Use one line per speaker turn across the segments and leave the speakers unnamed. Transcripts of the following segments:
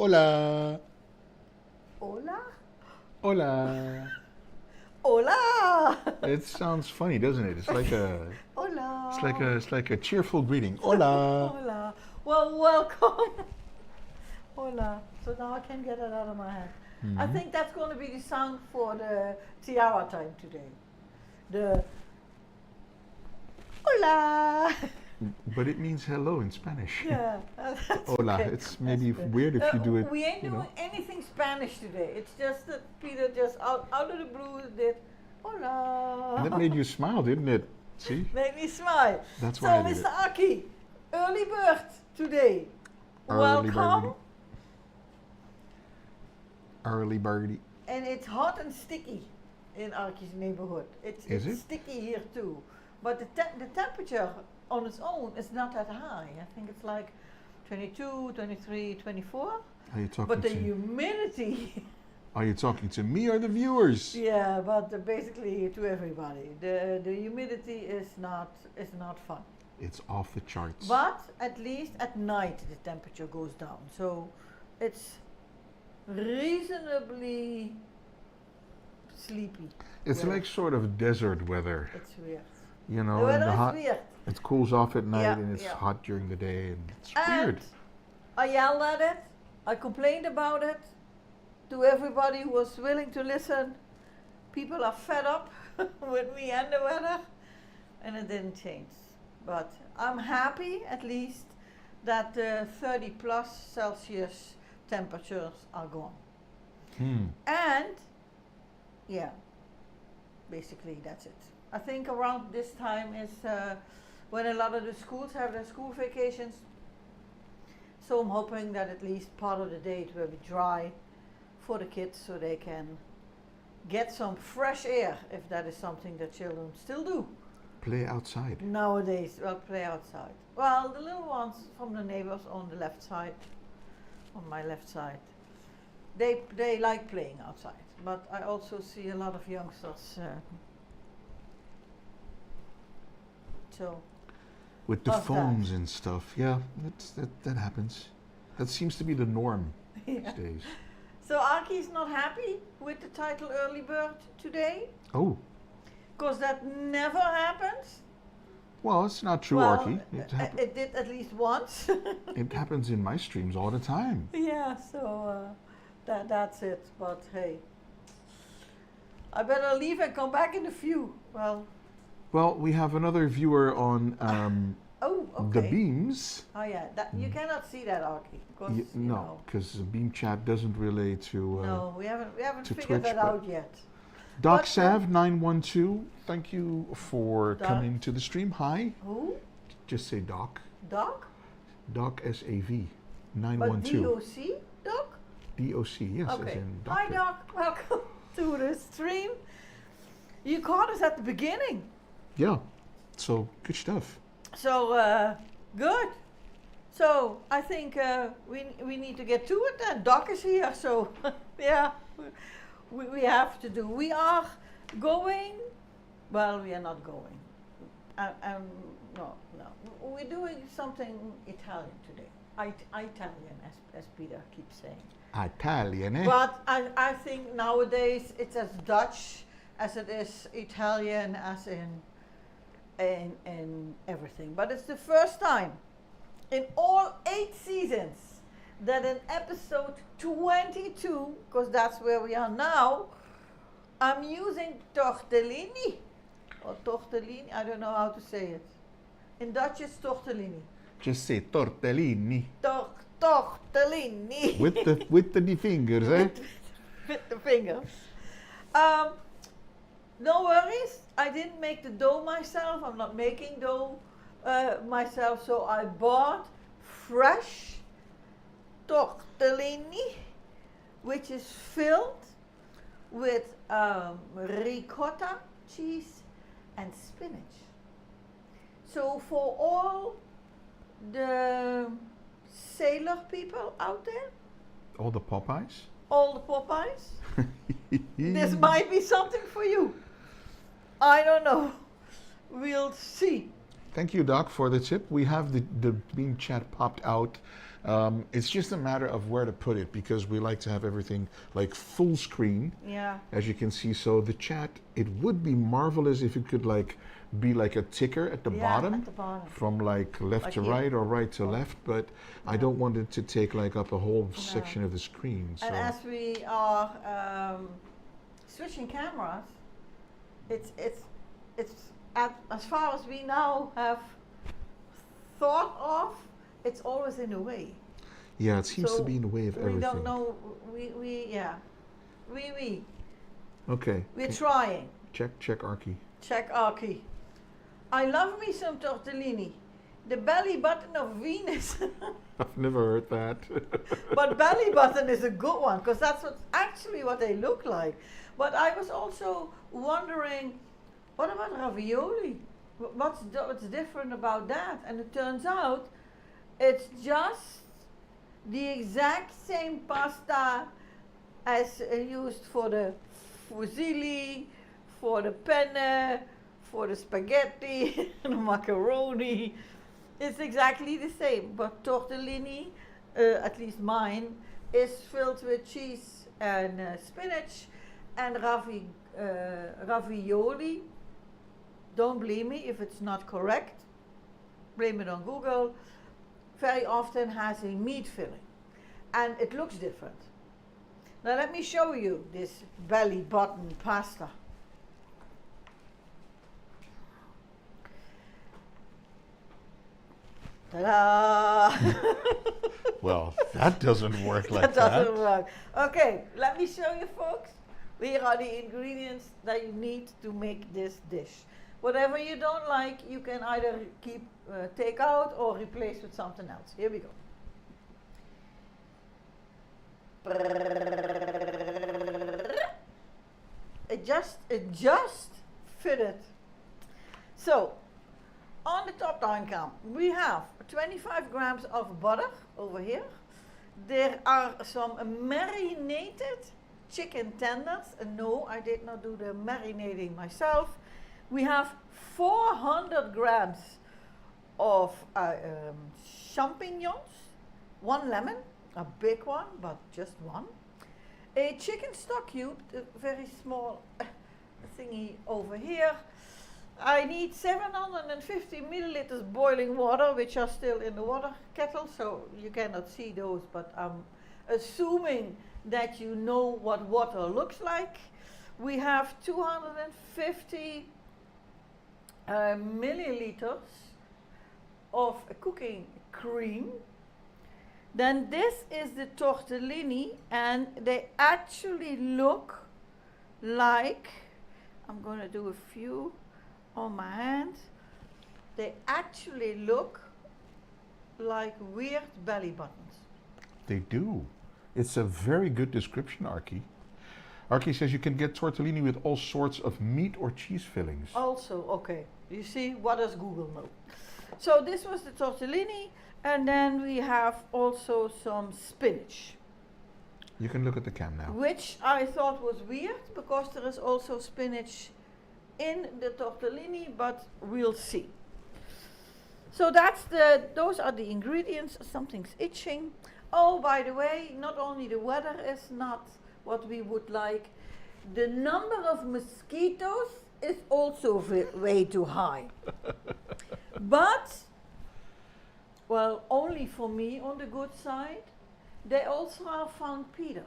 Hola.
Hola?
Hola.
Hola!
It sounds funny, doesn't it? It's like a
Hola!
it's like a cheerful greeting. Hola.
Hola! Well, welcome! Hola! So now I can get it out of my head. I think that's going to be the sound for the tiara time today. The Hola!
But it means hello in Spanish.
Yeah, that's
Hola.
okay.
It's maybe
That's good.
weird if you do it.
We ain't
you
doing
know.
anything Spanish today. It's just that Peter just out of the blue did Hola!
And that made you smile, didn't it? See?
Made me smile.
That's
so,
why I did
Mr.
it.
Aki, early bird today.
Early
Welcome.
birdie. Early birdie.
And it's hot and sticky in Aki's neighborhood. It's
Is it?
sticky here too. But the temperature on its own is not that high. I think it's like 22, 23, 24.
Are you talking
But the
to
humidity,
Are you talking to me or the viewers?
yeah, but basically to everybody. The humidity is not fun.
It's off the charts.
But at least at night the temperature goes down. So it's reasonably sleepy.
It's
weather.
like sort of desert weather,
It's weird.
you
The
know, in
weather
the
is
hot.
weird.
It cools off at night
Yeah,
and it's
yeah.
hot during the day, and it's
And
weird.
I yelled at it. I complained about it to everybody who was willing to listen. People are fed up with me and the weather, and it didn't change. But I'm happy at least that the 30 plus Celsius temperatures are gone. And yeah, basically that's it. I think around this time is when a lot of the schools have their school vacations. So I'm hoping that at least part of the day it will be dry for the kids so they can get some fresh air, if that is something that children still do
Play outside.
nowadays. Well, play outside. Well, the little ones from the neighbors on the left side, on my left side, they like playing outside. But I also see a lot of youngsters. So
With the
How's that?
phones and stuff. Yeah, that happens. That seems to be the norm
yeah.
these days.
So Aki's not happy with the title Early Bird today,
Oh,
because that never happens.
well, it's not true,
Well,
Archie.
it did at least once.
It happens in my streams all the time.
Yeah, so that's it. But hey, I better leave and come back in a few.
Well, we have another viewer on
Oh,
the
okay.
beams.
Oh yeah, that you cannot see that, Aki, because you
No,
know.
because beam chat doesn't relate to.
No, we haven't
to
figured
Twitch,
that
but-
out yet.
Doc
But,
Sav 912, thank you for
Doc?
coming to the stream. Hi.
Who?
Just say Doc.
Doc?
Doc SAV
But
912.
DOC? Doc?
DOC, yes, as
Okay.
in
Hi,
doctor.
Doc. Welcome to the stream. You caught us at the beginning.
Yeah, so good stuff.
So, good. So, I think we need to get to it then. Doc is here, so yeah, we have to do. We are going, well, we are not going. No. We're doing something Italian today. Italian, as Peter keeps saying.
Italian, eh?
But I think nowadays it's as Dutch as it is Italian, as in everything. But it's the first time in all 8 seasons that in episode 22, because that's where we are now, I'm using tortellini or tortellini. I don't know how to say it. In Dutch it's tortellini.
Just say tortellini
Tortellini.
with the fingers, eh?
With the fingers. No worries. I didn't make the dough myself. I'm not making dough myself. So I bought fresh tortellini, which is filled with ricotta cheese and spinach. So for all the sailor people out there,
All the Popeyes?
all the Popeyes, this might be something for you. I don't know. We'll see.
Thank you, Doc, for the tip. We have the beam chat popped out. It's just a matter of where to put it because we like to have everything like full screen,
Yeah.
as you can see. So the chat, it would be marvelous if it could like be like a ticker at the
Yeah,
bottom,
at the bottom.
from like left
Like
to
here.
right or right to left. But I
Yeah.
don't want it to take like up a whole section of the screen. So
And as we are switching cameras, it's as far as we now have thought of, it's always in the way.
yeah, it seems
So
to be in the way of everything.
We don't know.
Okay.
We're trying.
Check Archie.
Check Aki. I love me some tortellini. The belly button of Venus.
I've never heard that.
But belly button is a good one because that's what they look like. But I was also wondering, what about ravioli? What's different about that? And it turns out it's just the exact same pasta as used for the fusilli, for the penne, for the spaghetti, and the macaroni. It's exactly the same, but tortellini, at least mine, is filled with cheese and spinach and ravioli. Don't blame me if it's not correct. Blame it on Google. Very often has a meat filling. And it looks different. Now let me show you this belly button pasta. Ta-da!
Well, that doesn't work like
That
that.
doesn't work. Okay, let me show you, folks. Here are the ingredients that you need to make this dish. Whatever you don't like, you can either take out or replace with something else. Here we go. It just fitted. So, on the top down cam, we have 25 grams of butter over here. There are some marinated chicken tenders. No, I did not do the marinating myself. We have 400 grams of champignons, 1 lemon, a big one, but just one. A chicken stock cube, a very small thingy over here. I need 750 milliliters boiling water, which are still in the water kettle, so you cannot see those, but I'm assuming that you know what water looks like. We have 250 milliliters of cooking cream. Then this is the tortellini, and they actually look like, I'm going to do a few on my hand. They actually look like weird belly buttons.
They do. It's a very good description, Arki. Arki says you can get tortellini with all sorts of meat or cheese fillings.
Also, okay, you see, what does Google know? So this was the tortellini, and then we have also some spinach.
You can look at the cam now.
Which I thought was weird, because there is also spinach in the tortellini, but we'll see. So those are the ingredients. Something's itching. Oh, by the way, not only the weather is not what we would like, the number of mosquitoes is also way too high. But, well, only for me on the good side, they also have found Peter.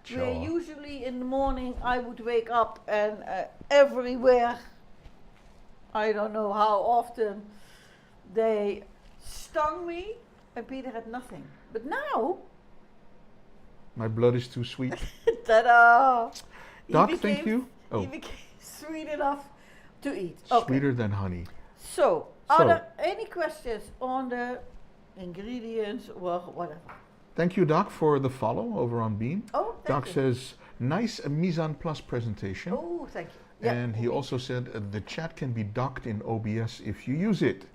Where
Sure.
usually in the morning I would wake up and everywhere, I don't know how often, they stung me and Peter had nothing. But now,
My blood is too sweet.
ta-da!
Doc, thank you.
He
Oh,
became sweet enough to eat. Okay.
sweeter than honey.
So, are
So-
there any questions on the ingredients or whatever?
Thank you, Doc, for the follow over on Beam.
Oh, thank
Doc
you.
says, nice Mise en Place presentation.
Oh, thank you. Yeah.
And he also said the chat can be docked in OBS if you use it.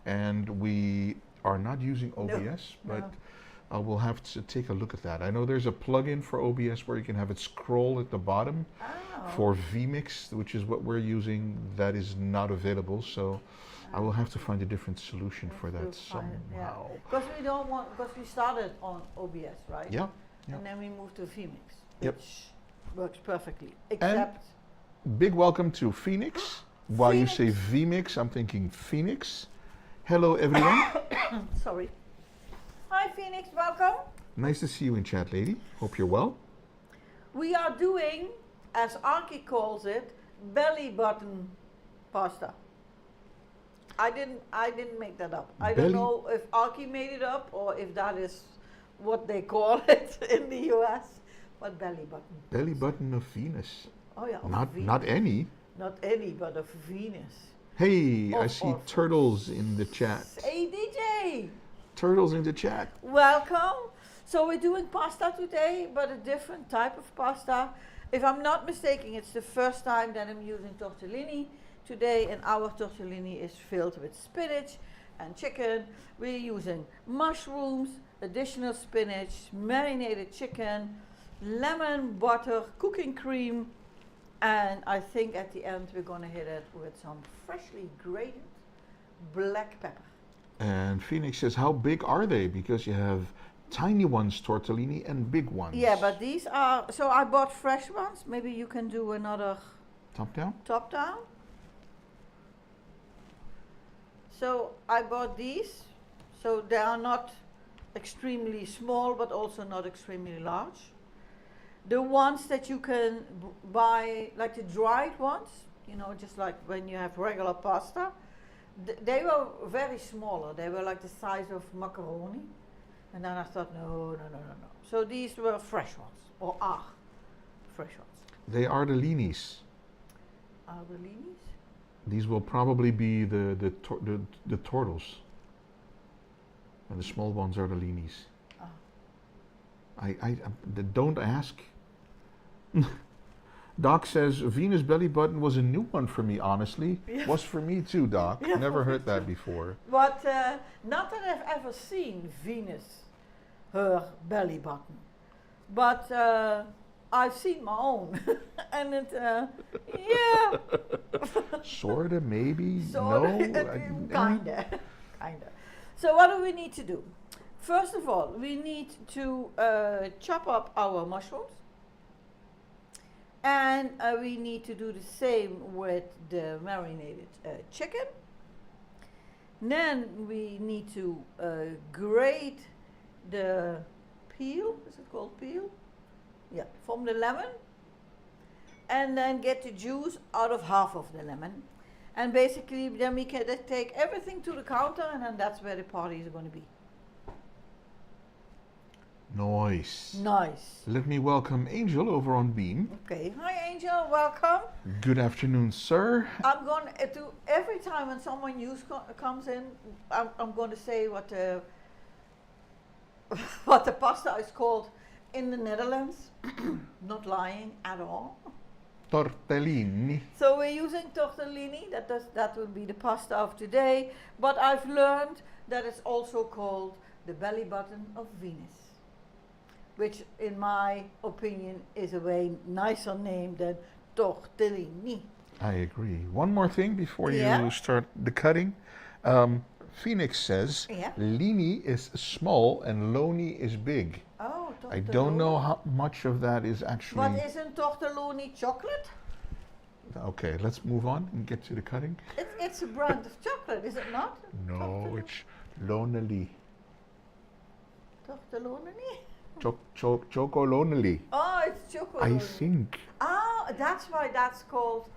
And we are not using OBS,
no.
but we'll have to take a look at that. I know there's a plugin for OBS where you can have it scroll at the bottom
Oh.
for vMix, which is what we're using. That is not available, so I will have to find a different solution for that
We'll find it, yeah.
somehow.
Because we don't want, because we started on OBS, right?
Yeah, yeah.
And then we moved to vMix,
Yep.
which works perfectly. Except,
Big welcome to Phoenix. While you say
Phoenix.
vMix, I'm thinking Phoenix. Hello, everyone.
sorry. Hi Phoenix, welcome.
Nice to see you in chat, lady. Hope you're well.
We are doing, as Arki calls it, belly button pasta. I didn't make that up. I
Belly-
don't know if Arki made it up or if that is what they call it in the US. But belly button.
Belly button of Venus.
Oh yeah, of
Not
Venus.
any.
Not any, but of Venus.
Hey, I
Of
see
orphans.
turtles in the chat.
Hey DJ,
Turtles in the chat.
welcome. So we're doing pasta today, but a different type of pasta. If I'm not mistaken, it's the first time that I'm using tortellini today, and our tortellini is filled with spinach and chicken. We're using mushrooms, additional spinach, marinated chicken, lemon, butter, cooking cream, and I think at the end we're gonna hit it with some freshly grated black pepper.
And Phoenix says, how big are they? Because you have tiny ones tortellini and big ones.
Yeah, but these are, so I bought fresh ones. Maybe you can do another
Top down?
top down. So I bought these. So they are not extremely small, but also not extremely large. The ones that you can buy, like the dried ones, you know, just like when you have regular pasta, they were very smaller. They were like the size of macaroni. And then I thought, no. So these were fresh ones, or are fresh ones.
They are the leanies.
Are the leanies?
These will probably be the tortles. And the small ones are the leanies.
Ah.
Don't ask. Doc says Venus belly button was a new one for me, honestly.
Yeah.
Was for me too, Doc.
Yeah,
Never
for me
heard that
too.
before.
But not that I've ever seen Venus, her belly button. But I've seen my own. And it, yeah.
Sorta, maybe,
Sorta,
no?
Kinda. So what do we need to do? First of all, we need to chop up our mushrooms. And we need to do the same with the marinated chicken. Then we need to grate the peel, is it called peel? Yeah, from the lemon. And then get the juice out of half of the lemon. And basically then we can take everything to the counter, and then that's where the party is going to be.
Nice.
Nice.
Let me welcome Angel over on Beam.
Okay, hi Angel, welcome.
Good afternoon, sir.
I'm going to, every time when someone new comes in, I'm going to say what the pasta is called in the Netherlands. Not lying at all.
Tortellini.
So we're using tortellini, that will be the pasta of today. But I've learned that it's also called the belly button of Venus, which in my opinion is a way nicer name than tortellini.
I agree. One more thing before
Yeah.
you start the cutting. Phoenix says,
Yeah.
leany is small and loni is big.
Oh,
I don't
tortelloni.
know how much of that is actually...
But isn't tortelloni chocolate?
Okay, let's move on and get to the cutting.
It's a brand of chocolate, is it not?
No,
Tortelloni.
it's lonely.
Tortelloni?
Chocolonely.
Oh, it's chocolate.
I think.
Oh, that's why that's called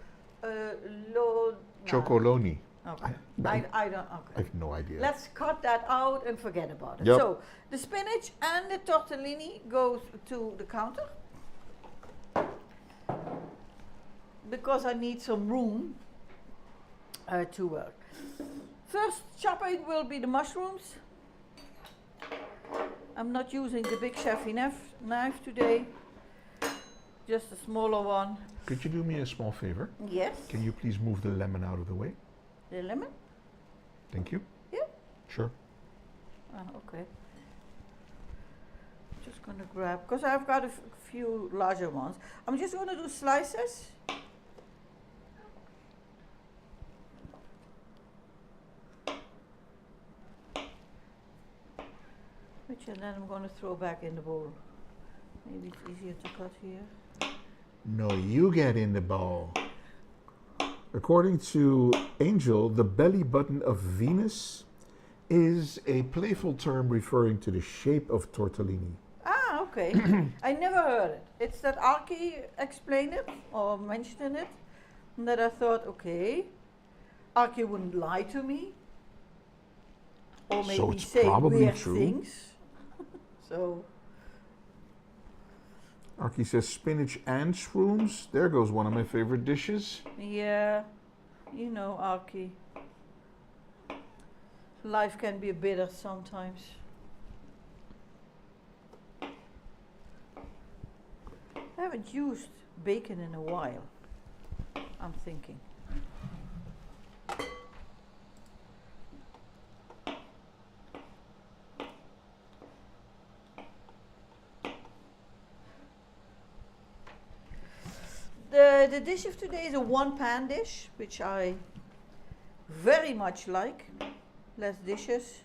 Chocoloni.
Okay.
I
I don't. Okay.
have no idea.
Let's cut that out and forget about it.
Yep.
So the spinach and the tortellini goes to the counter because I need some room to work. First chopping will be the mushrooms. I'm not using the big chefy knife today, just a smaller one.
Could you do me a small favor?
Yes.
Can you please move the lemon out of the way?
The lemon?
Thank you.
Yeah.
Sure.
Okay. Just gonna grab, because I've got a few larger ones. I'm just gonna do slices. Which and then I'm gonna throw back in the bowl. Maybe it's easier to cut here.
No, you get in the bowl. According to Angel, the belly button of Venus is a playful term referring to the shape of tortellini.
Ah, okay. I never heard it. It's that Arki explained it or mentioned it, and that I thought, okay, Arki wouldn't lie to me, or
So
maybe
it's
say
probably
weird
true.
things. So
Arki says spinach and shrooms. There goes one of my favorite dishes.
yeah, you know, Arki. Life can be bitter sometimes. I haven't used bacon in a while, I'm thinking. The dish of today is a one-pan dish, which I very much like. Less dishes.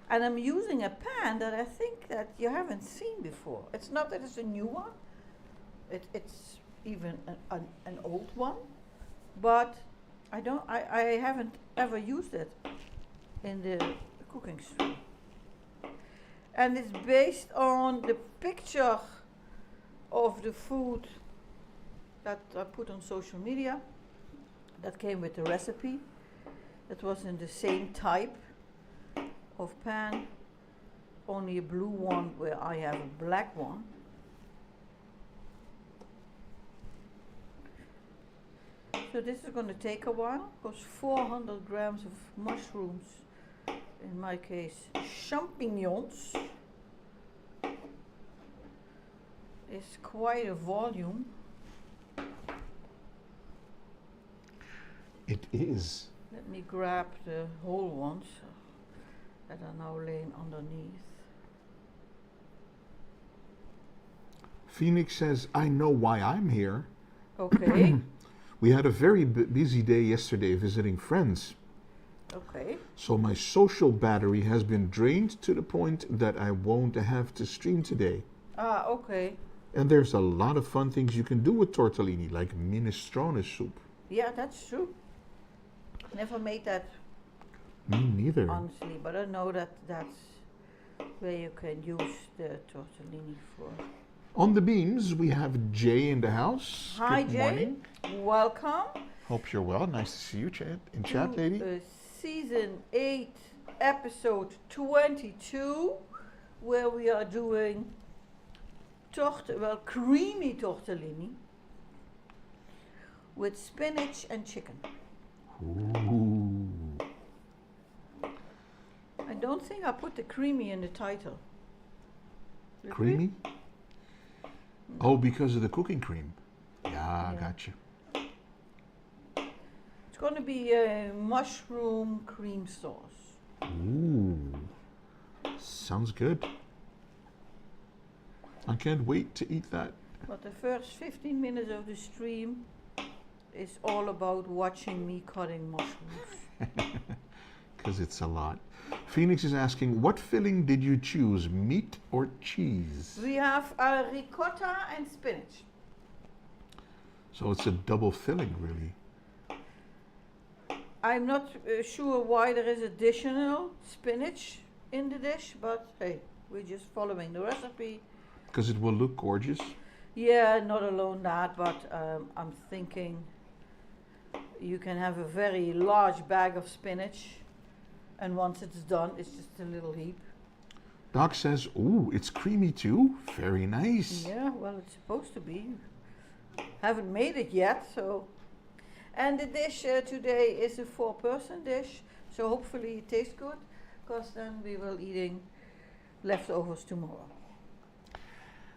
And I'm using a pan that I think that you haven't seen before. It's not that it's a new one. It's even an old one, but I haven't ever used it in the cooking stream. And it's based on the picture of the food that I put on social media that came with the recipe. That was in the same type of pan, only a blue one where I have a black one. So this is going to take a while, because 400 grams of mushrooms, in my case champignons, is quite a volume.
It is.
Let me grab the whole ones that are now laying underneath.
Phoenix says, I know why I'm here.
Okay.
We had a very busy day yesterday visiting friends.
Okay.
So my social battery has been drained to the point that I won't have to stream today.
Ah, okay.
And there's a lot of fun things you can do with tortellini, like minestrone soup.
Yeah, that's true. Never made that,
Me neither.
honestly, but I know that that's where you can use the tortellini for.
On the beams, we have Jay in the house.
Hi,
Good
Jay.
morning.
Welcome.
Hope you're well. Nice to see you, in chat,
to,
lady.
Season 8, episode 22, where we are doing creamy tortellini with spinach and chicken.
Ooh.
I don't think I put the creamy in the title. Did we?
Creamy? Oh, because of the cooking cream. Yeah,
Yeah.
gotcha.
It's going to be a mushroom cream sauce.
Ooh. Sounds good. I can't wait to eat that.
But the first 15 minutes of the stream is all about watching me cutting mushrooms.
Because it's a lot. Phoenix is asking, what filling did you choose, meat or cheese?
We have ricotta and spinach.
So it's a double filling, really.
I'm not sure why there is additional spinach in the dish, but hey, we're just following the recipe.
Because it will look gorgeous.
Yeah, not alone that, but I'm thinking you can have a very large bag of spinach, and once it's done, it's just a little heap.
Doc says, ooh, it's creamy too. Very nice.
Yeah, well, it's supposed to be. Haven't made it yet, so. And the dish today is a 4-person dish, so hopefully it tastes good, because then we will eating leftovers tomorrow.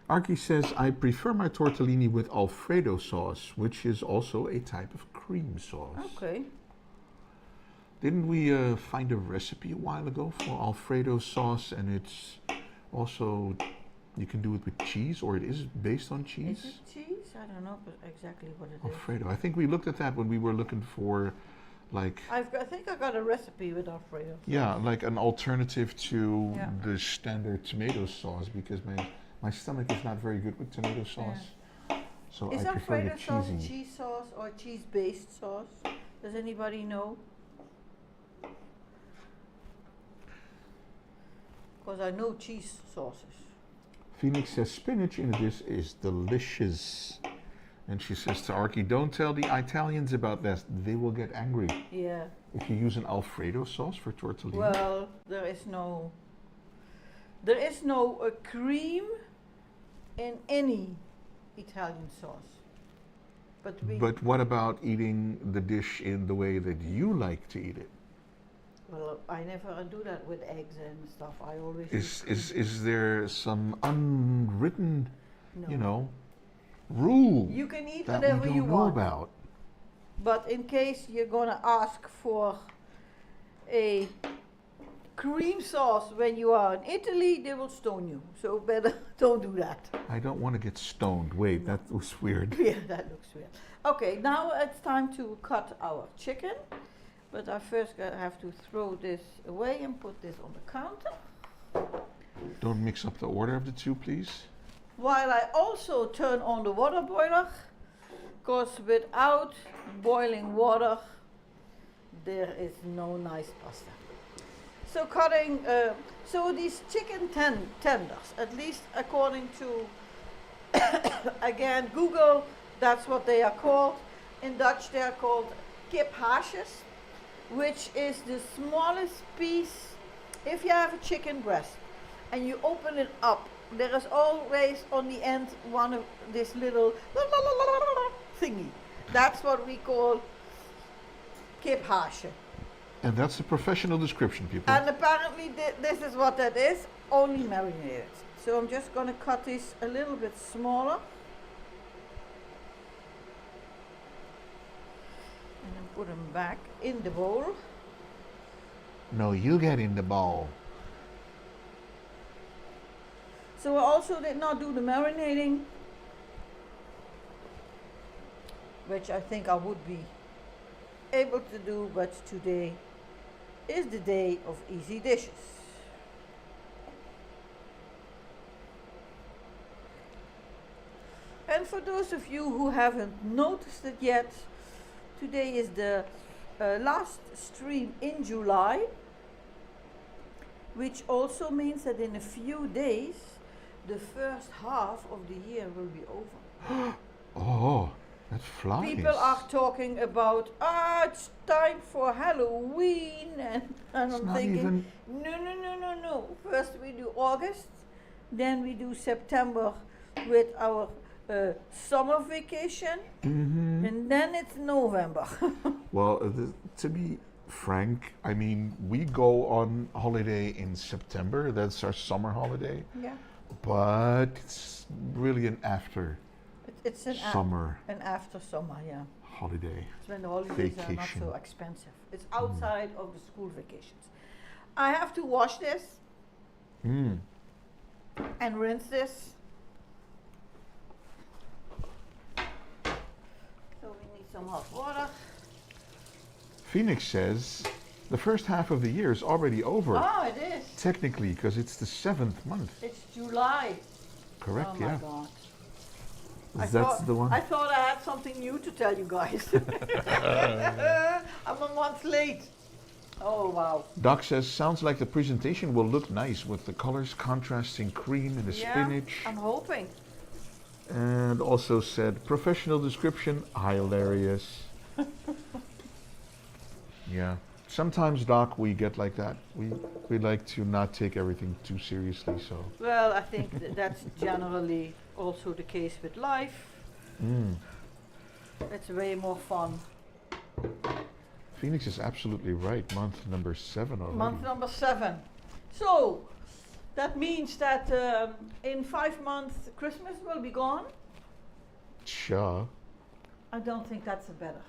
Archie says, I prefer my tortellini with Alfredo sauce, which is also a type of cream sauce.
Okay.
Didn't we find a recipe a while ago for Alfredo sauce, and it's also, you can do it with cheese, or it is based on cheese?
Is it cheese? I don't know exactly what it is.
Alfredo. I think we looked at that when we were looking for, like,
I think I got a recipe with Alfredo.
yeah, like an alternative to
Yeah.
the standard tomato sauce, because my stomach is not very good with tomato sauce. So
Is
I prefer the
Alfredo sauce
cheesy.
cheese sauce or cheese-based sauce? Does anybody know? Because I know cheese sauces.
Phoenix says spinach in this is delicious. And she says to Archie, don't tell the Italians about that. They will get angry.
Yeah.
If you use an Alfredo sauce for tortellini.
Well, there is no cream in any Italian sauce.
But what about eating the dish in the way that you like to eat it?
Well, I never do that with eggs and stuff. I always
Is there some unwritten,
no.
you know, rule
You can eat
that
whatever
we don't
you
know
want.
about?
But in case you're gonna ask for a cream sauce when you are in Italy, they will stone you. So better don't do that.
I don't want to get stoned. Wait, that was weird.
Yeah, that looks weird. Okay, now it's time to cut our chicken. But I first have to throw this away and put this on the counter.
Don't mix up the order of the two, please.
While I also turn on the water boiler, because without boiling water, there is no nice pasta. So cutting, so these chicken tenders, at least according to, again, Google, that's what they are called. In Dutch they are called kiphaasjes, which is the smallest piece. If you have a chicken breast and you open it up, there is always on the end one of this little thingy. That's what we call kiphaasje.
And that's the professional description, people.
And apparently this is what that is, only marinated. So I'm just going to cut these a little bit smaller. And then put them back in the bowl.
No, you get in the bowl.
So I also did not do the marinating, which I think I would be able to do, but today is the day of easy dishes. And for those of you who haven't noticed it yet, today is the last stream in July, which also means that in a few days the first half of the year will be over.
Oh, that flies.
People are talking about, it's time for Halloween, and I'm thinking, no. First we do August, then we do September with our summer vacation, and then it's November.
Well, to be frank, I mean, we go on holiday in September. That's our summer holiday.
Yeah.
But it's really an after
It's an
summer
an after summer, yeah.
holiday.
It's when the holidays are not so expensive. It's outside of the school vacations. I have to wash this and rinse this. So we need some hot water.
Phoenix says the first half of the year is already over.
Oh, it is.
Technically, because it's the 7th month.
It's July.
Correct,
Oh my
yeah.
God.
That's the one.
I thought I had something new to tell you guys. I'm a month late. Oh, wow.
Doc says, sounds like the presentation will look nice with the colors contrasting cream and the spinach.
I'm hoping.
And also said, professional description, hilarious. Yeah. Sometimes, Doc, we get like that. We like to not take everything too seriously, so.
Well, I think that's generally also the case with life. It's way more fun.
Phoenix is absolutely right. Month number 7 already.
Month number 7. So, that means that in 5 months Christmas will be gone?
Sure.
I don't think that's a better.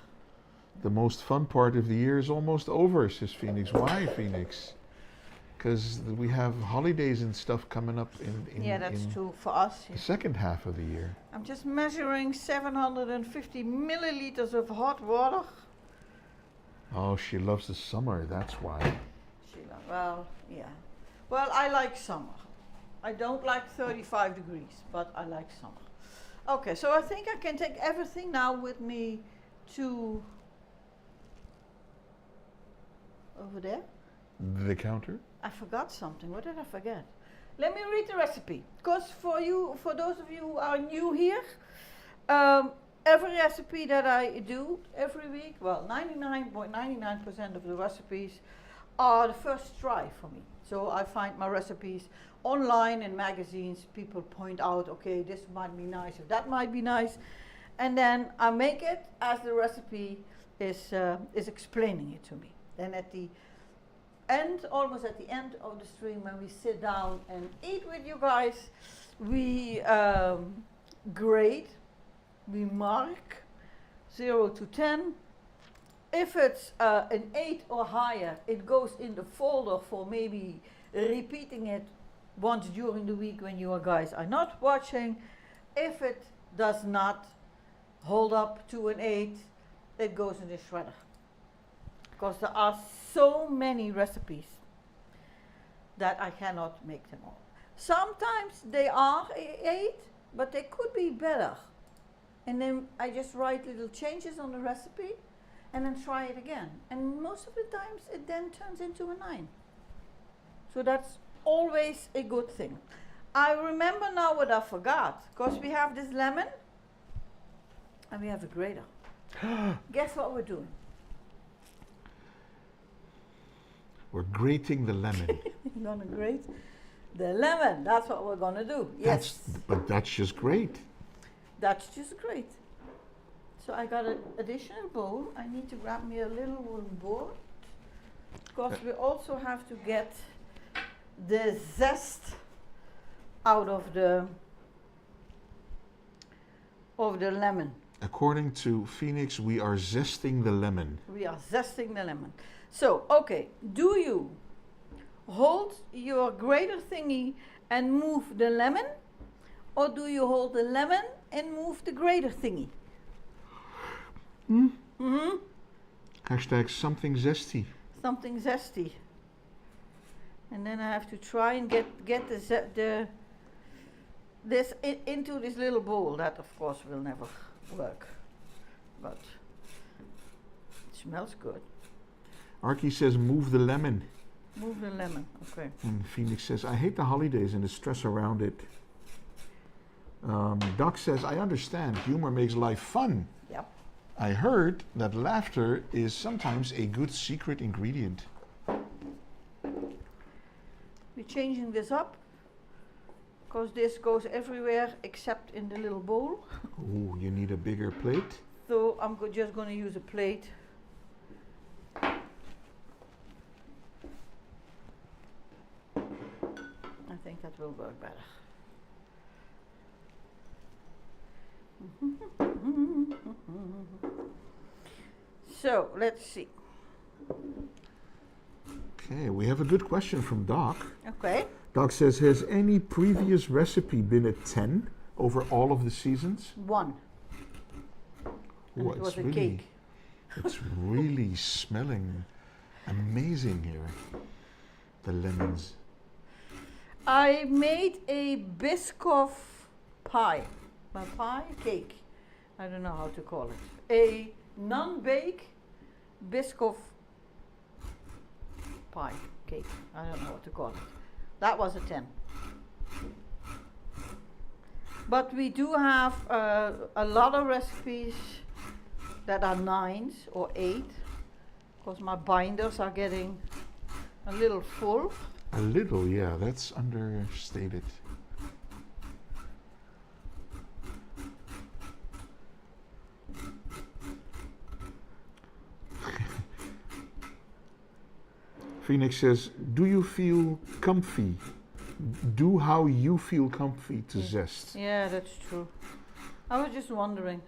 The most fun part of the year is almost over, says Phoenix. Why, Phoenix? Because we have holidays and stuff coming up in
Yeah, that's true for us.
the second half of the year.
I'm just measuring 750 milliliters of hot water.
Oh, she loves the summer, that's why.
Sheila, well, yeah. Well, I like summer. I don't like 35 degrees, but I like summer. Okay, so I think I can take everything now with me to over there.
The counter?
I forgot something. What did I forget? Let me read the recipe. Because for those of you who are new here, every recipe that I do every week, well, 99.99% of the recipes are the first try for me. So I find my recipes online in magazines. People point out, okay, this might be nice or that might be nice. And then I make it as the recipe is explaining it to me. Then at the end, almost at the end of the stream, when we sit down and eat with you guys, we grade, we mark 0 to 10. If it's an 8 or higher, it goes in the folder for maybe repeating it once during the week when you guys are not watching. If it does not hold up to an 8, it goes in the shredder. because there are so many recipes that I cannot make them all. Sometimes they are 8, but they could be better. And then I just write little changes on the recipe and then try it again. And most of the times it then turns into a 9. So that's always a good thing. I remember now what I forgot, because we have this lemon and we have a grater. Guess what we're doing?
We're grating the lemon.
We're gonna grate the lemon. That's what we're gonna do. Yes.
But that's just great.
That's just great. So I got an additional bowl. I need to grab me a little wooden board, because we also have to get the zest out of the lemon.
According to Phoenix, we are zesting the lemon.
We are zesting the lemon. So, okay, do you hold your grater thingy and move the lemon, or do you hold the lemon and move the grater thingy?
Hashtag something zesty.
Something zesty. And then I have to try and get this into this little bowl. That of course will never work, but it smells good.
Archie says move the lemon.
Move the lemon, okay.
And Phoenix says, I hate the holidays and the stress around it. Doc says, I understand. Humor makes life fun.
Yep.
I heard that laughter is sometimes a good secret ingredient.
We're changing this up, because this goes everywhere except in the little bowl.
Ooh, you need a bigger plate?
So I'm just going to use a plate. I think that will work better. So let's see.
Okay, we have a good question from Doc.
Okay.
Doc says, has any previous recipe been a 10 over all of the seasons?
1. And it was a cake.
It's really smelling amazing here. The lemons.
I made a Biscoff pie. My pie? Cake. I don't know how to call it. A non-bake Biscoff pie. Cake. I don't know what to call it. That was a 10. But we do have a lot of recipes that are 9s or 8, because my binders are getting a little full.
A little, yeah, that's understated. Phoenix says, do you feel comfy? Do how you feel comfy to zest.
Yeah, that's true. I was just wondering.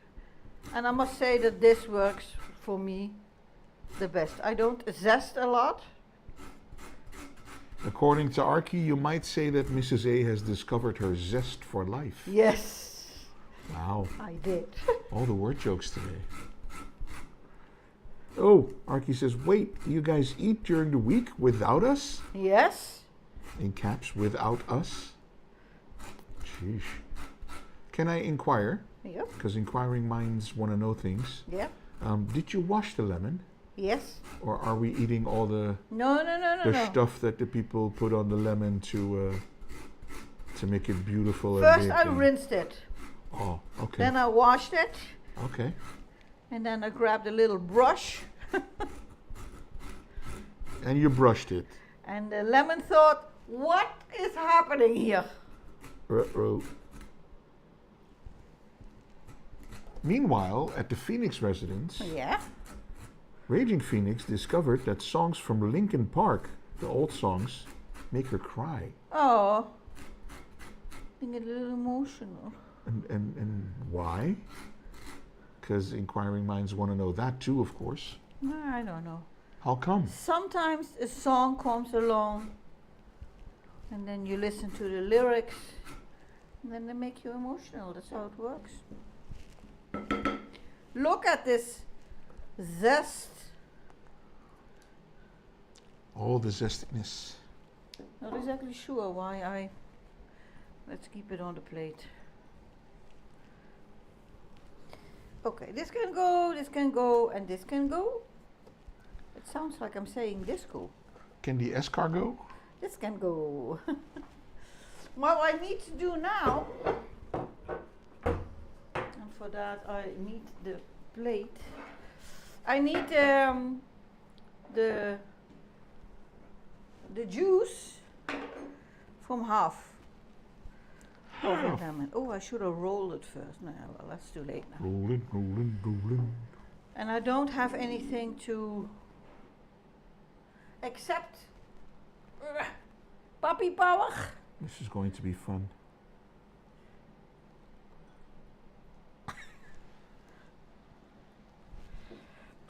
And I must say that this works for me the best. I don't zest a lot.
According to Archie, you might say that Mrs. A has discovered her zest for life.
Yes.
Wow.
I did.
All the word jokes today. Oh, Archie says, wait, you guys eat during the week without us?
Yes.
In caps, without us? Sheesh. Can I inquire?
Yep.
Because inquiring minds want to know things.
Yeah.
Did you wash the lemon?
Yes.
Or are we eating all the
No.
stuff that the people put on the lemon to make it beautiful?
First I rinsed it.
Oh, okay.
Then I washed it.
Okay.
And then I grabbed a little brush.
And you brushed it.
And the lemon thought, what is happening here?
Uh-oh. Meanwhile, at the Phoenix residence,
Yeah.
Raging Phoenix discovered that songs from Linkin Park, the old songs, make her cry.
Oh. I get a little emotional.
And why? Because inquiring minds want to know that too, of course.
I don't know.
How come?
Sometimes a song comes along and then you listen to the lyrics and then they make you emotional. That's how it works. Look at this zest
All the zestiness.
Not exactly sure why I. Let's keep it on the plate. Okay, this can go, and this can go. It sounds like I'm saying disco.
Can the escargot?
This can go. What I need to do now, and for that I need the plate. I need the juice from half of a lemon. Oh, I should have rolled it first. No, well, that's too late now.
Rolling, rolling, rolling.
And I don't have anything to except puppy power.
This is going to be fun.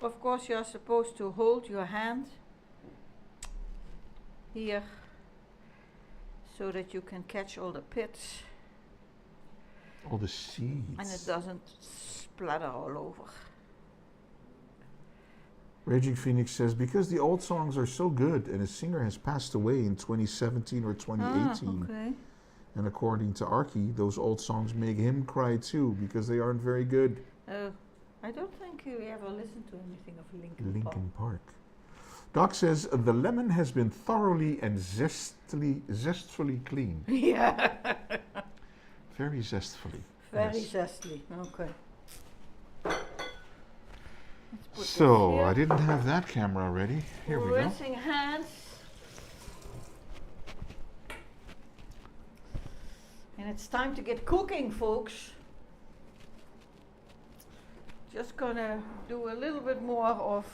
Of course, you are supposed to hold your hand here so that you can catch all the pits
All the seeds.
and it doesn't splatter all over.
Raging Phoenix says, because the old songs are so good and a singer has passed away in 2017 or 2018.
Okay.
And according to Archie, those old songs make him cry too because they aren't very good.
I don't think we ever listened to anything of Linkin Park.
Linkin Park. Doc says, the lemon has been thoroughly and zestfully cleaned.
Yeah.
Very zestfully.
Very
Yes.
zestly. Okay. Let's put
So,
this here.
I didn't have that camera ready. Here we go.
Rinsing hands. And it's time to get cooking, folks. Just gonna do a little bit more of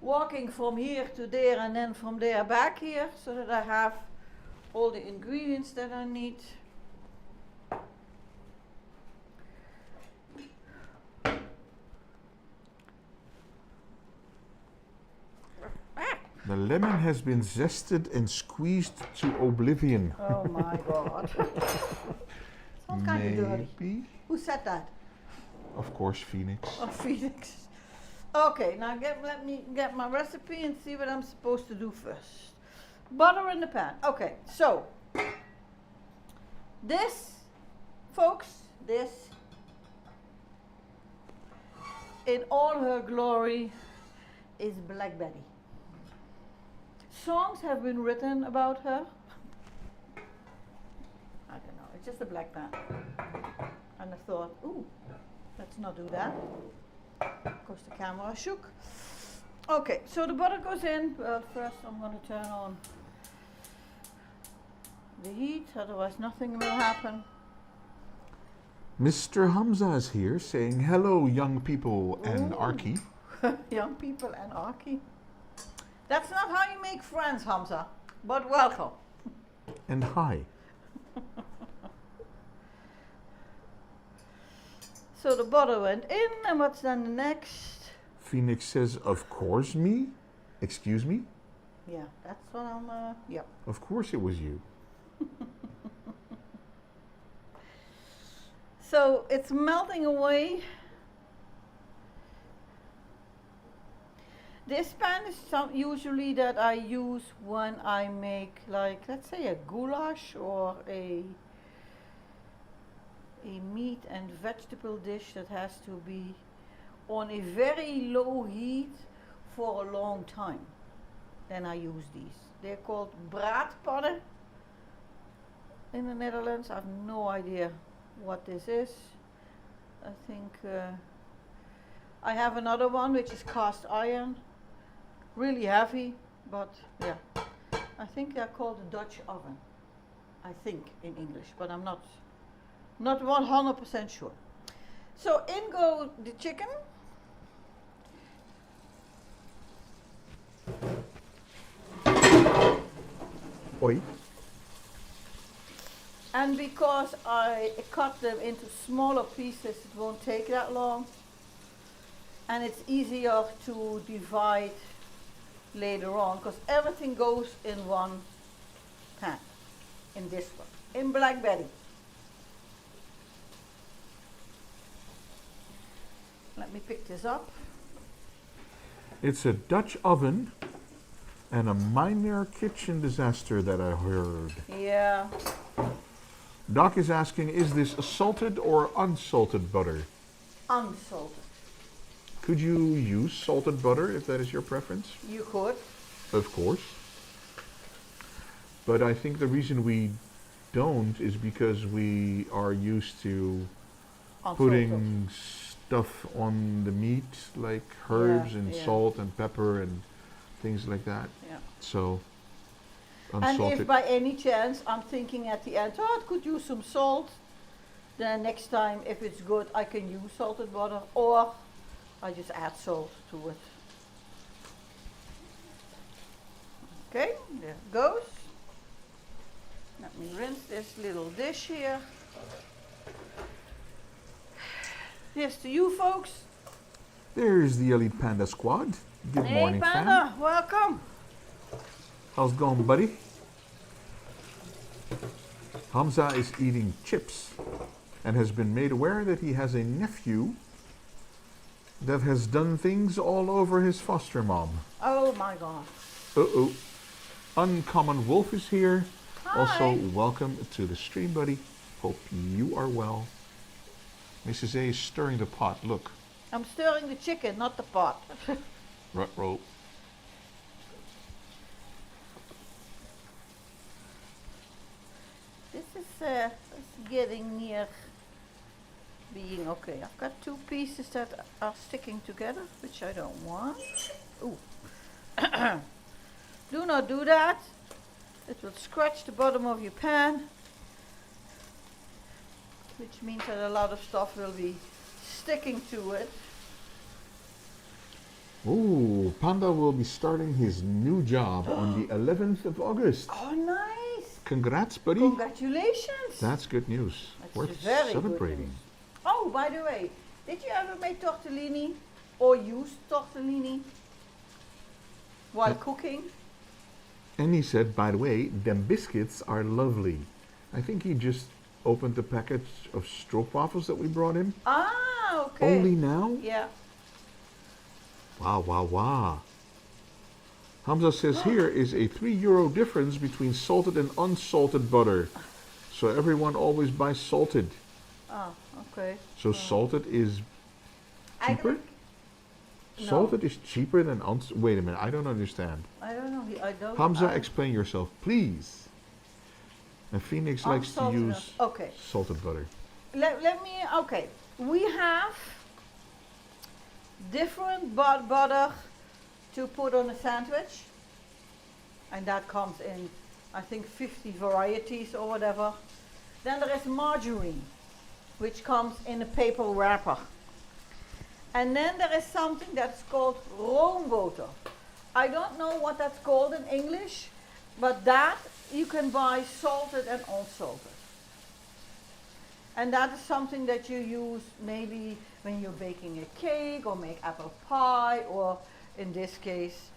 walking from here to there and then from there back here so that I have all the ingredients that I need.
The lemon has been zested and squeezed to oblivion.
Oh my god. Sounds kind of dirty.
Maybe.
Who said that?
Of course, Phoenix.
Oh, Phoenix. Okay, now let me get my recipe and see what I'm supposed to do first. Butter in the pan. Okay, so this, folks, this in all her glory is Black Betty. Songs have been written about her. I don't know, it's just a black man. And I thought, ooh, let's not do that. Of course the camera shook. Okay, so the butter goes in. Well, first I'm going to turn on the heat, otherwise nothing will happen.
Mr. Hamza is here saying, hello, young people and
Ooh.
Archie.
Young people and Archie. That's not how you make friends, Hamza, but welcome.
And hi.
So the butter went in, and what's then the next?
Phoenix says, of course me? Excuse me?
Yeah, that's what I'm, yeah.
Of course it was you.
So it's melting away. This pan is usually that I use when I make, like, let's say a goulash or a meat and vegetable dish that has to be on a very low heat for a long time. Then I use these. They're called braadpannen in the Netherlands. I have no idea what this is. I think I have another one which is cast iron, really heavy, but yeah, I think they're called a Dutch oven, I think in English, but I'm not 100% sure. So in go the chicken.
Oi.
And because I cut them into smaller pieces, it won't take that long. And it's easier to divide later on, because everything goes in one pan, in this one, in Black Betty. Let me pick this up.
It's a Dutch oven And a minor kitchen disaster that I heard.
Yeah.
Doc is asking, is this salted or unsalted butter?
Unsalted.
Could you use salted butter if that is your preference?
You could.
Of course. But I think the reason we don't is because we are used to
Unsalted.
putting stuff on the meat like herbs and salt and pepper and things like that.
Yeah.
So
And
unsalted.
if by any chance I'm thinking at the end, oh, it could use some salt, then next time if it's good I can use salted butter, or I just add salt to it. Okay, there it goes. Let me rinse this little dish here. Here's to you folks.
There's the Elite Panda Squad. Good
Hey
morning,
Panda,
fam.
welcome.
How's it going, buddy? Hamza is eating chips and has been made aware that he has a nephew that has done things all over his foster mom.
Oh my god.
Uh-oh. Uncommon Wolf is here.
Hi.
Also, welcome to the stream, buddy. Hope you are well. Mrs. A is stirring the pot. Look.
I'm stirring the chicken, not the pot.
Ruh-roh.
This is getting near being okay. I've got two pieces that are sticking together, which I don't want. Ooh. Do not do that. It will scratch the bottom of your pan, which means that a lot of stuff will be sticking to it.
Ooh, Panda will be starting his new job on the 11th of August.
Oh, nice.
Congrats, buddy.
Congratulations.
That's good news.
That's
Worth
very good
celebrating.
news. Oh, by the way, did you ever make tortellini or use tortellini while cooking?
And he said, by the way, them biscuits are lovely. I think he just opened the package of stroopwafels that we brought him.
Ah, okay.
Only now?
Yeah.
Wow, wow, wow. Hamza says here is a €3 difference between salted and unsalted butter. So everyone always buys salted.
Ah, okay.
So salted is cheaper?
No.
Salted is cheaper than unsalted? Wait a minute, I don't understand.
I don't know. I don't.
Hamza, explain yourself, please. And Phoenix likes to
Unsalted.
use
Okay.
salted butter.
Let me. Okay. We have different butter to put on a sandwich, and that comes in, I think, 50 varieties or whatever. Then there is margarine, which comes in a paper wrapper. And then there is something that's called roomboter. I don't know what that's called in English, but that you can buy salted and unsalted. And that is something that you use maybe when you're baking a cake or make apple pie, or in this case,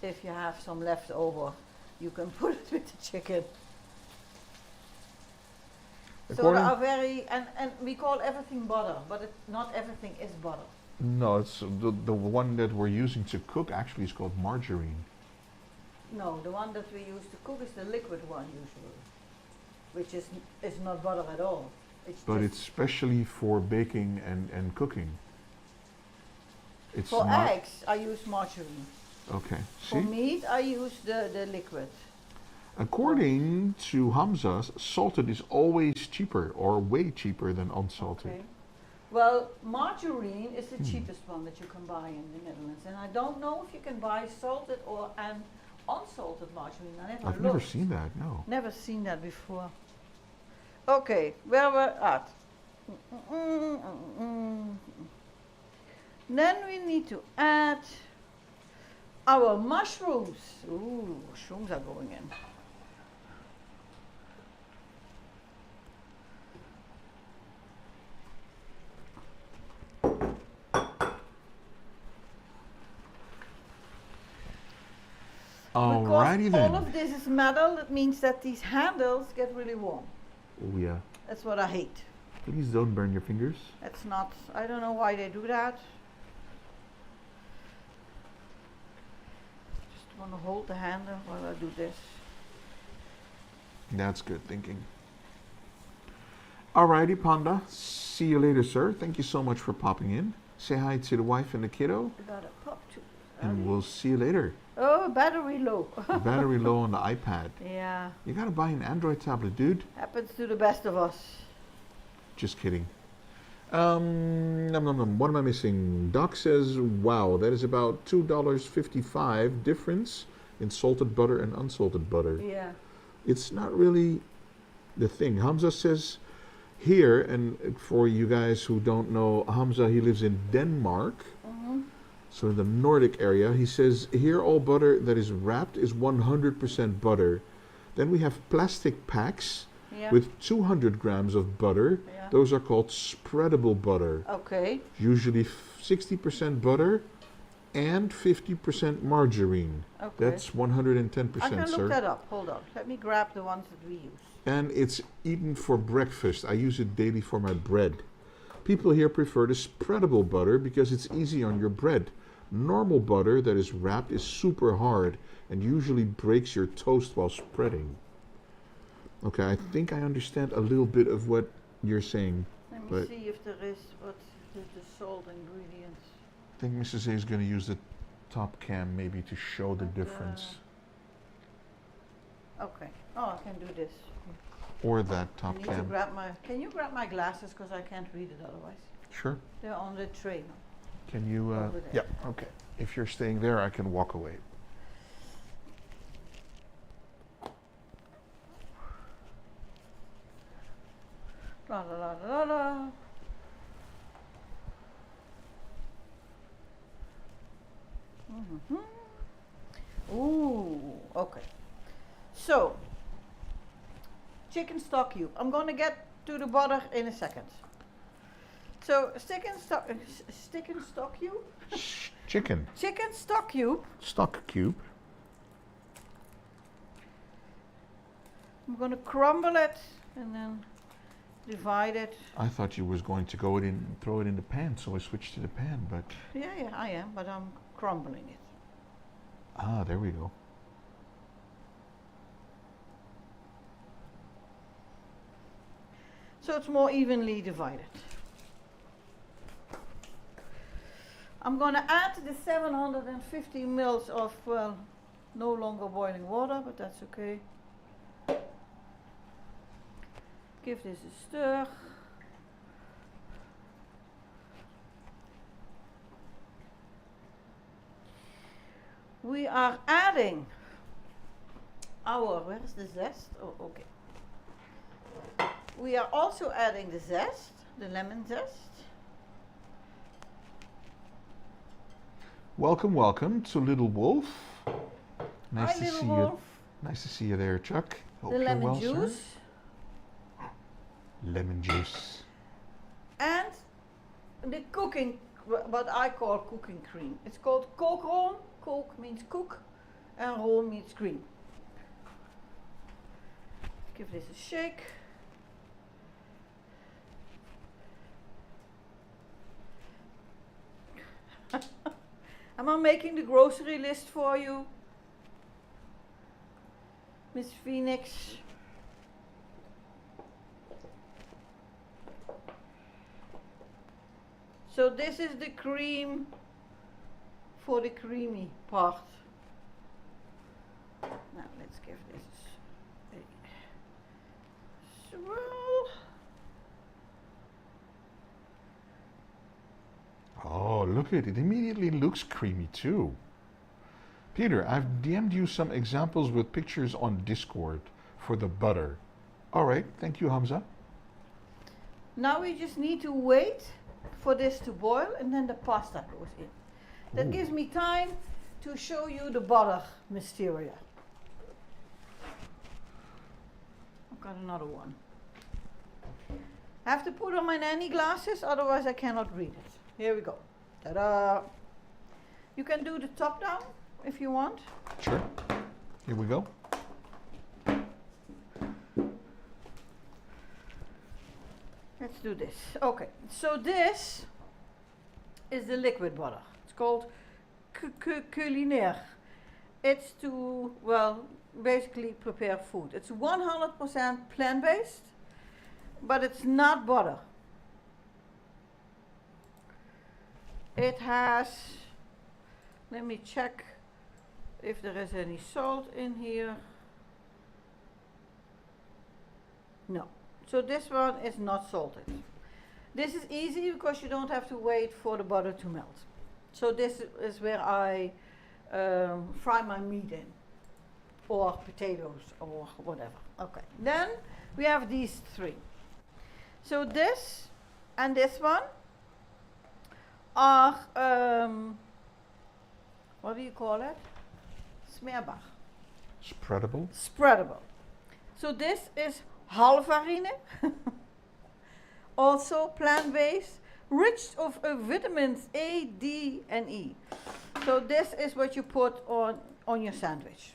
if you have some leftover, you can put it with the chicken. So there are very, and we call everything butter, but not everything is butter.
No, it's the one that we're using to cook actually is called margarine.
No, the one that we use to cook is the liquid one usually, which is not butter at all.
But it's specially for baking and cooking. It's
for
not
eggs, I use margarine.
okay.
For
See,
meat, I use the liquid.
according to Hamza, salted is always cheaper or way cheaper than unsalted.
Okay. Well, margarine is the cheapest one that you can buy in the Netherlands, and I don't know if you can buy salted or an unsalted margarine.
I've never seen that. No.
Never seen that before. Okay, where we're at. Then we need to add our mushrooms. Ooh, mushrooms are going in.
Alrighty
Because
then.
all of this is metal, it means that these handles get really warm.
Oh yeah.
That's what I hate.
Please don't burn your fingers.
That's not, I don't know why they do that. Just I'm gonna hold the handle while I do this.
That's good thinking. Alrighty, Panda. See you later, sir. Thank you so much for popping in. Say hi to the wife and the kiddo,
I got a pop too.
and we'll see you later.
Oh, battery low.
Battery low on the iPad.
Yeah,
You gotta buy an Android tablet, dude.
happens to the best of us.
Just kidding. What am I missing? Doc says, wow, that is about $2.55 difference in salted butter and unsalted butter.
Yeah.
It's not really the thing. Hamza says here, and for you guys who don't know, Hamza, he lives in Denmark. So in the Nordic area, he says here all butter that is wrapped is 100% butter. Then we have plastic packs
Yeah.
with 200 grams of butter.
Yeah.
Those are called spreadable butter.
Okay.
Usually 60% butter and 50% margarine.
Okay.
That's 110%,
I can
sir.
look that up. Hold on. Let me grab the ones that we use.
And it's eaten for breakfast. I use it daily for my bread. People here prefer the spreadable butter because it's easy on your bread. Normal butter that is wrapped is super hard and usually breaks your toast while spreading. Okay, I think I understand a little bit of what you're saying.
Let me
But-
see if there is what the salt ingredients.
I think Mrs. A is going to use the top cam maybe to show the difference.
Okay. Oh, I can do this.
Or that
I
top
need to
cam.
grab my. Can you grab my glasses because I can't read it otherwise.
Sure.
They're on the tray.
Can you?
Over there.
Yeah. Okay. If you're staying there, I can walk away.
La la la la la. Ooh, okay. So, chicken stock cube. I'm going to get to the butter in a second. So, chicken stock cube?
Chicken.
Chicken stock cube.
Stock cube.
I'm going to crumble it and then divide it.
I thought you was going to go it in, throw it in the pan, so I switched to the pan. But
Yeah, I am, but I'm crumbling it.
there we go.
So it's more evenly divided. I'm going to add the 750 mils of, well, no longer boiling water, but that's okay. Give this a stir. We are adding our, where's the zest? Oh, okay. We are also adding the zest, the lemon zest.
Welcome, welcome to Little Wolf. Nice
Hi,
to
little
see
wolf.
you. Nice to see you there, Chuck. Hope
The
you're
lemon
well, sir.
juice.
Lemon juice.
And the cooking, what I call cooking cream. It's called kookroom. Kook means cook, and room means cream. Give this a shake. Am I making the grocery list for you, Miss Phoenix? So this is the cream for the creamy part. Now let's give this a swirl.
Oh, look at it. It immediately looks creamy too. Peter, I've DM'd you some examples with pictures on Discord for the butter. All right, thank you, Hamza.
Now we just need to wait for this to boil and then the pasta goes in. That
Ooh.
gives me time to show you the butter mysteria. I've got another one. I have to put on my nanny glasses, otherwise I cannot read it. Here we go. Ta-da! You can do the top down if you want.
Sure. Here we go.
Let's do this. Okay, so this is the liquid butter. It's called culinaire. it's to, well, basically prepare food. It's 100% plant-based, but it's not butter. It has, let me check if there is any salt in here. No. So this one is not salted. This is easy because you don't have to wait for the butter to melt. So this is where I fry my meat in, or potatoes, or whatever. Okay. Then we have these three. So this and this one are, what do you call it? Smeerbaar.
Spreadable.
Spreadable. So this is halvarine, also plant-based, rich of vitamins A, D, and E. So this is what you put on your sandwich,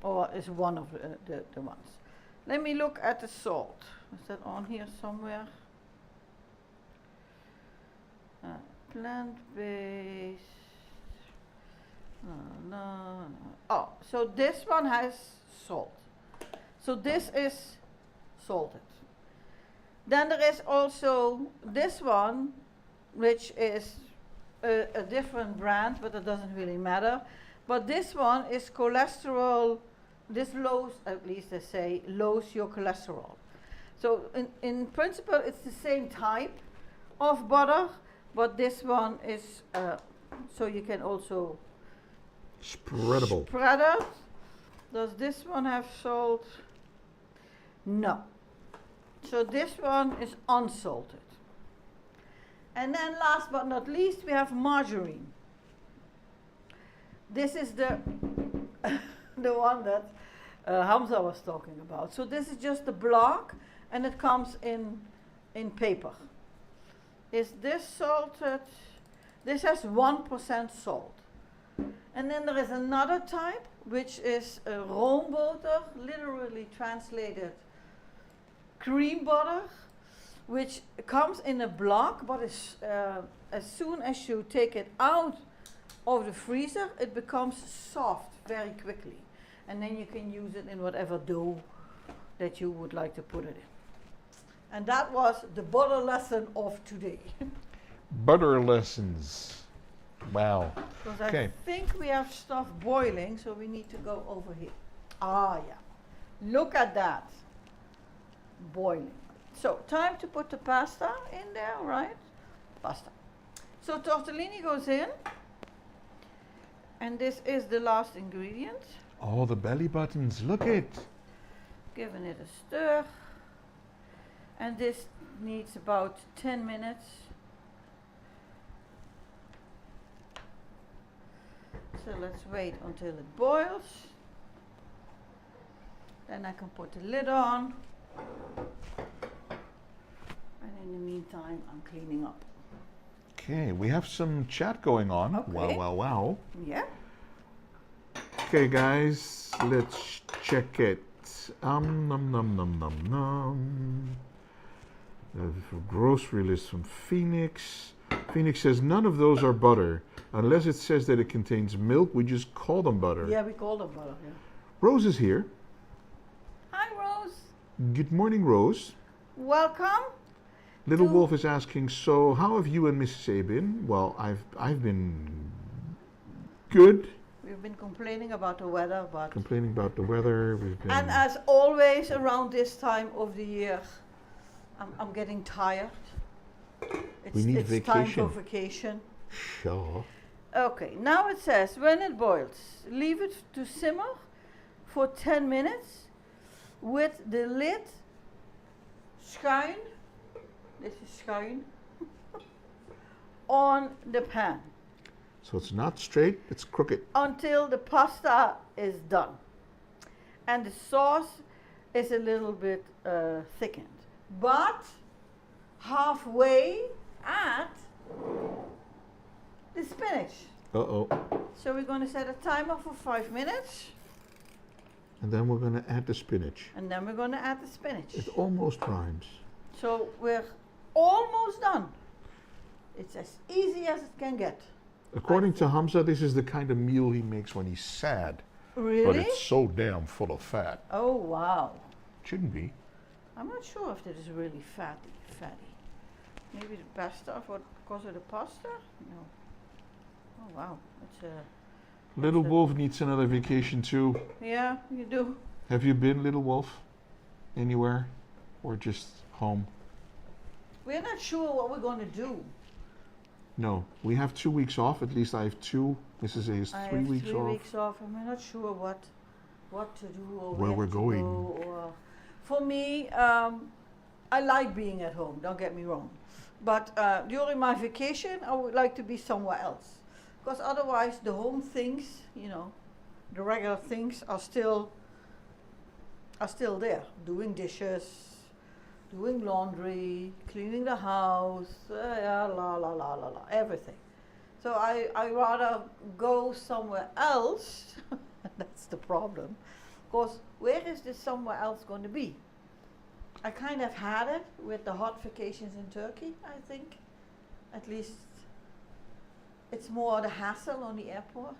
or is one of the ones. Let me look at the salt. Is that on here somewhere? Plant-based. No. Oh, so this one has salt. So this is salted. Then there is also this one, which is a different brand, but it doesn't really matter. But this one is cholesterol. This lowers, at least they say, lowers your cholesterol. So in principle, it's the same type of butter, but this one is so you can also
Spreadable.
spread it. Does this one have salt? No. So this one is unsalted. And then last but not least, we have margarine. This is the the one that Hamza was talking about. So this is just a block, and it comes in paper. Is this salted? This has 1% salt. And then there is another type, which is roomboter, literally translated cream butter, which comes in a block, but is, as soon as you take it out of the freezer, it becomes soft very quickly. And then you can use it in whatever dough that you would like to put it in. And that was the butter lesson of today.
Butter lessons. Wow.
Because
Okay.
I think we have stuff boiling, so we need to go over here. Ah, yeah. Look at that. Boiling. So, time to put the pasta in there, right? Pasta. So, tortellini goes in. And this is the last ingredient.
Oh, the belly buttons. Look it.
Giving it a stir. And this needs about 10 minutes. So let's wait until it boils. Then I can put the lid on. And in the meantime, I'm cleaning up.
Okay, we have some chat going on.
Okay.
Wow, wow, wow.
Yeah.
Okay, guys, let's check it. Nom nom nom nom nom. Grocery list from Phoenix. Phoenix says none of those are butter. Unless it says that it contains milk, we just call them butter.
Yeah, we call them butter. Yeah.
Rose is here.
Hi, Rose.
Good morning, Rose.
Welcome.
Little Wolf is asking, so how have you and Mrs. A been? Well, I've been good.
We've been complaining about the weather, but
Complaining about the weather. We've been
and as always around this time of the year, I'm getting tired.
We need
it's time for
vacation.
vacation.
sure.
Okay, now it says when it boils, leave it to simmer for 10 minutes with the lid schuin, this is schuin, on the pan
So it's not straight, it's crooked.
until the pasta is done. And the sauce is a little bit thickened. But halfway add the spinach.
Uh-oh.
So we're going to set a timer for 5 minutes.
And then we're going to add the spinach.
And then we're going to add the spinach.
It almost rhymes.
So we're almost done. It's as easy as it can get.
According to Hamza, this is the kind of meal he makes when he's sad.
Really?
But it's so damn full of fat.
Oh, wow.
Shouldn't be.
I'm not sure if it is really fatty. Maybe the pasta because of the pasta? No. Oh, wow. It's a...
Little Wolf needs another vacation too.
Yeah, you do.
Have you been, Little Wolf? Anywhere? Or just home?
We're not sure what we're going to do.
No. We have 2 weeks off. At least I have 2. Mrs. A has 3 weeks off.
3 weeks off, and we're not sure what to do or
Where we're
to
going.
go or for me, I like being at home, don't get me wrong. But during my vacation, I would like to be somewhere else. Because otherwise, the home things, you know, the regular things are still there. Doing dishes, doing laundry, cleaning the house, everything. So I rather go somewhere else. That's the problem. Because where is this somewhere else going to be? I kind of had it with the hot vacations in Turkey, I think. At least it's more the hassle on the airport.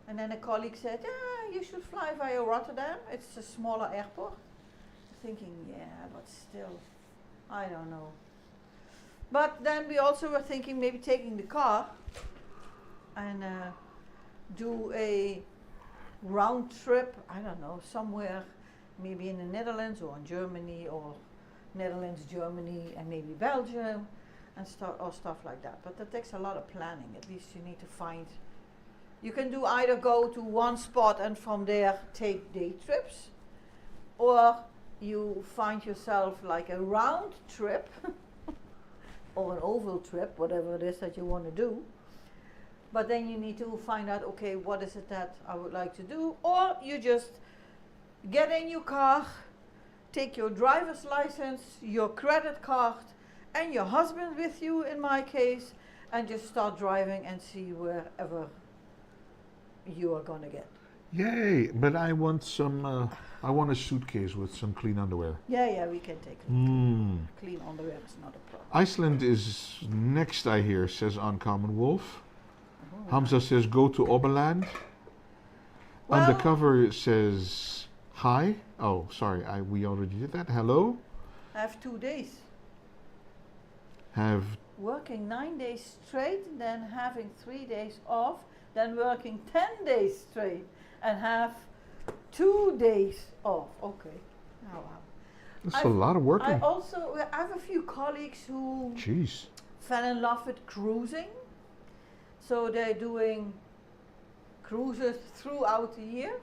And then a colleague said, yeah, you should fly via Rotterdam. It's a smaller airport. Thinking, yeah, but still, I don't know. But then we also were thinking maybe taking the car and do a round trip, I don't know, somewhere maybe in the Netherlands or in Germany or Netherlands, Germany and maybe Belgium and stuff like that. But that takes a lot of planning. At least you need to find, you can do either go to one spot and from there take day trips, or you find yourself like a round trip or an oval trip, whatever it is that you want to do. But then you need to find out, okay, what is it that I would like to do? Or you just get in your car, take your driver's license, your credit card, and your husband with you, in my case, and just start driving and see wherever you are going to get.
Yay! But I want some. I want a suitcase with some clean underwear.
Yeah, we can take it. Clean underwear is not a problem.
Iceland is next, I hear, says Uncommon Wolf. Hamza says go to Oberland.
Well,
Undercover says hi. Oh, sorry, we already did that. Hello.
I have 2 days.
Have
Working 9 days straight, then having 3 days off, then working 10 days straight, and have 2 days off. Okay. Oh, wow.
that's a lot of working.
I have a few colleagues who
Jeez.
fell in love with cruising. So they're doing cruises throughout the year.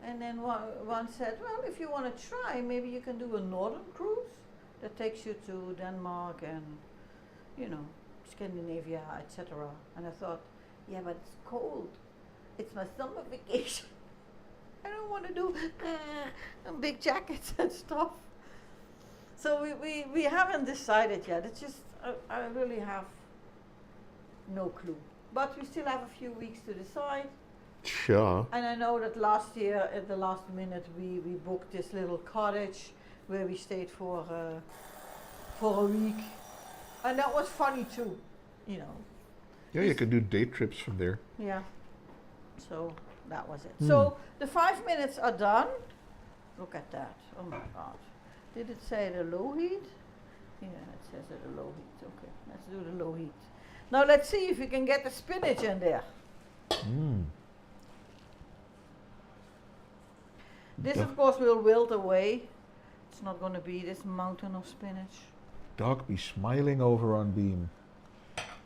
And then one said, well, if you want to try, maybe you can do a northern cruise that takes you to Denmark and, you know, Scandinavia, etc. And I thought, yeah, but it's cold. It's my summer vacation. I don't want to do big jackets and stuff. So we haven't decided yet. It's just, I really have no clue. But we still have a few weeks to decide.
Sure.
And I know that last year, at the last minute, we booked this little cottage where we stayed for a week. And that was funny too, you know.
Yeah, you can do day trips from there.
Yeah. So that was it. So the 5 minutes are done. Look at that. Oh my God. Did it say the low heat? Yeah, it says at the low heat. Okay, let's do the low heat. Now let's see if we can get the spinach in there. This of course will wilt away. It's not going to be this mountain of spinach.
Doc be smiling over on Beam.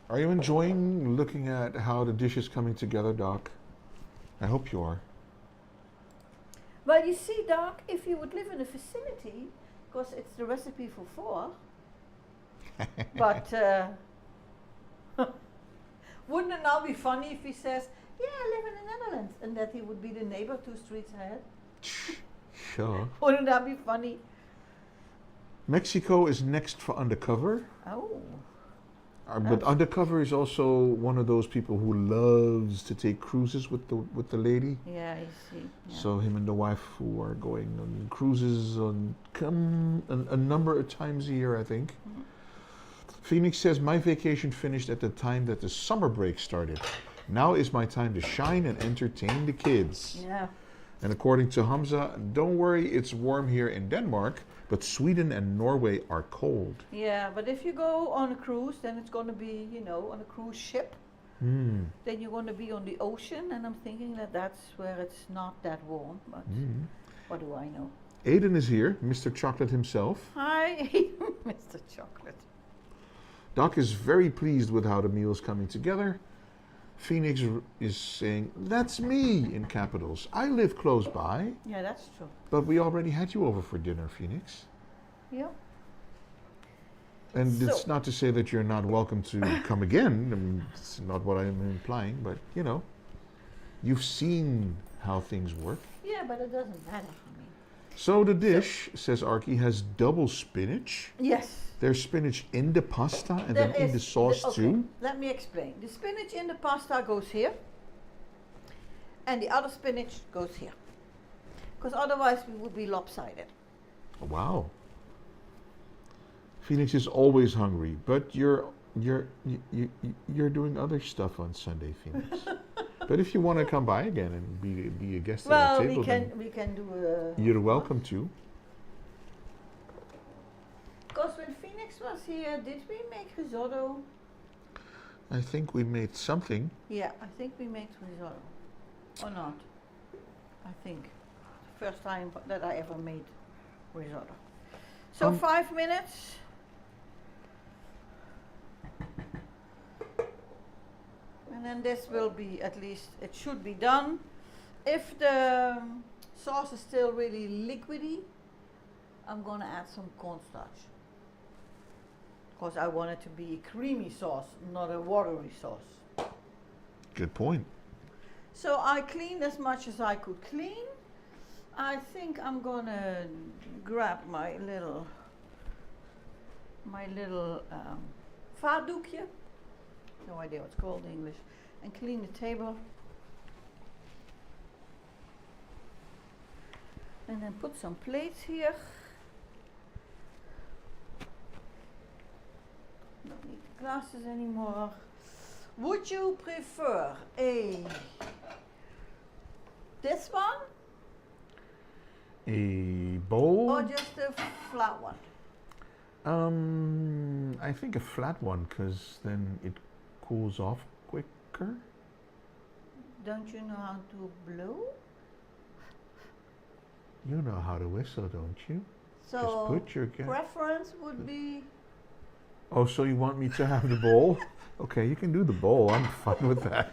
Are you enjoying looking at how the dish is coming together, Doc? I hope you are.
Well, you see, Doc, if you would live in a vicinity, because it's the recipe for 4, but wouldn't it now be funny if he says, yeah, I live in the Netherlands, and that he would be the neighbor 2 streets ahead?
Sure.
Wouldn't that be funny?
Mexico is next for Undercover.
Oh.
But Undercover is also one of those people who loves to take cruises with the lady.
Yeah, I see. Yeah.
So him and the wife who are going on cruises a number of times a year, I think. Phoenix says, my vacation finished at the time that the summer break started. Now is my time to shine and entertain the kids.
Yeah.
And according to Hamza, don't worry, it's warm here in Denmark, but Sweden and Norway are cold.
Yeah, but if you go on a cruise, then it's going to be, you know, on a cruise ship. Then you're going to be on the ocean, and I'm thinking that that's where it's not that warm. But what do I know?
Aiden is here, Mr. Chocolate himself.
Hi, Mr. Chocolate.
Doc is very pleased with how the meal is coming together. Phoenix is saying, that's me, in capitals. I live close by.
Yeah, that's true.
But we already had you over for dinner, Phoenix.
Yeah.
And
So-
it's not to say that you're not welcome to come again. I mean, it's not what I'm implying, but, you know, you've seen how things work.
Yeah, but it doesn't matter for me.
So the dish, says Archie, has double spinach.
Yes.
There's spinach in the pasta and
There
then in
is
the sauce
okay,
too.
let me explain. The spinach in the pasta goes here, and the other spinach goes here. Because otherwise we would be lopsided.
Wow. Phoenix is always hungry, but you're doing other stuff on Sunday, Phoenix. But if you want to come by again and be a guest at our
Well,
table, then
we can do a.
you're welcome to.
Because when Phoenix was here, did we make risotto?
I think we made something.
Yeah, I think we made risotto. Or not? I think. The first time that I ever made risotto. So 5 minutes. And then this will be, at least it should be done. If the sauce is still really liquidy, I'm gonna add some cornstarch. Because I want it to be a creamy sauce, not a watery sauce.
Good point.
So I cleaned as much as I could clean. I think I'm gonna grab my little vaatdoekje, no idea what it's called in English, and clean the table. And then put some plates here. Don't need the glasses anymore. Would you prefer this one
A bowl?
or just a flat one?
I think a flat one, because then it cools off quicker.
Don't you know how to blow?
You know how to whistle, don't you? Just
So
put your
preference would be
Oh, so you want me to have the bowl? Okay, you can do the bowl. I'm fine with that.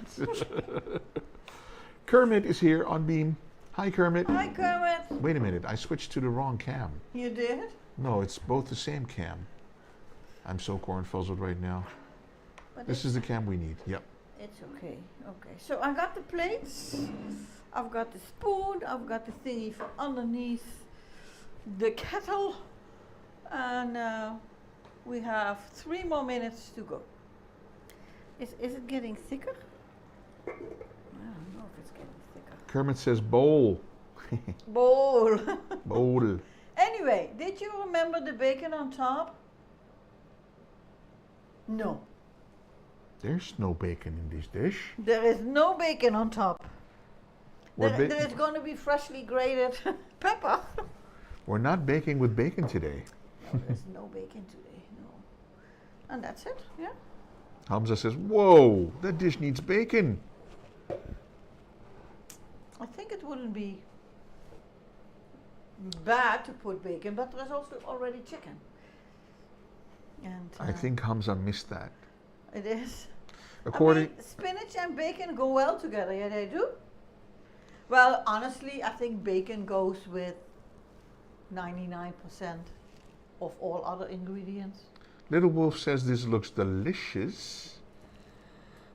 Kermit is here on Beam. Hi, Kermit.
hi Kermit.
Wait a minute, I switched to the wrong cam.
You did?
No, it's both the same cam. I'm so cornfuzzled right now.
But
This is the cam we need. Yep.
it's okay. Okay. So I got the plates. I've got the spoon. I've got the thingy for underneath the kettle. And we have 3 more minutes to go. Is it getting thicker? I don't know if it's getting thicker.
Kermit says bowl.
Bowl.
Bowl.
Anyway, did you remember the bacon on top? No.
There's no bacon in this dish.
There is no bacon on top.
We're,
There is going to be freshly grated pepper.
we're not baking with bacon today.
No, there's no bacon today, no. And that's it, yeah?
Hamza says, whoa, that dish needs bacon.
I think it wouldn't be bad to put bacon, but there's also already chicken. And
I think Hamza missed that.
it is.
According,
I mean, spinach and bacon go well together, yeah, they do. Well, honestly, I think bacon goes with 99% of all other ingredients.
Little Wolf says this looks delicious.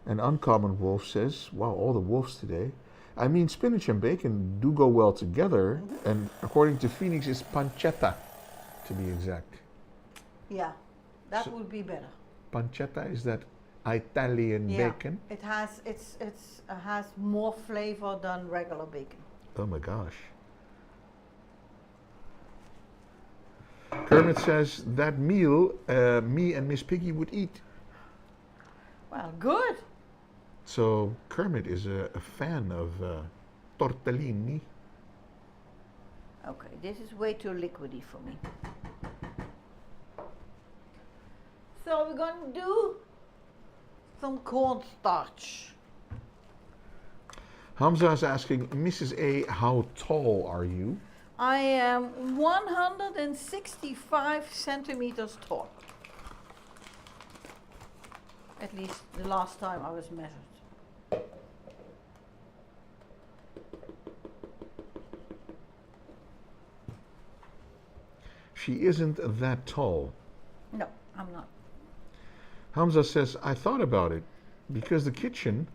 And Uncommon Wolf says, wow, all the wolves today. I mean, spinach and bacon do go well together. And according to Phoenix, it's pancetta, to be exact.
Yeah, that
So-
would be better.
Pancetta, is that Italian bacon?
It has has more flavor than regular bacon.
Oh my gosh. Kermit says that meal me and Miss Piggy would eat.
Well, good.
So Kermit is a fan of tortellini.
Okay, this is way too liquidy for me. So we're going to do some cornstarch.
Hamza is asking, Mrs. A, how tall are you?
I am 165 centimeters tall. At least the last time I was measured.
She isn't that tall.
No, I'm not.
Hamza says, I thought about it because the kitchen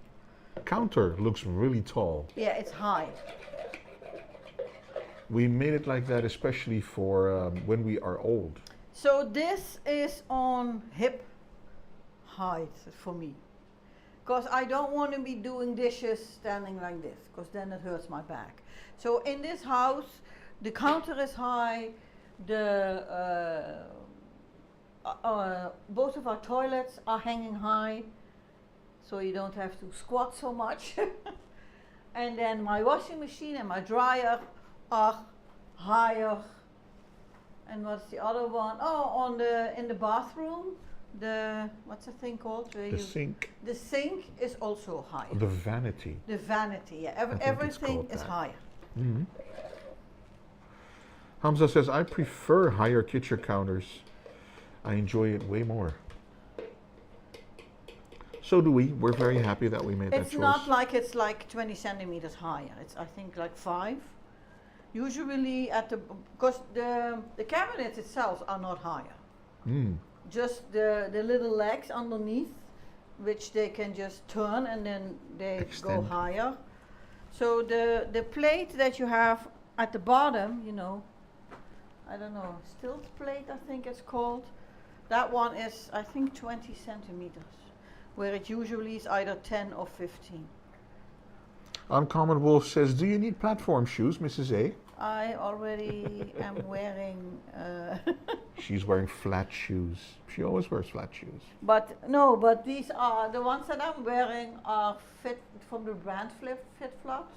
counter looks really tall.
Yeah, it's high.
We made it like that especially for when we are old.
So this is on hip height for me. Because I don't want to be doing dishes standing like this, because then it hurts my back. So in this house, the counter is high, both of our toilets are hanging high, so you don't have to squat so much. And then my washing machine and my dryer are higher. And what's the other one? Oh, in the bathroom, what's the thing called?
The sink.
The sink is also higher.
The vanity.
The vanity, yeah.
I think it's
Everything
called
is
that.
higher.
Mm-hmm. Hamza says, I prefer higher kitchen counters. I enjoy it way more. So do we. We're very happy that we made that choice.
It's not like it's like 20 centimeters higher. It's, I think, like 5. Usually because the cabinets itself are not higher.
Mm.
Just the little legs underneath, which they can just turn and then they go
Extend.
higher. So the plate that you have at the bottom, you know, I don't know, stilt plate I think it's called. That one is, I think, 20 centimeters, where it usually is either 10 or 15.
Uncommon Wolf says, do you need platform shoes, Mrs. A?
I already am wearing...
She's wearing flat shoes. She always wears flat shoes.
But these are, the ones that I'm wearing are fit from the brand Fit Flops,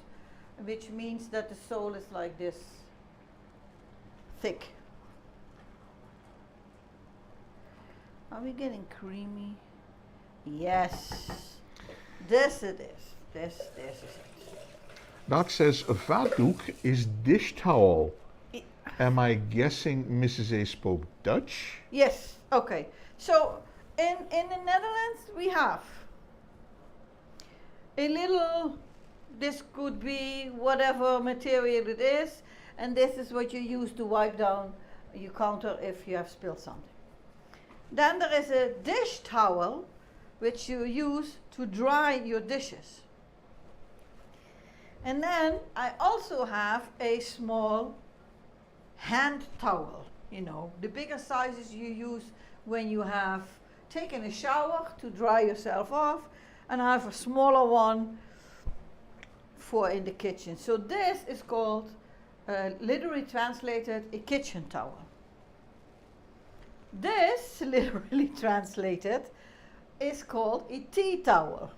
which means that the sole is like this thick. Are we getting creamy? Yes. This it is. This is it.
Doc says, a vaatdoek is dish towel. Am I guessing Mrs. A spoke Dutch?
Yes, okay. So in the Netherlands we have a little, this could be whatever material it is, and this is what you use to wipe down your counter if you have spilled something. Then there is a dish towel which you use to dry your dishes. And then I also have a small hand towel, you know, the bigger sizes you use when you have taken a shower to dry yourself off, and I have a smaller one for in the kitchen. So this is called, literally translated, a kitchen towel. This, literally translated, is called a tea towel.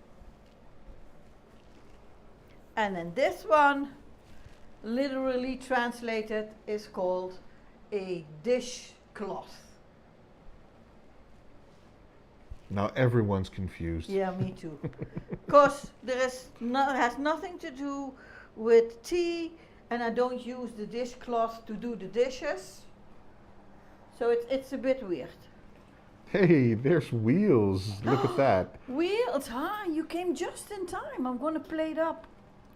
And then this one, literally translated, is called a dishcloth.
Now everyone's confused.
Yeah, me too. Because it has nothing to do with tea, and I don't use the dishcloth to do the dishes. So it's a bit weird.
Hey, there's Wheels. Look at that.
Wheels, you came just in time. I'm going to plate up.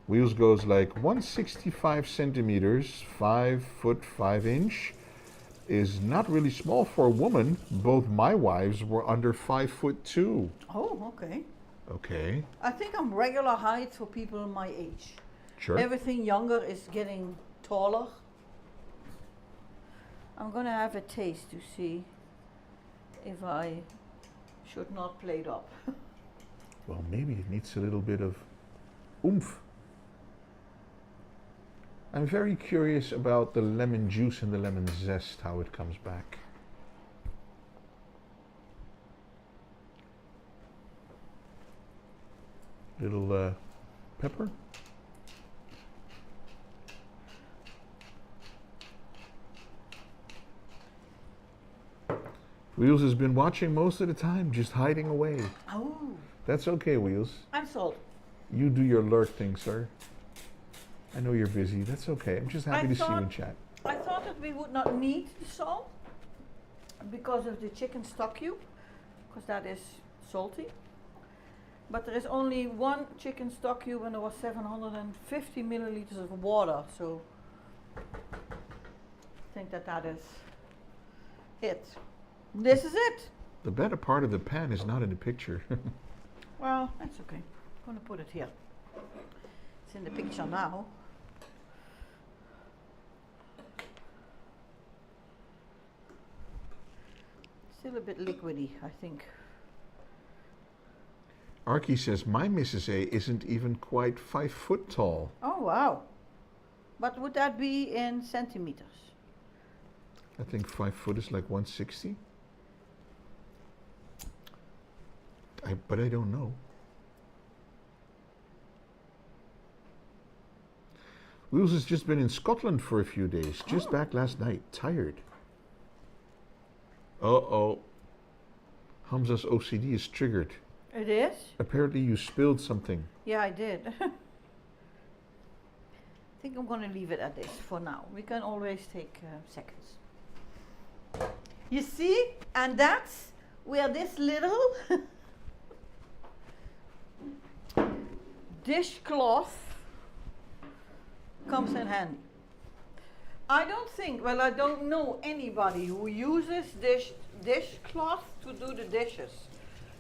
Wheels goes like 165 centimeters, 5 foot 5 inch. Is not really small for a woman. Both my wives were under 5 foot 2.
Oh, okay.
Okay.
I think I'm regular height for people my age.
Sure.
Everything younger is getting taller. I'm gonna have a taste to see if I should not plate up.
Well, maybe it needs a little bit of oomph. I'm very curious about the lemon juice and the lemon zest, how it comes back. Little pepper. Wheels has been watching most of the time, just hiding away.
Oh,
That's okay, Wheels.
and salt.
You do your lurk thing, sir. I know you're busy. That's okay. I'm just happy to see you in chat.
I thought that we would not need the salt because of the chicken stock cube, because that is salty. But there is only one chicken stock cube and there was 750 milliliters of water, so I think that that is it. This is it.
The better part of the pan is not in the picture.
Well, that's okay. I'm going to put it here. It's in the picture now. Still a bit liquidy, I think.
Arky says, my Mrs. A isn't even quite 5 foot tall.
Oh, wow. But would that be in centimeters?
I think 5 foot is like 160. But I don't know. Wheels has just been in Scotland for a few days. Just back last night. Tired. Uh-oh. Hamza's OCD is triggered.
It is?
Apparently you spilled something.
Yeah, I did. I think I'm going to leave it at this for now. We can always take seconds. You see? And that's where this little dishcloth comes in handy. I don't think, well, I don't know anybody who uses dishcloth to do the dishes.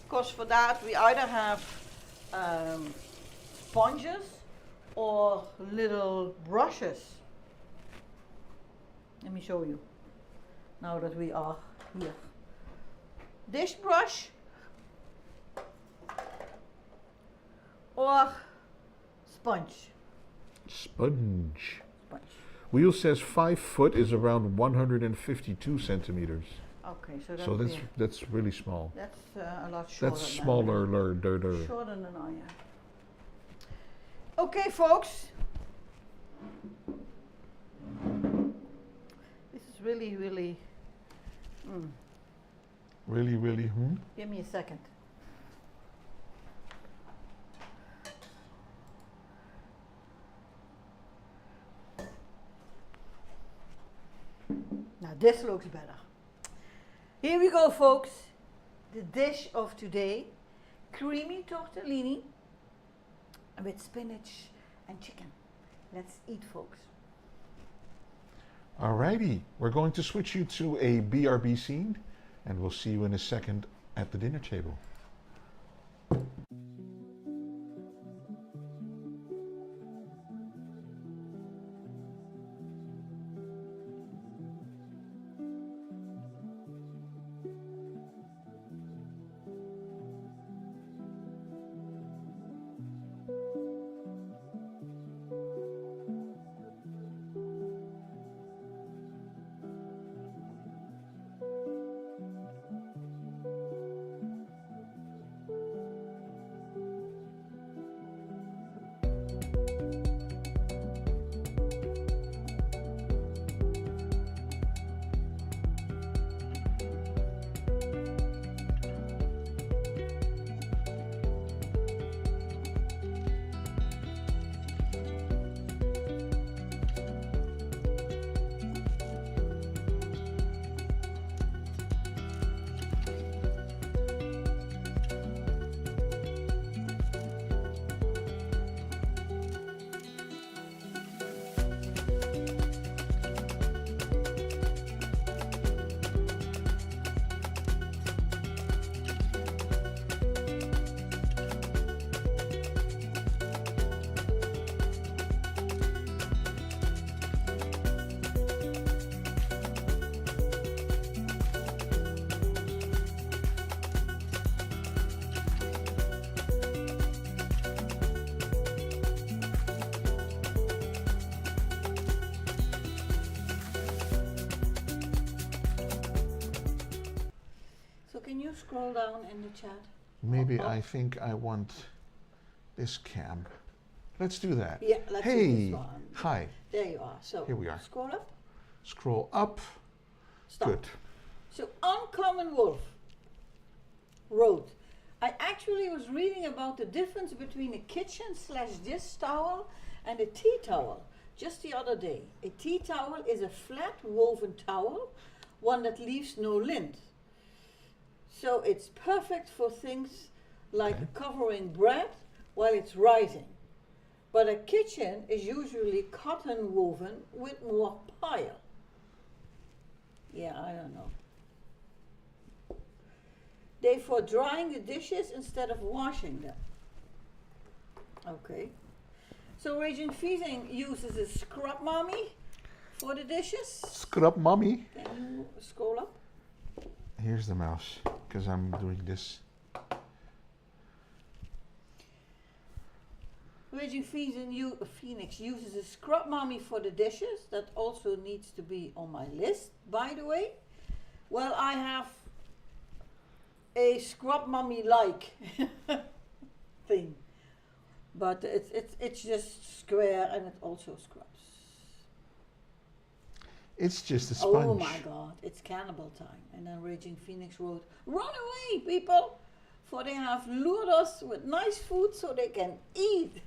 Because for that we either have sponges or little brushes. Let me show you now that we are here. Dish brush or sponge.
Sponge.
Sponge.
Wheel says 5 foot is around 152 centimeters.
Okay,
So that's really small.
that's a lot shorter.
That's smaller.
Shorter than I am. Okay, folks. This is really, really.
Really,
Give me a second. Now this looks better. Here we go, folks. The dish of today, creamy tortellini with spinach and chicken. Let's eat, folks.
Alrighty, we're going to switch you to a BRB scene, and we'll see you in a second at the dinner table.
you scroll down in the chat?
Maybe I think I want this cam. Let's do that.
Yeah, let's do
Hey,
this one.
hi.
There you are. So
Here we are.
scroll up.
Scroll up.
Stop.
Good.
So Uncommon Wolf wrote, I actually was reading about the difference between a kitchen/dish towel and a tea towel just the other day. A tea towel is a flat woven towel, one that leaves no lint. So it's perfect for things like covering bread while it's rising. But a kitchen is usually cotton woven with more pile. Yeah, I don't know. They for drying the dishes instead of washing them. Okay. So Raging Feasting uses a scrub mommy for the dishes.
Scrub mommy.
Can you scroll up?
Here's the mouse, because I'm doing this.
Raging Phoenix uses a scrub mommy for the dishes. That also needs to be on my list, by the way. Well, I have a scrub mommy like thing, but it's just square and it also scrubs.
It's just a sponge.
Oh my god, it's cannibal time. And then Raging Phoenix wrote, run away, people, for they have lured us with nice food so they can eat.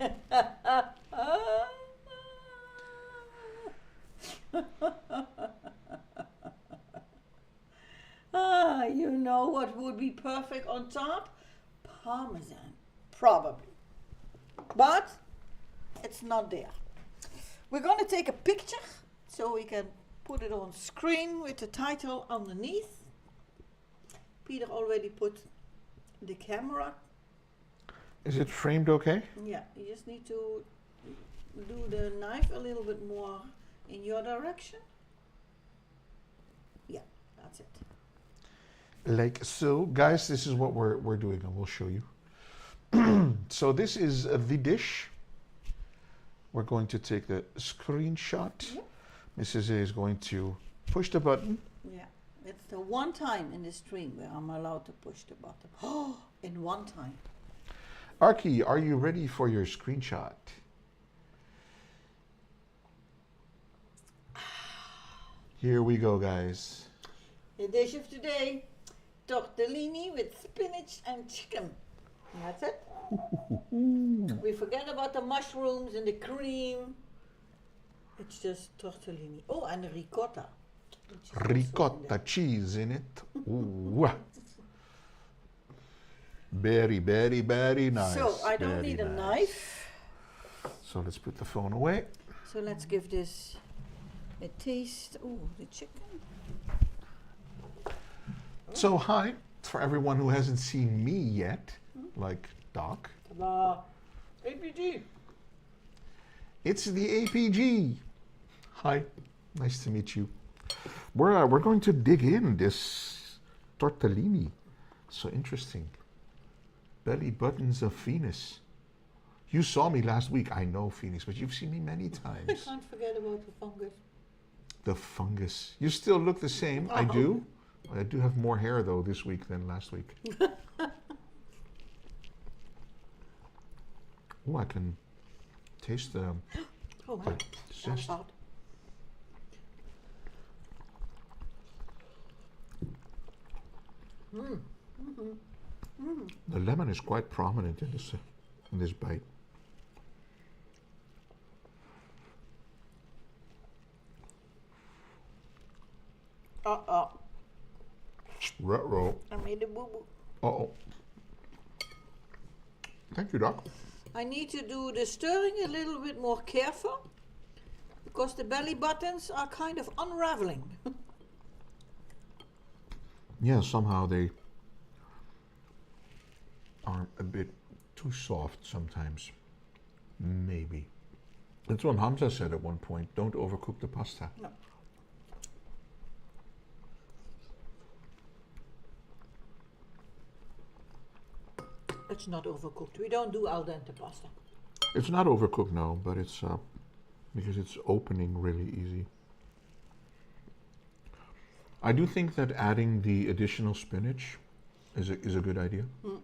You know what would be perfect on top? Parmesan, probably. But it's not there. We're going to take a picture so we can put it on screen with the title underneath. Peter already put the camera.
Is it framed okay?
Yeah, you just need to do the knife a little bit more in your direction. Yeah, that's it.
Like so. Guys, this is what we're doing, and we'll show you. So this is the dish. We're going to take the screenshot.
Yeah.
Mrs. A is going to push the button.
Yeah, it's the one time in the stream where I'm allowed to push the button. Oh, in one time.
Arky, are you ready for your screenshot? Here we go, guys.
The dish of today, tortellini with spinach and chicken. And that's it. We forget about the mushrooms and the cream. It's just tortellini. Oh, and the ricotta.
Ricotta cheese in it. Ooh. Very, very, very nice.
So I don't
Very
need a
nice.
knife.
So let's put the phone away.
So let's give this a taste. Oh, the chicken.
So hi, for everyone who hasn't seen me yet, like Doc.
Ta-da. APG.
It's the APG. Hi, nice to meet you. We're going to dig in this tortellini. So interesting. Belly buttons of Venus. You saw me last week. I know, Phoenix, but you've seen me many
I
times.
can't forget about the fungus.
The fungus. You still look the same. I do. I do have more hair though this week than last week. Oh, I can taste the
Oh my,
zest.
that's hot.
The lemon is quite prominent in this bite. Ruh-roh.
I made a boo-boo.
Uh-oh. Thank you, Doc.
I need to do the stirring a little bit more careful because the belly buttons are kind of unraveling.
Yeah, somehow they are a bit too soft sometimes. Maybe. That's what Hamza said at one point. Don't overcook the pasta.
No. It's not overcooked. We don't do al dente pasta.
It's not overcooked, no, but it's because it's opening really easy. I do think that adding the additional spinach is a good idea.
Mm.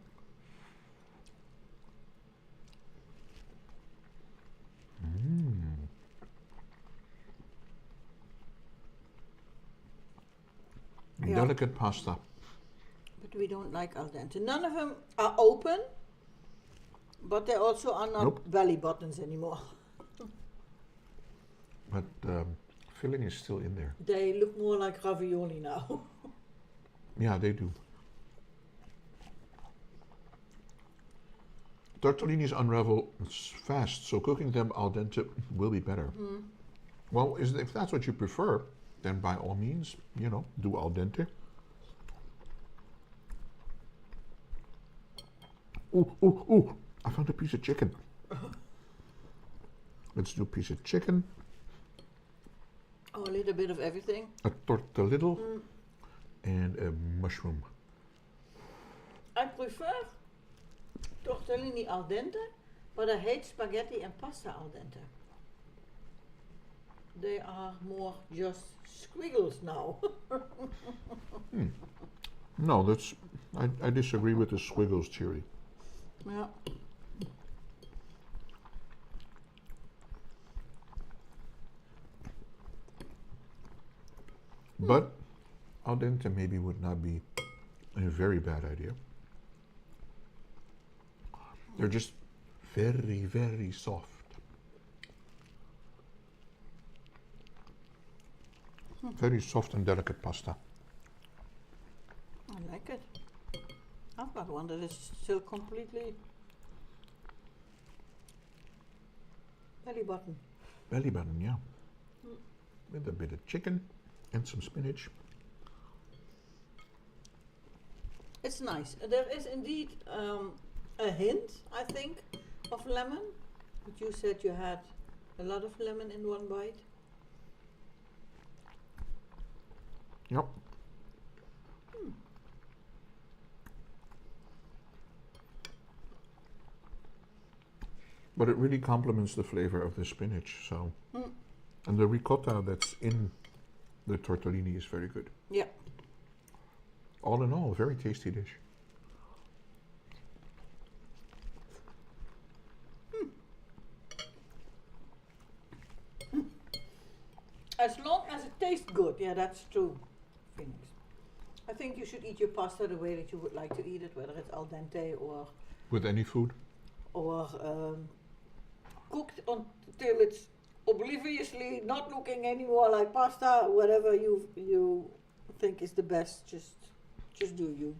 Yeah.
Delicate pasta.
But we don't like al dente. None of them are open, but they also are not
Nope.
belly buttons anymore.
But filling is still in there.
They look more like ravioli now.
Yeah, they do. Tortellinis unravel fast, so cooking them al dente will be better.
Mm.
Well, if that's what you prefer, then by all means, you know, do al dente. Ooh, ooh, ooh! I found a piece of chicken. Let's do a piece of chicken,
Oh, a little bit of everything.
a tortellini, and a mushroom.
I prefer tortellini al dente, but I hate spaghetti and pasta al dente. They are more just squiggles now.
No, that's I disagree with the squiggles theory.
Yeah.
But al dente maybe would not be a very bad idea. They're just very, very soft. Very soft and delicate pasta.
I like it. I've got one that is still completely belly button.
Belly button, yeah. With a bit of chicken and some spinach.
It's nice. There is indeed a hint, I think, of lemon. But you said you had a lot of lemon in one bite.
Yep. But it really complements the flavor of the spinach, so. And the ricotta that's in the tortellini is very good.
Yeah.
All in all, a very tasty dish.
As long as it tastes good, yeah, that's true, Phoenix. I think you should eat your pasta the way that you would like to eat it, whether it's al dente or
With any food?
Cooked until it's obliviously not looking anymore like pasta. Whatever you think is the best, just do you.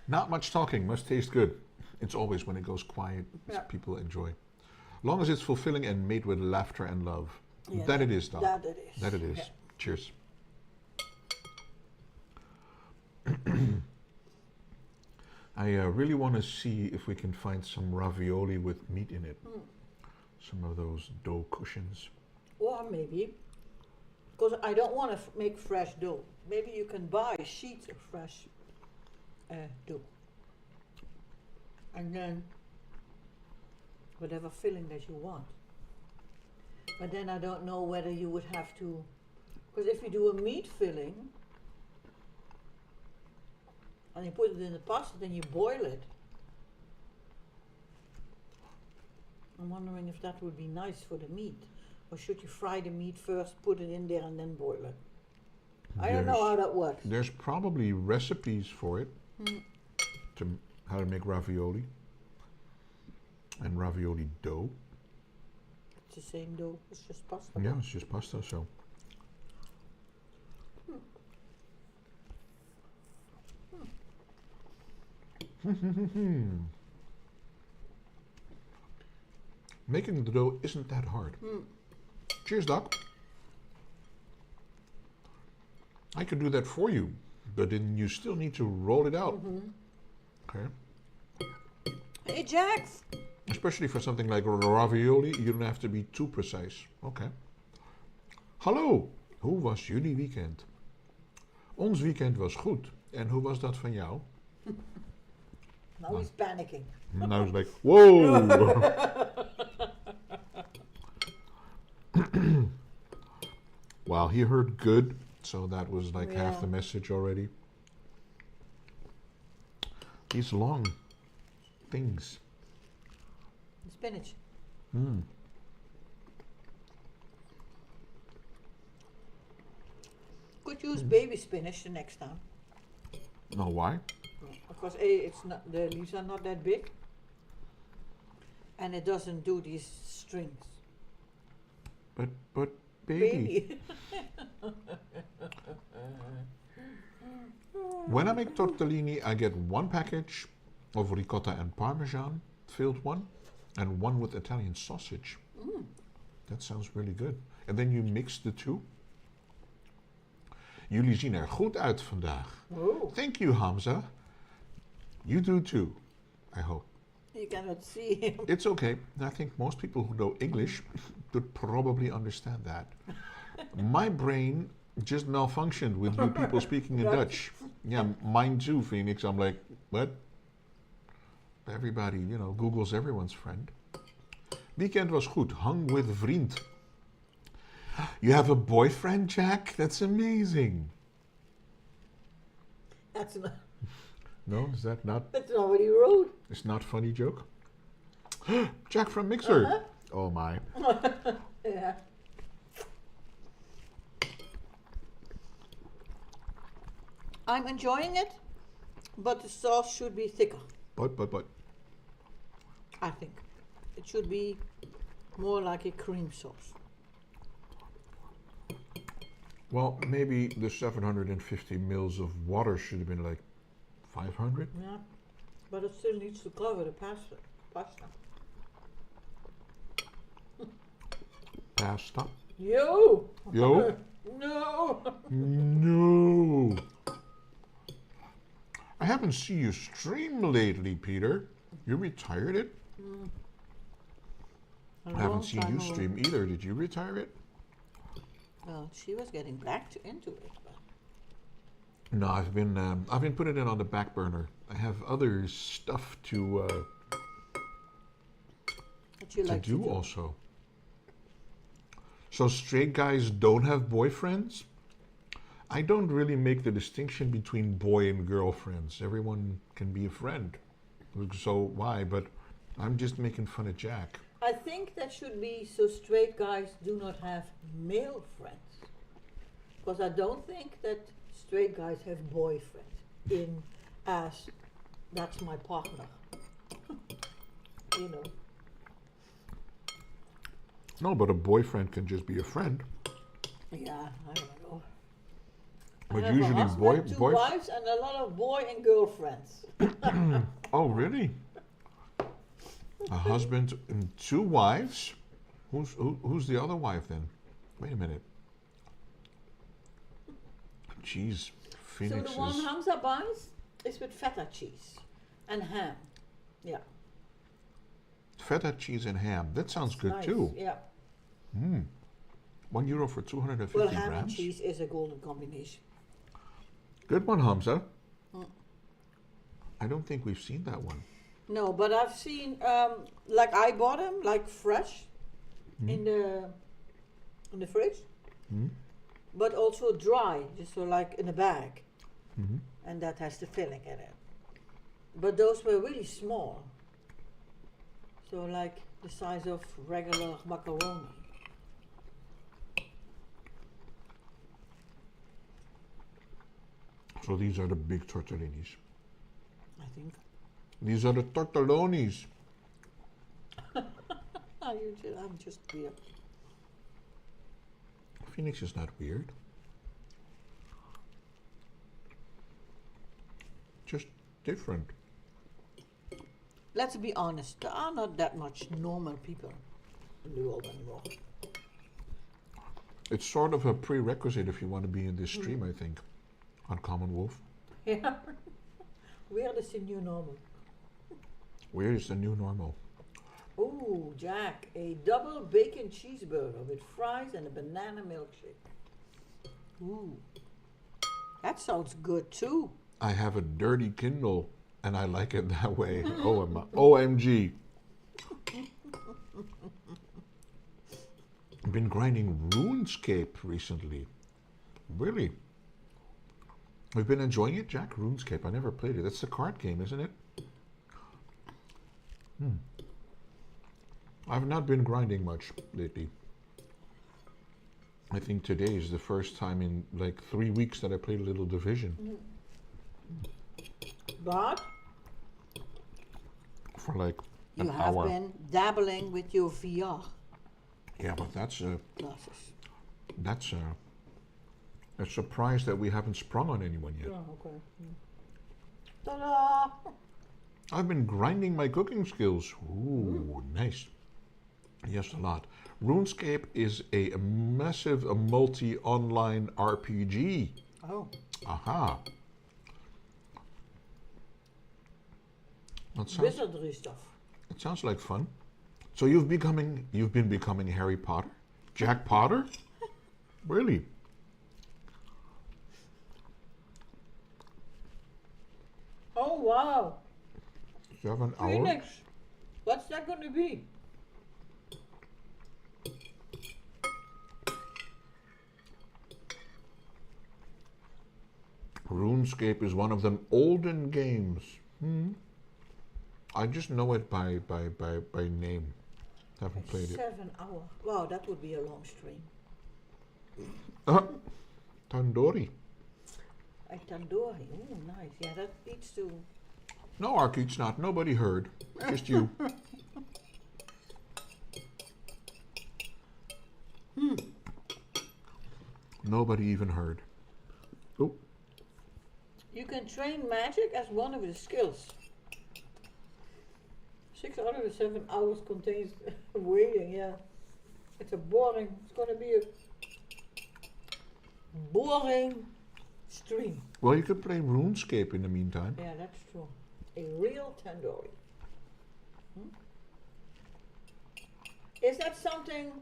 Not much talking, must taste good. It's always when it goes quiet,
Yeah.
people enjoy. Long as it's fulfilling and made with laughter and love.
Yeah,
That it is, Doc.
That it is.
That it is.
Yeah.
Cheers. I really want to see if we can find some ravioli with meat in it. Some of those dough cushions.
Or maybe, because I don't want to make fresh dough. Maybe you can buy sheets of fresh dough, and then whatever filling that you want. But then I don't know whether you would have to, because if you do a meat filling and you put it in the pasta, then you boil it. I'm wondering if that would be nice for the meat, or should you fry the meat first, put it in there, and then boil it? I don't know how that works.
There's probably recipes for it, how to make ravioli and ravioli dough.
It's the same dough, it's just pasta.
Yeah, it's just pasta, so. Making the dough isn't that hard. Cheers, Doc. I could do that for you, but then you still need to roll it out. Okay.
Hey, Jax!
Especially for something like ravioli, you don't have to be too precise. Okay. Hallo, hoe was jullie weekend? Ons weekend was goed. En hoe was dat van jou?
Now he's panicking.
Now he's like, whoa! Well, he heard good, so that was like half the message already. These long things.
Spinach.
Mm.
Could use baby spinach the next time.
No, why?
Because A, it's not, the leaves are not that big. And it doesn't do these strings.
But baby. When I make tortellini, I get one package of ricotta and parmesan, filled one, and one with Italian sausage.
Mm.
That sounds really good. And then you mix the two. Jullie zien er goed uit vandaag.
Oh.
Thank you, Hamza. You do too, I hope.
You cannot see him.
It's okay. I think most people who know English would probably understand that. My brain just malfunctioned with you people speaking in Dutch. Yeah, mine too, Phoenix. I'm like, what? Everybody, you know, Google's everyone's friend. Weekend was goed. Hung with vriend. You have a boyfriend, Jack? That's amazing.
That's not.
No, is that not?
That's not what he wrote.
It's not funny joke. Jack from Mixer.
Uh-huh.
Oh my.
Yeah. I'm enjoying it, but the sauce should be thicker.
But.
I think it should be more like a cream sauce.
Well, maybe the 750 mils of water should have been like 500.
Yeah, but it still needs to cover the pasta.
Pasta.
Yo.
Yo.
No.
No. I haven't seen you stream lately, Peter. You retired it? I haven't seen you stream either. Did you retire it?
Well, she was getting back into it. But
No, I've been putting it on the back burner. I have other stuff to
what you like to
do also. So straight guys don't have boyfriends? I don't really make the distinction between boy and girlfriends. Everyone can be a friend. So why? But I'm just making fun of Jack.
I think that should be so straight guys do not have male friends. Because I don't think that straight guys have boyfriends in as that's my partner. You know.
No, but a boyfriend can just be a friend.
Yeah, I don't know.
But
I have
usually
a husband, two
boy.
wives and a lot of boy and girlfriends.
Oh, really? A husband and two wives? Who's the other wife then? Wait a minute. Jeez, Phoenix
So the one
is...
Hamza buys is with feta cheese and ham. Yeah.
Feta cheese and ham. That sounds good
Nice,
too.
Yeah.
€1 for 250
Well,
grams.
ham and cheese is a golden combination.
Good one, Hamza. I don't think we've seen that one.
No, but I've seen like I bought them like fresh in the fridge, but also dry, just so like in a bag, and that has the filling in it. But those were really small, so like the size of regular macaroni.
So these are the big tortellinis.
I think.
These are the tortellonis.
I'm just weird.
Phoenix is not weird. Just different.
Let's be honest, there are not that much normal people in the world anymore.
It's sort of a prerequisite if you want to be in this stream, I think, on Common Wolf.
Yeah. Weird is the new normal.
Where is the new normal?
Ooh, Jack, a double bacon cheeseburger with fries and a banana milkshake. Ooh, that sounds good too.
I have a dirty Kindle and I like it that way. OMG. I've been grinding RuneScape recently. Really? We've been enjoying it, Jack? RuneScape. I never played it. That's the card game, isn't it? I've not been grinding much lately. I think today is the first time in like 3 weeks that I played a little Division.
But
For like
you
an
have
hour.
been dabbling with your VR
Yeah, but that's
glasses.
that's a surprise that we haven't sprung on anyone yet.
Oh, okay. Ta-da!
I've been grinding my cooking skills. Ooh, nice. Yes, a lot. RuneScape is a massive multi-online RPG.
Oh.
Aha. That sounds,
Wizardry stuff.
it sounds like fun. So you've been becoming Harry Potter? Jack Potter? Really?
Oh, wow.
7 hours?
Phoenix. What's that going to be?
RuneScape is one of them olden games. I just know it by name. Haven't played it.
7 hours. Wow, that would be a long stream.
Tandoori.
A tandoori. Oh, nice. Yeah, that needs to.
No, Arky, it's not. Nobody heard. Just you. Nobody even heard. Oh,
You can train magic as one of the skills. 6 out of the 7 hours contains waiting, yeah. It's going to be a boring stream.
well, you could play RuneScape in the meantime.
Yeah, that's true. A real tandoori. Is that something?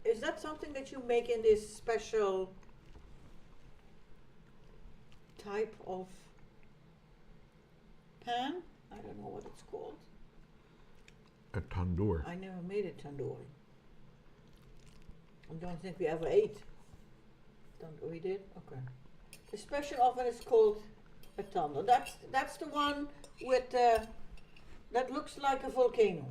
Is that something that you make in this special type of pan? I don't know what it's called.
A tandoor.
I never made a tandoori. I don't think we ever ate. We did? Okay. The special oven is called a tandoor. That's the one with that looks like a volcano.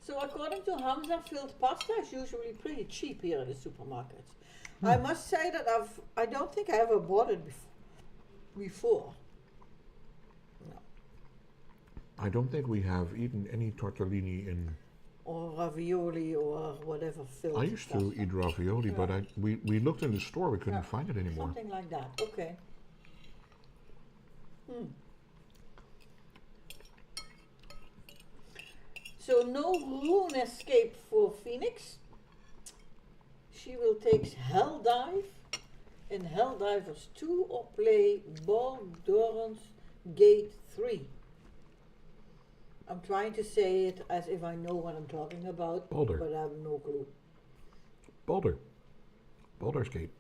So according to Hamza, filled pasta is usually pretty cheap here in the supermarkets. I must say that I don't think I ever bought it before. No.
I don't think we have eaten any tortellini in.
Or ravioli or whatever filled
I used to
pasta.
eat ravioli, but we looked in the store, we couldn't
Yeah,
find it anymore.
Something like that. Okay. So no rune escape for Phoenix. She will take Hell Dive in Helldivers 2 or play Baldur's Gate 3. I'm trying to say it as if I know what I'm talking about,
Baldur.
but I have no clue.
Baldur's Gate.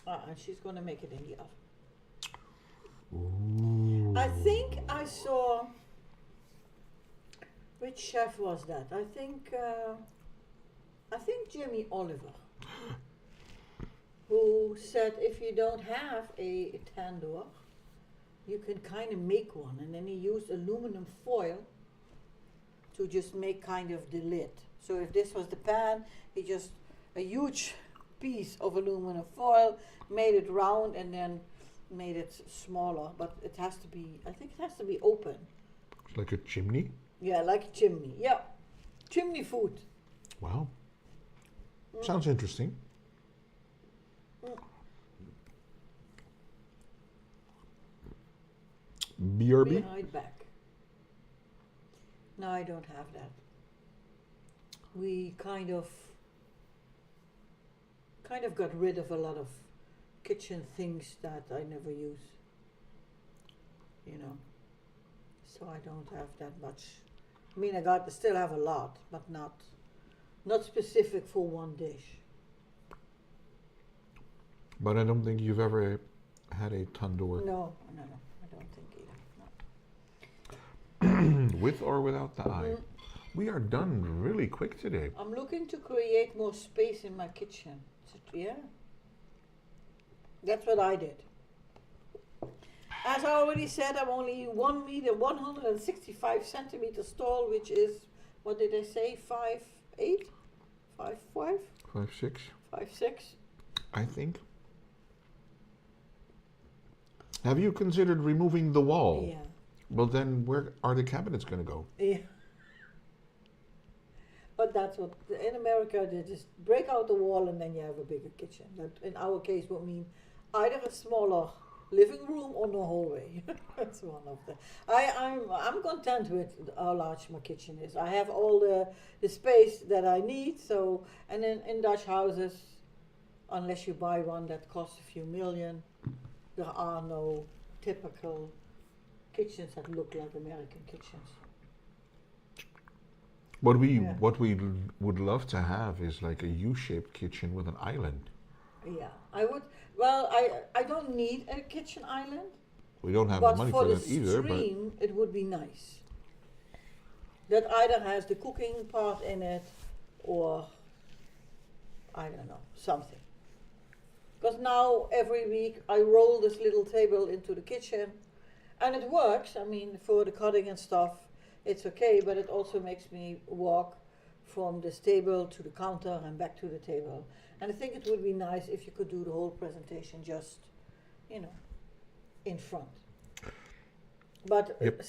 And she's going to make it in the oven.
Ooh.
I think I saw. Which chef was that? I think Jimmy Oliver, who said if you don't have a tandoor, you can kind of make one, and then he used aluminum foil to just make kind of the lid. So if this was the pan, he just a huge piece of aluminum foil, made it round, and then made it smaller. But it has to be, I think it has to be open.
It's like a chimney.
Yeah, like a chimney. Yeah, chimney food.
Wow. Sounds interesting. BRB?
Be right back. No, I don't have that. We kind of got rid of a lot of kitchen things that I never use. You know. So I don't have that much. I mean, still have a lot, but not specific for one dish.
But I don't think you've ever had a tandoor.
No, I don't think either. No.
with or without the eye. We are done really quick today.
I'm looking to create more space in my kitchen. Yeah. That's what I did. As I already said, I'm only 1 meter, 165 centimeters tall, which is, what did I say, 5'8"? 5'5"?
5'6".
5'6".
I think. Have you considered removing the wall?
Yeah.
Well, then where are the cabinets going to go?
Yeah. But that's what, in America, they just break out the wall and then you have a bigger kitchen. That in our case would mean either a smaller living room or no hallway. That's one of the. I'm content with how large my kitchen is. I have all the space that I need. So, and in Dutch houses, unless you buy one that costs a few million, there are no typical kitchens that look like American kitchens.
What we would love to have is like a U-shaped kitchen with an island.
Yeah, I would. Well, I don't need a kitchen island.
We don't have the money for that either.
But for the stream, it would be nice. That either has the cooking part in it, or I don't know, something. Because now every week I roll this little table into the kitchen, and it works. I mean, for the cutting and stuff, it's okay. But it also makes me walk from this table to the counter and back to the table. And I think it would be nice if you could do the whole presentation just, in front. But
yep.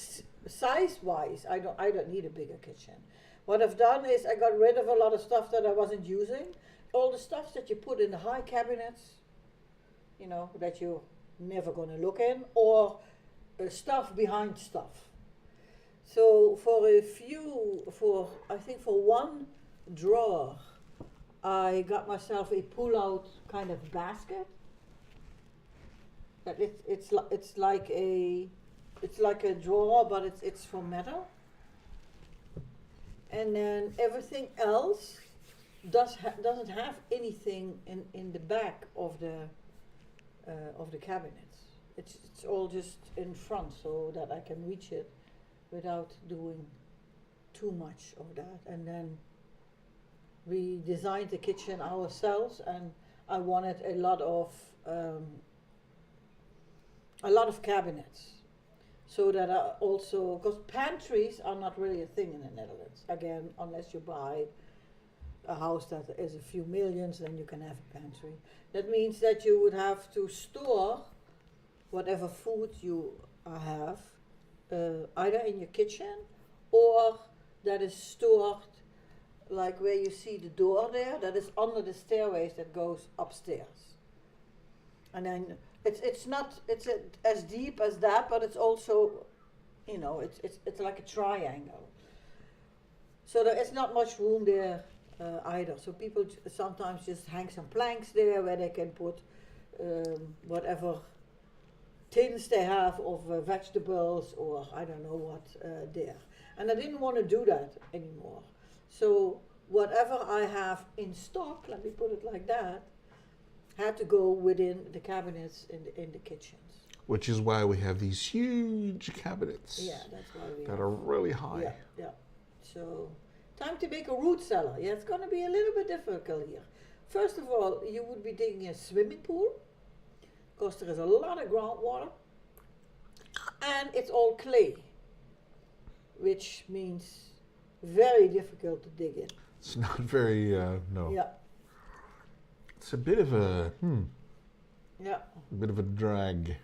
Size-wise, I don't need a bigger kitchen. What I've done is I got rid of a lot of stuff that I wasn't using. All the stuff that you put in the high cabinets, that you're never going to look in, or stuff behind stuff. So I think for one drawer, I got myself a pull-out kind of basket. That it's like a drawer, but it's from metal. And then everything else doesn't have anything in the back of the cabinets. It's all just in front, so that I can reach it without doing too much of that. And then we designed the kitchen ourselves, and I wanted a lot of cabinets, so that I also, because pantries are not really a thing in the Netherlands. Again, unless you buy a house that is a few millions, then you can have a pantry. That means that you would have to store whatever food you have, either in your kitchen, or that is stored like where you see the door there, that is under the stairways that goes upstairs. And then it's as deep as that, but it's also, it's like a triangle. So there is not much room there either. So people sometimes just hang some planks there where they can put whatever tins they have of vegetables, or I don't know what there. And I didn't want to do that anymore. So whatever I have in stock, let me put it like that, had to go within the cabinets in the kitchens.
Which is why we have these huge cabinets.
Yeah, that's why we
that are really high.
Yeah. So, time to make a root cellar. Yeah, it's going to be a little bit difficult here. First of all, you would be digging a swimming pool, because there is a lot of groundwater, and it's all clay, which means very difficult to dig in.
It's not very, no.
Yeah.
It's a bit of a,
Yeah.
a bit of a drag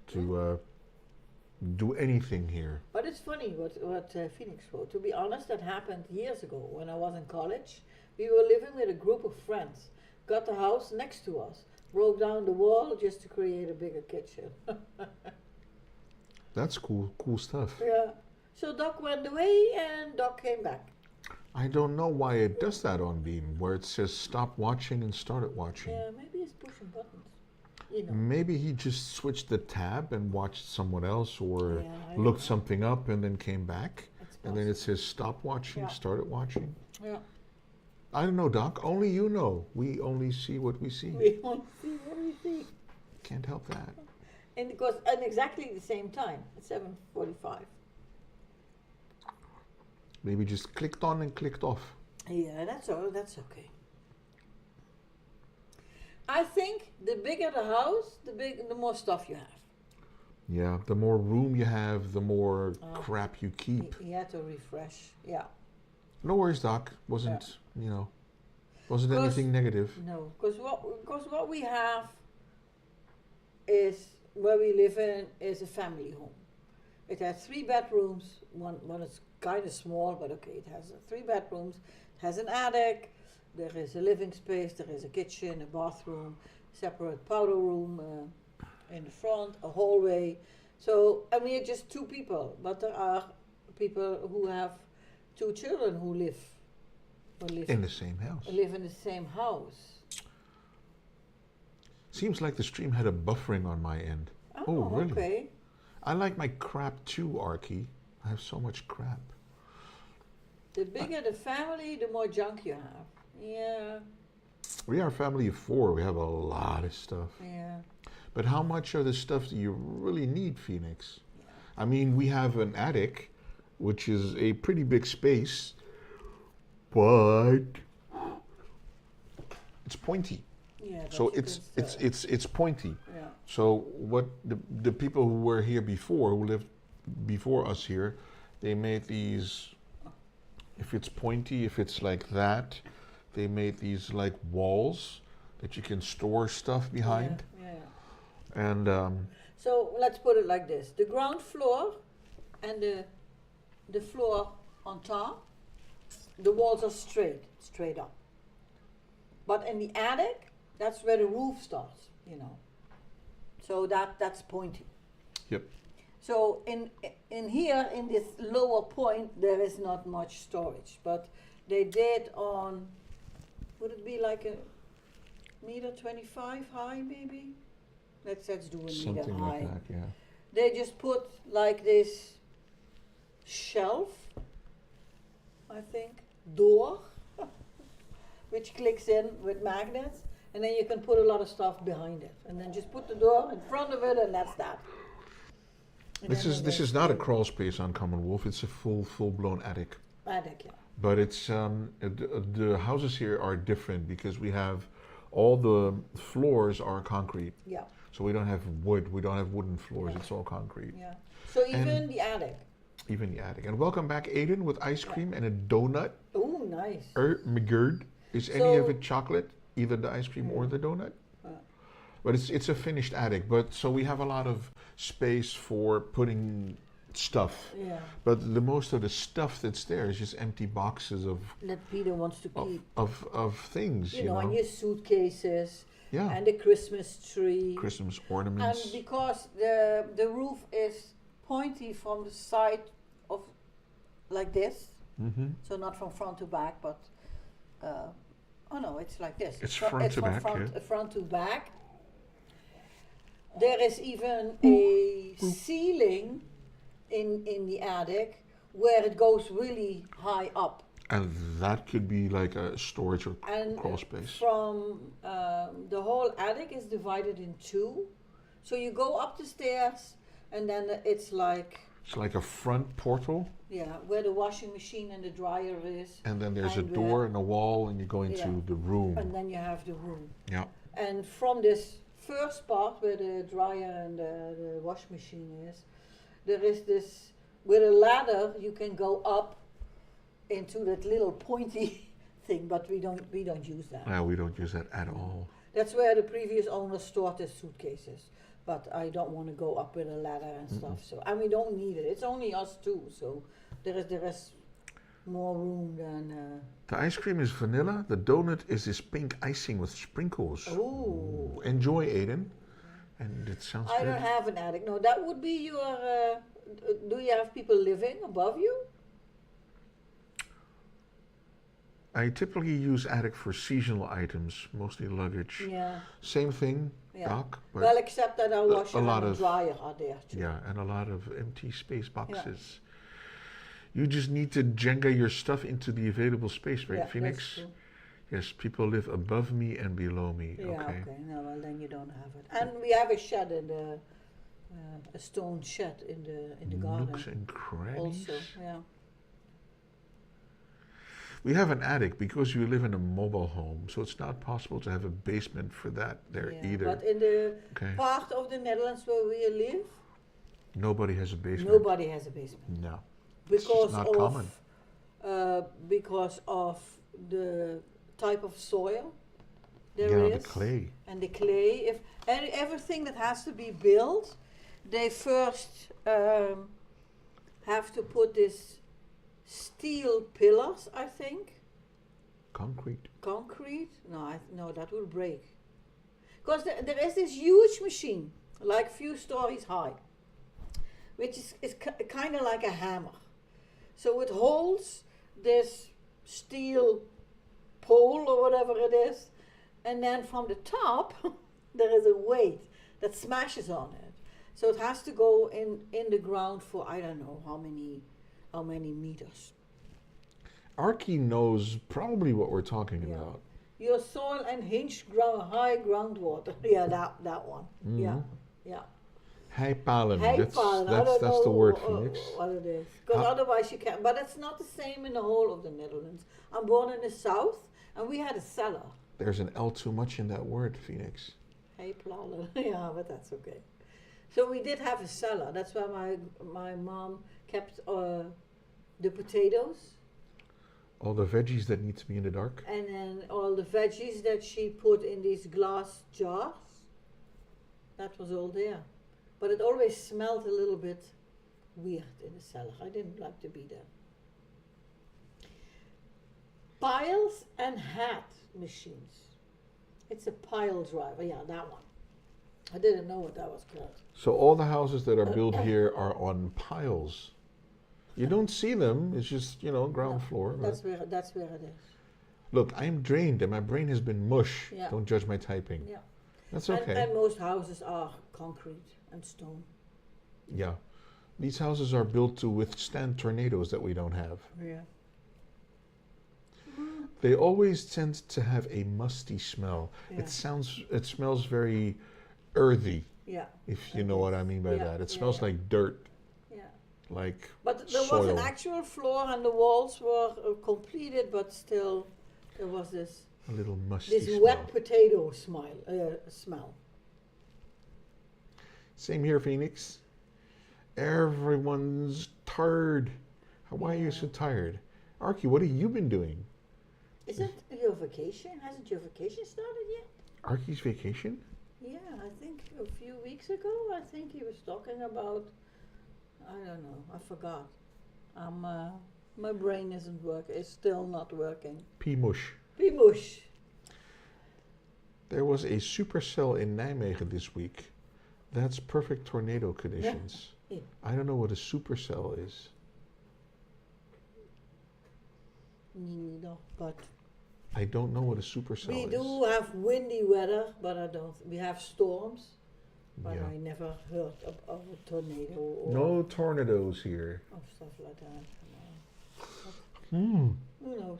to do anything here.
But it's funny what Phoenix wrote. To be honest, that happened years ago when I was in college. We were living with a group of friends, got the house next to us, broke down the wall just to create a bigger kitchen.
That's cool stuff.
Yeah. So Doc went away and Doc came back.
I don't know why it does that on Beam, where it says stop watching and started watching.
Yeah, maybe it's pushing buttons.
Maybe he just switched the tab and watched someone else, or
Yeah,
looked something up and then came back.
It's
And then it says stop watching,
Yeah.
started watching.
Yeah.
I don't know, Doc. Only you know. We only see what we see.
We won't see what we see.
Can't help that.
And exactly the same time, at 7:45.
Maybe just clicked on and clicked off.
Yeah, that's okay. I think the bigger the house, the more stuff you have.
Yeah, the more room you have, the more crap you keep.
You had to refresh. Yeah.
No worries, Doc. Wasn't anything negative.
No, because what we have is where we live in is a family home. It has 3 bedrooms. One is kind of small, but okay. It has 3 bedrooms. It has an attic. There is a living space. There is a kitchen, a bathroom, separate powder room in the front, a hallway. So and we are just 2 people, but there are people who have 2 children who live
In the same house.
Live in the same house.
Seems like the stream had a buffering on my end. Oh, really?
Okay.
I like my crap too, Arky. I have so much crap.
The bigger the family, the more junk you have. Yeah.
We are a family of 4. We have a lot of stuff.
Yeah.
But how much of the stuff do you really need, Phoenix? Yeah. I mean, we have an attic, which is a pretty big space, but it's pointy.
Yeah.
So it's pointy.
Yeah.
So what the people who were here before, who lived before us here, they made these. If it's pointy, if it's like that, they made these like walls that you can store stuff behind.
Yeah.
And
so let's put it like this: the ground floor and the floor on top, the walls are straight up. But in the attic, that's where the roof starts, you know. So that's pointy.
Yep.
So in here, in this lower point, there is not much storage. But they did on, would it be like a meter 25 high, maybe? Let's do a
Something
meter high.
like that, yeah.
They just put like this shelf, I think, door, which clicks in with magnets, and then you can put a lot of stuff behind it, and then just put the door in front of it, and that's that. And
This is not a crawl space on Common Wolf. It's a full blown attic.
Attic, yeah.
But it's the houses here are different because we have all the floors are concrete.
Yeah.
So we don't have wood. We don't have wooden floors. It's all concrete.
Yeah. So even the attic.
Even the attic. And welcome back, Aiden, with ice cream and a donut.
Oh, nice.
McGurd. Is any of it chocolate? Either the ice cream or the donut? But it's a finished attic. But so we have a lot of space for putting stuff.
Yeah.
But the most of the stuff that's there is just empty boxes of
That Peter wants to keep.
Of things,
You know, and your suitcases.
Yeah.
And the Christmas tree.
Christmas ornaments.
And because the roof is pointy from the side of like this, so not from front to back, but oh no, it's like this.
It's front to back.
Front to back. There is even a ceiling in the attic where it goes really high up.
And that could be like a storage or crawl space.
From the whole attic is divided in 2. So you go up the stairs and then it's like...
It's like a front portal.
Yeah, where the washing machine and the dryer is.
And then there's a door and a wall and you go into the room.
And then you have the room.
Yeah.
And from this first part where the dryer and the wash machine is, there is this, with a ladder you can go up into that little pointy thing, but we don't use that.
Yeah, we don't use that at all.
That's where the previous owner stored his suitcases. But I don't want to go up with a ladder and stuff. So, and we don't need it. It's only us 2, so there is more room than.
The ice cream is vanilla. The donut is this pink icing with sprinkles.
Ooh.
Enjoy, Aiden. And it sounds good.
I don't have an attic. No, that would be your. Do you have people living above you?
I typically use attic for seasonal items, mostly luggage.
Yeah.
Same thing,
Yeah.
Doc. But
Well, except that our washer
a lot
and
of-
dryer are there too.
yeah, and a lot of empty space boxes. You just need to Jenga your stuff into the available space, right,
Yeah,
Phoenix?
that's true.
Yes, people live above me and below me.
Yeah,
okay.
No, well then you don't have it. And we have a shed in the, a stone shed in the garden.
Nooks and crannies.
Also, yeah.
We have an attic because you live in a mobile home, so it's not possible to have a basement for that there
Yeah,
either.
but in the
Okay.
part of the Netherlands where we live,
Nobody has a basement.
nobody has a basement
No. It's just
because
not
of
common.
because of the type of soil there
Yeah,
is
the clay.
and the clay. If everything that has to be built, they first have to put this steel pillars, I think.
Concrete.
Concrete? No, that will break. Because there is this huge machine, like few stories high, which is kind of like a hammer. So it holds this steel pole or whatever it is, and then from the top there is a weight that smashes on it. So it has to go in the ground for I don't know how many meters.
Archie knows probably what we're talking
Yeah.
about.
Your soil and high groundwater. Yeah, that one. Yeah,
Mhm.
yeah.
Heipalen.
Heipalen, I don't
That's the
know
word, Phoenix.
what it is. Because otherwise you can't. But it's not the same in the whole of the Netherlands. I'm born in the south, and we had a cellar.
There's an L too much in that word, Phoenix.
Heipalen. Yeah, but that's okay. So we did have a cellar. That's where my mom kept the potatoes.
All the veggies that need to be in the dark.
And then all the veggies that she put in these glass jars. That was all there. But it always smelled a little bit weird in the cellar. I didn't like to be there. Piles and hat machines. It's a pile driver. Yeah, that one. I didn't know what that was called.
So all the houses that are built here are on piles. You don't see them. It's just, ground
No,
floor.
That's where it is.
Look, I'm drained and my brain has been mush.
Yeah.
Don't judge my typing.
Yeah.
That's okay.
And most houses are concrete and stone.
Yeah. These houses are built to withstand tornadoes that we don't have.
Yeah.
They always tend to have a musty smell.
Yeah.
It smells very earthy,
Yeah.
if you know what I mean by
Yeah,
that. It
yeah,
smells
yeah.
like dirt,
Yeah.
like
But there was
soil.
an actual floor and the walls were completed, but still there was this
A little musty smell.
wet potato smell.
Same here, Phoenix. Everyone's tired. Why are you
Yeah.
so tired? Archie, what have you been doing?
Isn't your vacation? Hasn't your vacation started yet?
Archie's vacation?
Yeah, I think a few weeks ago. I think he was talking about. I don't know. I forgot. My brain isn't working. It's still not working.
P-mush.
Pimush.
There was a supercell in Nijmegen this week. That's perfect tornado conditions.
Yeah.
I don't know what a supercell is.
No, but
I don't know what a supercell
we
is.
do have windy weather, but I don't. We have storms, but
Yeah.
I never heard of a tornado or
No tornadoes here.
of stuff like that.
Hmm.
Who knows?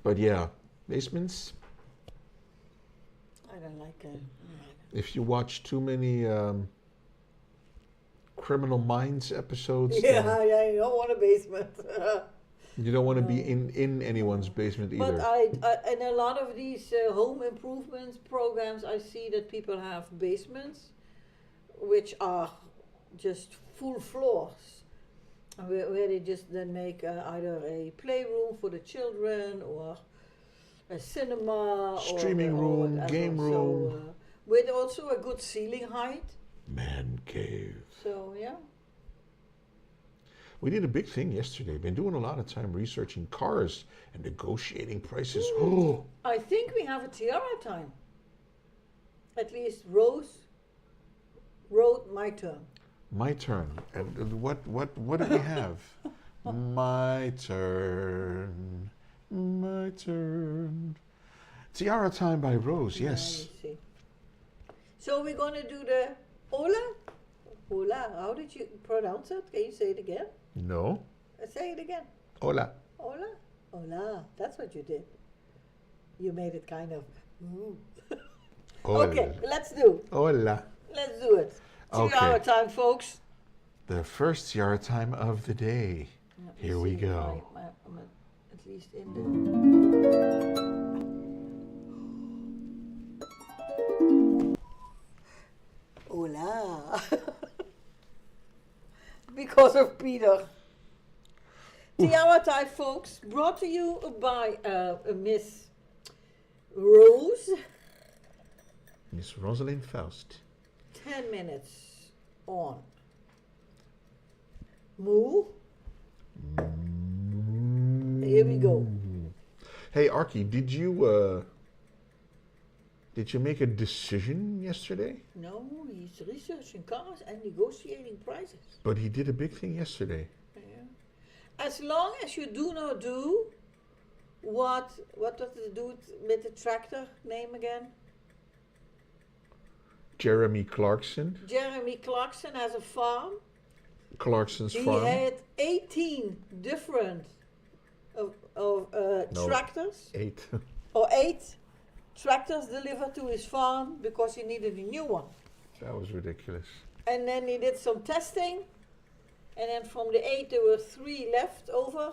But yeah, basements.
I don't like.
If you watch too many Criminal Minds episodes,
Yeah,
then
I don't want a basement.
you don't want to be
No.
in anyone's basement either.
But I in a lot of these home improvements programs, I see that people have basements, which are just full floors, where they just then make either a playroom for the children or a cinema
Streaming
or
room,
whatever.
game room.
So, with also a good ceiling height.
Man cave.
So yeah.
We did a big thing yesterday. Been doing a lot of time researching cars and negotiating prices. Oh,
I think we have a tiara time. At least Rose wrote my turn.
my turn. And what do we have? My turn. My turn. Tiara Time by Rose,
Yeah,
yes.
you see. So we're gonna do the hola? Hola, how did you pronounce it? Can you say it again?
No.
Say it again.
Hola.
Hola? Hola, that's what you did. You made it kind of. Ooh.
Hola.
Okay, let's do.
Hola.
Let's do it.
Okay.
Tiara time, folks.
The first Tiara Time of the day.
Let me
Here we
see if
go.
I'm at least in the... Hola! Because of Peter. Tiara folks, brought to you by Miss Rose.
Miss Rosalind Faust.
10 minutes on. Moo. Here we go.
Hey, Archie, did you make a decision yesterday?
No, he's researching cars and negotiating prices.
But he did a big thing yesterday.
Yeah. As long as you do not do what does the dude with the tractor name again?
Jeremy Clarkson.
Jeremy Clarkson has a farm.
Clarkson's farm.
He had 18 different tractors.
8.
Or 8 tractors delivered to his farm because he needed a new one.
That was ridiculous.
And then he did some testing. And then from the 8 there were 3 left over.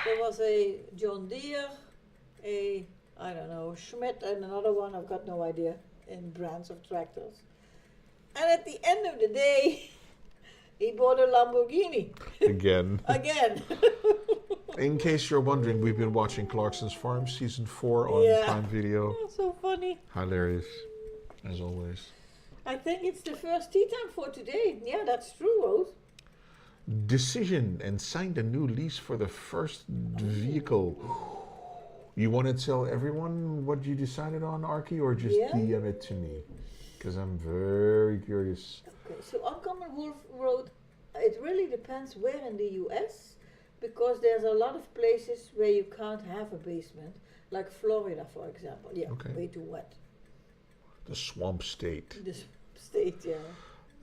There was a John Deere, a, I don't know, Schmidt, and another one, I've got no idea, in brands of tractors. And at the end of the day, he bought a Lamborghini.
Again.
Again.
In case you're wondering, we've been watching Clarkson's Farm Season 4 on Prime Video.
Oh, so funny.
Hilarious, as always.
I think it's the first tea time for today. Yeah, that's true, Rose.
Decision and signed a new lease for the first vehicle. You want to tell everyone what you decided on, Archie, or just DM it to me? Because I'm very curious.
Okay, so Uncommon Wolf Road, it really depends where in the US, because there's a lot of places where you can't have a basement, like Florida, for example. Yeah, way too wet.
The swamp state.
The state, yeah.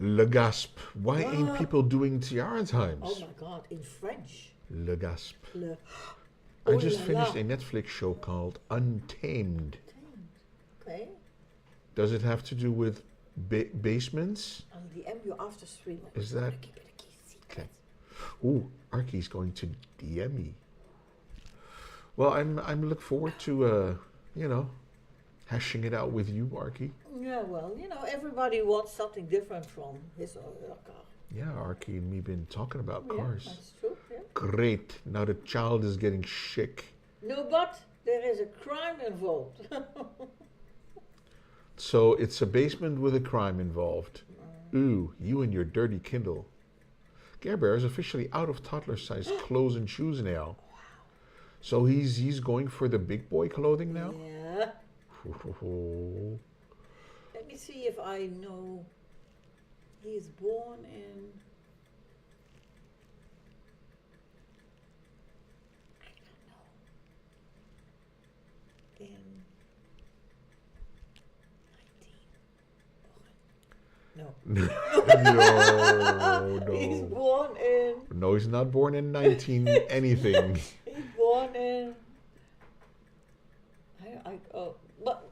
Le Gasp. Why ain't people doing Tiara times?
Oh my God, in French.
Le Gasp.
Oh
I just finished a Netflix show called Untamed.
Okay.
Does it have to do with basements?
I'll DM you after stream.
Is that...
Keep it a key secret.
Okay. Ooh, Archie's going to DM me. Well, I'm look forward to, hashing it out with you, Archie.
Yeah, well, everybody wants something different from his or her car.
Yeah, Archie and me been talking about cars.
That's true, yeah.
Great. Now the child is getting sick.
No, but there is a crime involved.
So it's a basement with a crime involved. Ooh, you and your dirty Kindle. Care Bear is officially out of toddler-sized clothes and shoes now. Wow. So he's going for the big boy clothing now?
Yeah. Let me see if I know. He is born in... I don't know. No. He's born in...
No, he's not born in 19 anything.
He's born in...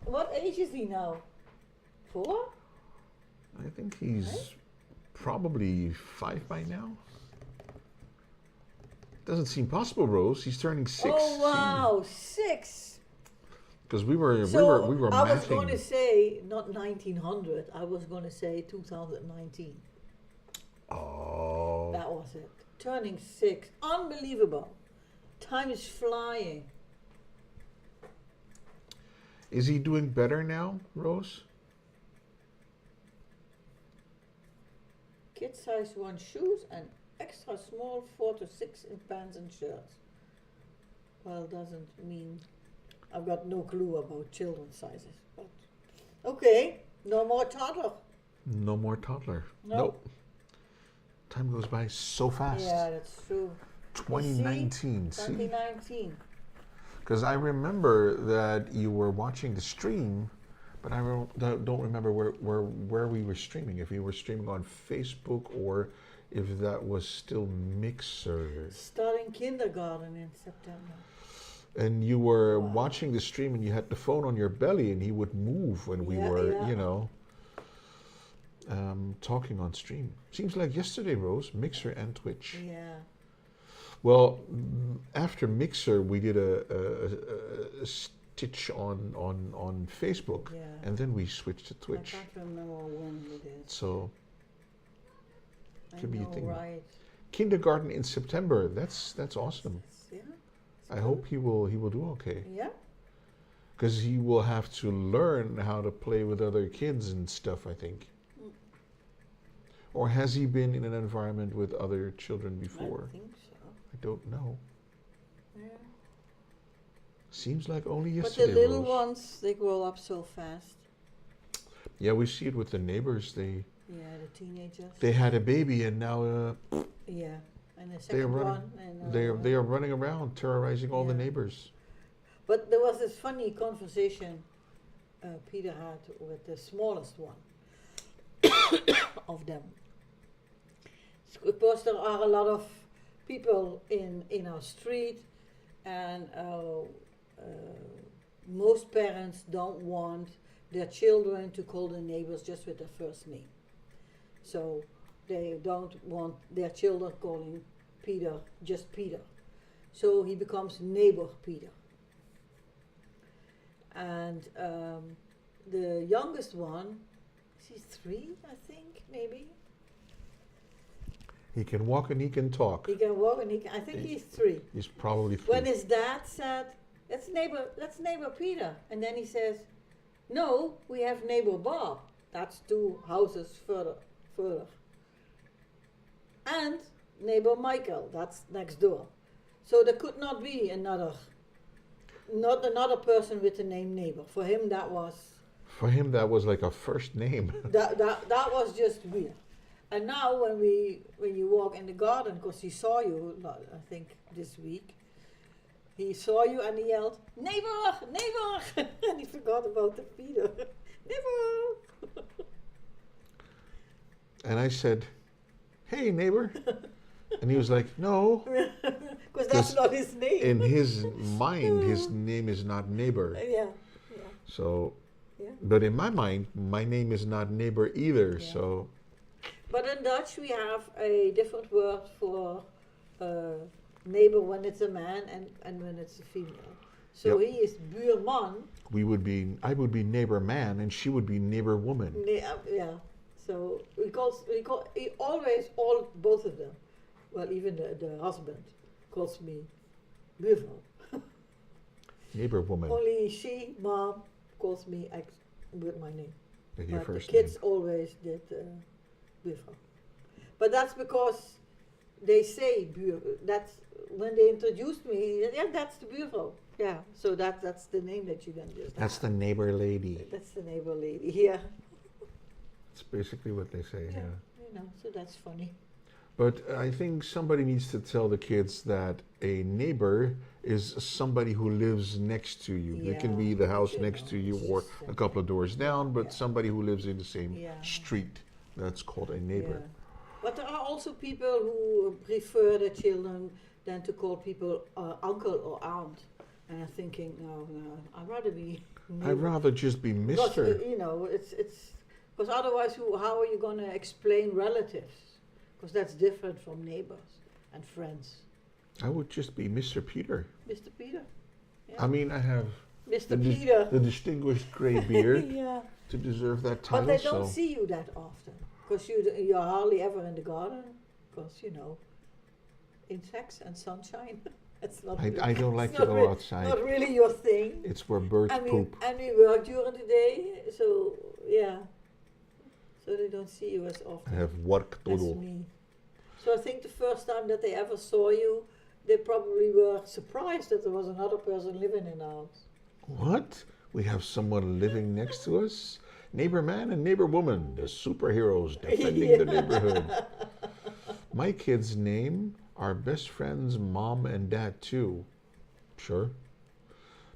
What age is he now? 4?
I think he's probably 5 by now. Doesn't seem possible, Rose. He's turning 6.
Oh wow, 6.
Because we were
I was going to say not 1900. I was going to say 2019.
Oh.
That was it. Turning 6. Unbelievable. Time is flying.
Is he doing better now, Rose?
Kid size 1 shoes and extra small 4 to 6 in pants and shirts. Well, doesn't mean... I've got no clue about children's sizes. But okay, no more toddler.
No more toddler.
No.
Nope. Time goes by so fast.
Yeah, that's true.
2019.
See? 2019.
Because I remember that you were watching the stream, but I don't remember where we were streaming. If we were streaming on Facebook or if that was still Mixer.
Starting kindergarten in September.
And you were watching the stream and you had the phone on your belly and he would move when we were, talking on stream. Seems like yesterday, Rose, Mixer and Twitch.
Yeah.
Well, after Mixer, we did a stitch on Facebook,
Yeah.
and then we switched to
I
Twitch.
can't remember when we did.
So
I
could be a
know,
thing.
right?
Kindergarten in September. That's awesome.
Yeah.
I hope he will do okay,
Yeah.
because he will have to learn how to play with other kids and stuff, I think.
Mm.
Or has he been in an environment with other children before?
I think so.
I don't know.
Yeah.
Seems like only
But
yesterday.
the little
Rose.
ones, they grow up so fast.
Yeah, we see it with the neighbors.
Yeah, the teenagers.
They had a baby, and now
Yeah, and the
they are
second
running.
one. And,
They are running around terrorizing all the
Yeah.
neighbors.
But there was this funny conversation Peter had with the smallest one of them. Because there are a lot of people in our street, and most parents don't want their children to call the neighbors just with their first name. So they don't want their children calling Peter just Peter. So he becomes neighbor Peter. And the youngest one, he's 3, I think, maybe.
He can walk and he can talk.
He can walk and I think he's 3.
He's probably 3.
When his dad said, that's neighbor Peter. And then he says, no, we have neighbor Bob. That's 2 houses further. And neighbor Michael, that's next door. So there could not be another person with the name neighbor. For him that was
like a first name.
that was just weird. And now when you walk in the garden, because he saw you, I think this week, he saw you and he yelled, neighbor, neighbor, and he forgot about the Peter. Neighbor.
And I said, hey, neighbor. And he was like, no.
Because that's not his name.
In his mind, his name is not neighbor.
Yeah.
So,
Yeah.
but in my mind, my name is not neighbor either.
Yeah.
So,
But in Dutch we have a different word for neighbor when it's a man and when it's a female. So
Yep.
he is buurman.
I would be neighbor man, and she would be neighbor woman.
Yeah. So he always both of them. Well, even the husband calls me buurvrouw.
Neighbor woman.
Only she, mom, calls me with my name.
With your
But the
first
kids
name.
always did buurvrouw. But that's because they say that's when they introduced me. Yeah, that's the buurvrouw. Yeah, so that's the name that you can just.
That's the neighbor lady.
That's the neighbor lady. Yeah.
That's basically what they say, yeah.
You know, so that's funny.
But I think somebody needs to tell the kids that a neighbor is somebody who lives next to you. It can be the house next to you or a couple of doors down, but somebody who lives in the same street. That's called a neighbor.
Yeah. But there are also people who prefer their children than to call people uncle or aunt. And I'm thinking, no, I'd rather be neighbor.
I'd rather just be
Because,
Mr.
you know, it's because otherwise, how are you going to explain relatives? Because that's different from neighbors and friends.
I would just be Mr. Peter.
Mr. Peter. Yeah.
I mean, I have
Mr. Peter.
the distinguished gray beard
Yeah.
to deserve that title.
But they don't see you that often. Because you're hardly ever in the garden. Because, you know, insects and sunshine. It's not.
I don't like to go outside.
Not really your thing.
It's where birds poop.
And we work during the day, so yeah. So they don't see you as often.
I have work to
as
do.
me. So I think the first time that they ever saw you, they probably were surprised that there was another person living in the house.
What? We have someone living next to us? Neighbor man and neighbor woman, the superheroes defending the neighborhood. My kids' name are best friends' mom and dad too. Sure.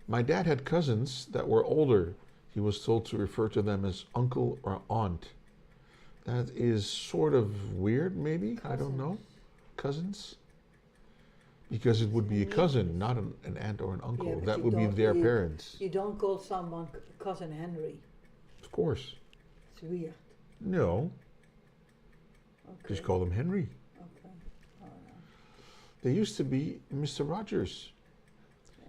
My dad had cousins that were older. He was told to refer to them as uncle or aunt. That is sort of weird, maybe? I don't know. Cousins? Because it would be a cousin, not an aunt or an uncle.
Yeah, but
that
you
would be
don't-
their
you-
parents.
You don't call someone cousin Henry.
Of course.
It's weird.
No.
Okay.
Just call them Henry.
Okay. Oh, no.
There used to be Mr. Rogers.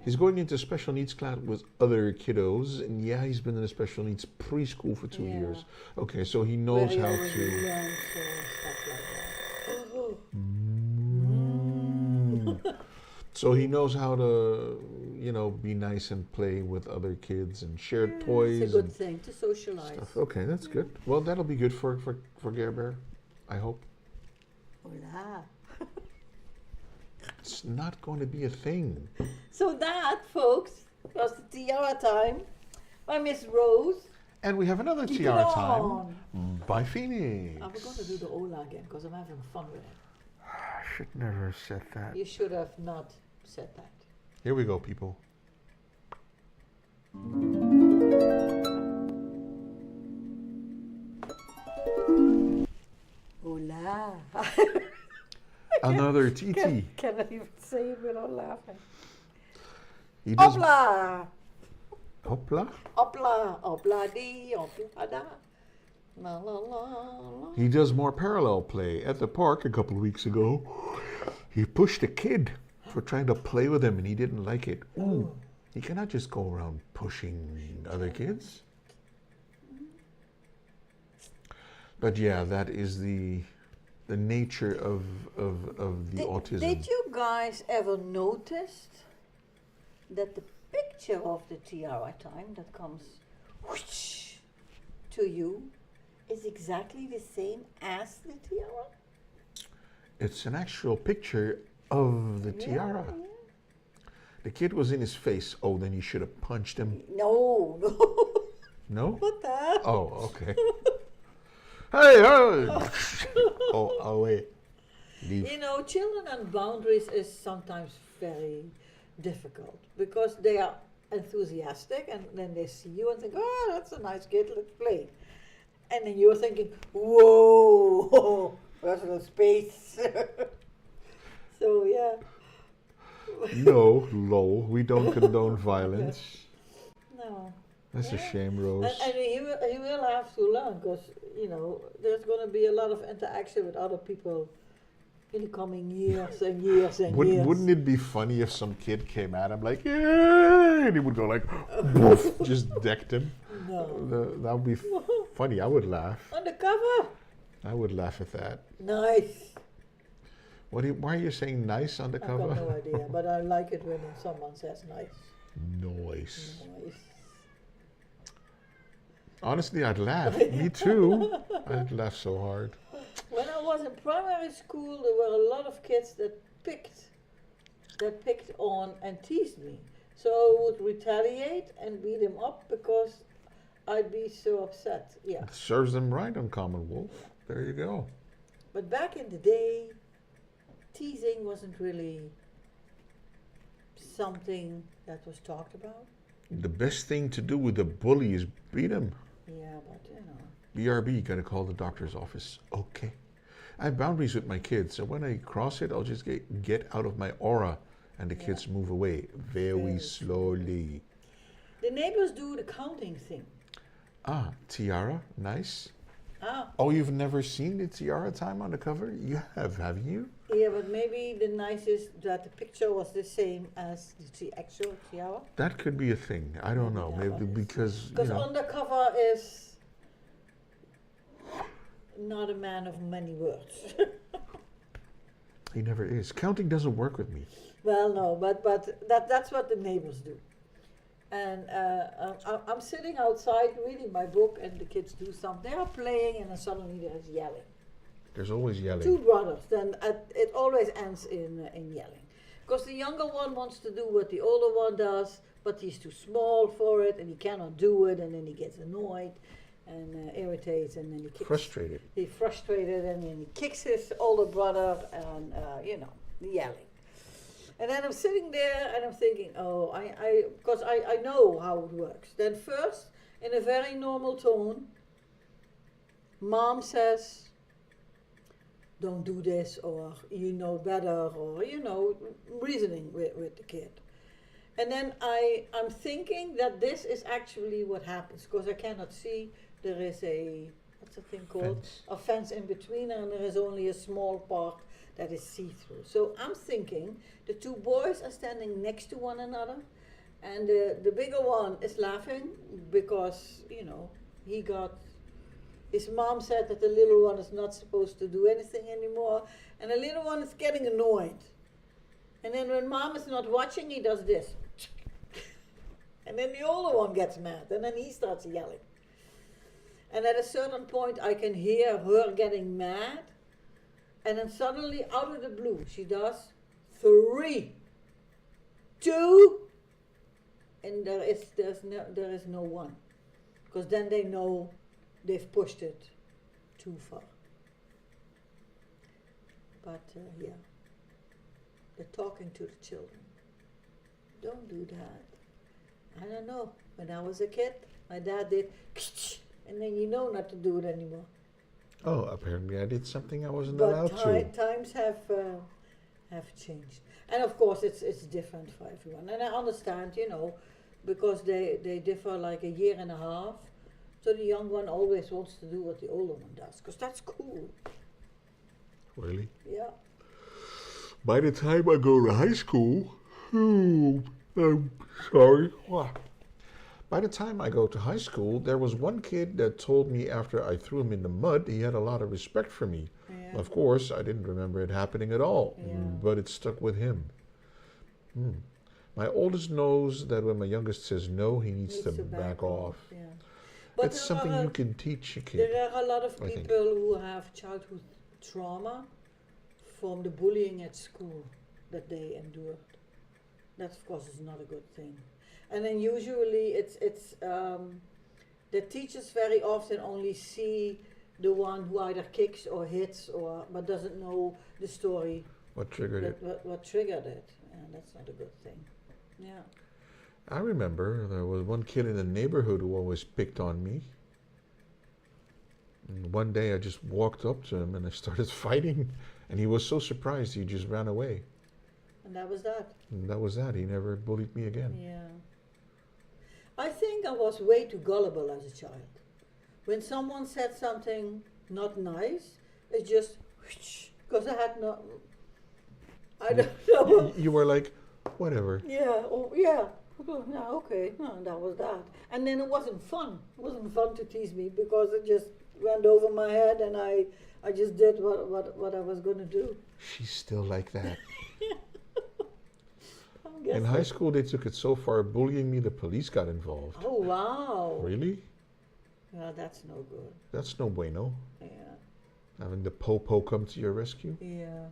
He's going into special needs class with other kiddos, and yeah, he's been in a special needs preschool for 2
Yeah.
years. Okay, so he knows
Where he
how
already
to.
learned, stuff like that.
So he knows how to, be nice and play with other kids and share toys.
It's a good
and
thing to socialize.
stuff. Okay, that's good. Well, that'll be good for Gare Bear, I hope.
Hola.
It's not going to be a thing.
So that, folks, was the tiara time by Miss Rose.
And we have another
Keep it
tiara
on.
time by Phoenix.
We're going to do the Ola again because I'm having fun with it.
I should never have said that.
You should have not said that.
Here we go, people.
Hola.
Another TT.
Cannot even say it without laughing.
He does,
Hopla!
Hopla.
Hopla, hopla dee, hopla da. La la la la.
He does more parallel play. At the park a couple of weeks ago, he pushed a kid for trying to play with him and he didn't like it. Ooh. You cannot just go around pushing other kids. But yeah, that is the nature of the autism.
Did you guys ever notice that the picture of the tiara time that comes whoosh to you is exactly the same as the tiara?
It's an actual picture of the tiara.
Yeah.
The kid was in his face. Oh, then you should have punched him.
No, no.
No?
What the hell?
Oh, okay. Hey, hey! Oh, wait. Leave.
You know, children and boundaries is sometimes very difficult because they are enthusiastic and then they see you and think, oh, that's a nice kid, let's play. And then you're thinking, whoa, personal space. So, yeah.
No, lol. We don't condone violence.
No.
That's a
Yeah.
shame, Rose.
And he will have to learn because, there's going to be a lot of interaction with other people in the coming years and years and years.
Wouldn't it be funny if some kid came at him like, yeah, and he would go like, woof, just decked him?
No.
That would be funny. I would laugh.
On the cover?
I would laugh at that.
Nice.
Why are you saying nice on the
I've
cover?
got no idea, but I like it when someone says nice.
Nice.
Nice.
Honestly, I'd laugh. Me too. I'd laugh so hard.
When I was in primary school, there were a lot of kids that picked on and teased me. So I would retaliate and beat them up because I'd be so upset. Yeah.
It serves them right on Common Wolf. There you go.
But back in the day, teasing wasn't really something that was talked about.
The best thing to do with a bully is beat him.
Yeah, but
BRB, gotta call the doctor's office. Okay. I have boundaries with my kids, so when I cross it, I'll just get out of my aura and the kids move away very slowly.
the neighbors do the counting thing.
Ah, tiara, nice.
Ah,
Oh, you've never seen the tiara time on the cover? You have, haven't you?
yeah, but maybe the nicest that the picture was the same as the actual tiara.
That could be a thing. I don't know.
Yeah,
Maybe
but
because,
Because on the cover is not a man of many words.
he never is. Counting doesn't work with me.
Well, no, but that's what the neighbors do. And I'm sitting outside reading my book, and the kids do something. They are playing, and then suddenly there's yelling.
There's always yelling.
Two brothers. Then it always ends in yelling, because the younger one wants to do what the older one does, but he's too small for it, and he cannot do it, and then he gets annoyed and irritates, and then he kicks.
Frustrated.
He's frustrated, and then he kicks his older brother, and the yelling. And then I'm sitting there and I'm thinking, oh, because I know how it works. Then first, in a very normal tone, mom says, don't do this, or you know better, or, reasoning with the kid. And then I'm thinking that this is actually what happens, because I cannot see there is a what's the thing called?
Fence.
A fence in between, and there is only a small part that is see-through. So I'm thinking the two boys are standing next to one another, and the bigger one is laughing because, you know, his mom said that the little one is not supposed to do anything anymore, and the little one is getting annoyed. And then when mom is not watching, he does this. And then the older one gets mad, and then he starts yelling. And at a certain point, I can hear her getting mad, and then suddenly, out of the blue, she does 3, 2, and there is no 1, because then they know they've pushed it too far. But yeah, they're talking to the children. Don't do that. I don't know. When I was a kid, my dad did, and then you know not to do it anymore.
Oh, apparently I did something I wasn't
But
allowed to.
times have changed, and of course it's different for everyone. And I understand, you know, because they differ like a year and a half. So the young one always wants to do what the older one does, because that's cool.
Really?
Yeah.
By the time I go to high school, I'm sorry. By the time I go to high school, there was one kid that told me after I threw him in the mud, he had a lot of respect for me.
Yeah.
Of course, I didn't remember it happening at all,
Yeah.
but it stuck with him. My oldest knows that when my youngest says no, he needs to back off.
Yeah. But
It's something you can teach a kid.
there are a lot of
I think.
people who have childhood trauma from the bullying at school that they endured. That of course is not a good thing. And then usually it's the teachers very often only see the one who either kicks or hits but doesn't know the story.
What triggered it?
What triggered it? And that's not a good thing. Yeah.
I remember there was one kid in the neighborhood who always picked on me. And one day I just walked up to him and I started fighting, and he was so surprised he just ran away.
And that was that.
And that was that. He never bullied me again.
Yeah. I think I was way too gullible as a child. When someone said something not nice, it's just because I had no. I don't know.
You were like, whatever.
Yeah. Oh, yeah. No, okay. No, that was that. And then it wasn't fun. It wasn't fun to tease me because it just went over my head, and I just did what I was going to do.
She's still like that.
I guess
In high school, they took it so far, bullying me, the police got involved.
Oh, wow.
Really?
Yeah, that's no good.
That's no bueno.
Yeah.
Having the po-po come to your rescue.
Yeah.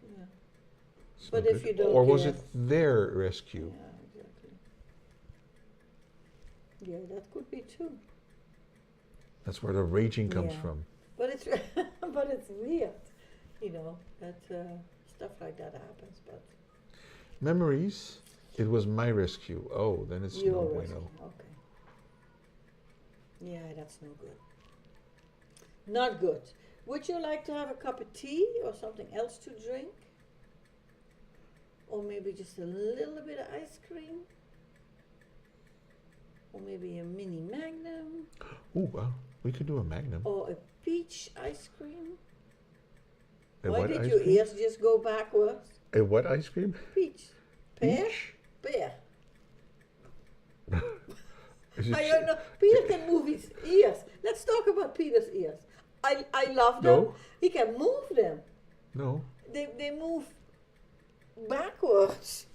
Yeah.
It's
But
no
if
good.
you don't
Or was
care.
it their rescue?
Yeah, exactly. Yeah, that could be too.
That's where the raging comes
Yeah.
from.
But it's but it's weird, you know, that stuff like that happens. But
Memories, it was my rescue. Oh, then it's no
your
bueno.
rescue, okay. Yeah, that's no good. Not good. Would you like to have a cup of tea or something else to drink? Or maybe just a little bit of ice cream? Or maybe a mini magnum?
Ooh, well, we could do a magnum.
Or a peach ice cream?
A
Why
what
did
ice
your
cream?
ears just go backwards?
A what ice cream?
Peach. Pear?
Peach?
Pear.
Is it
I don't know. Peter can move his ears. Let's talk about Peter's ears. I love them.
No.
He can move them.
No.
They move backwards.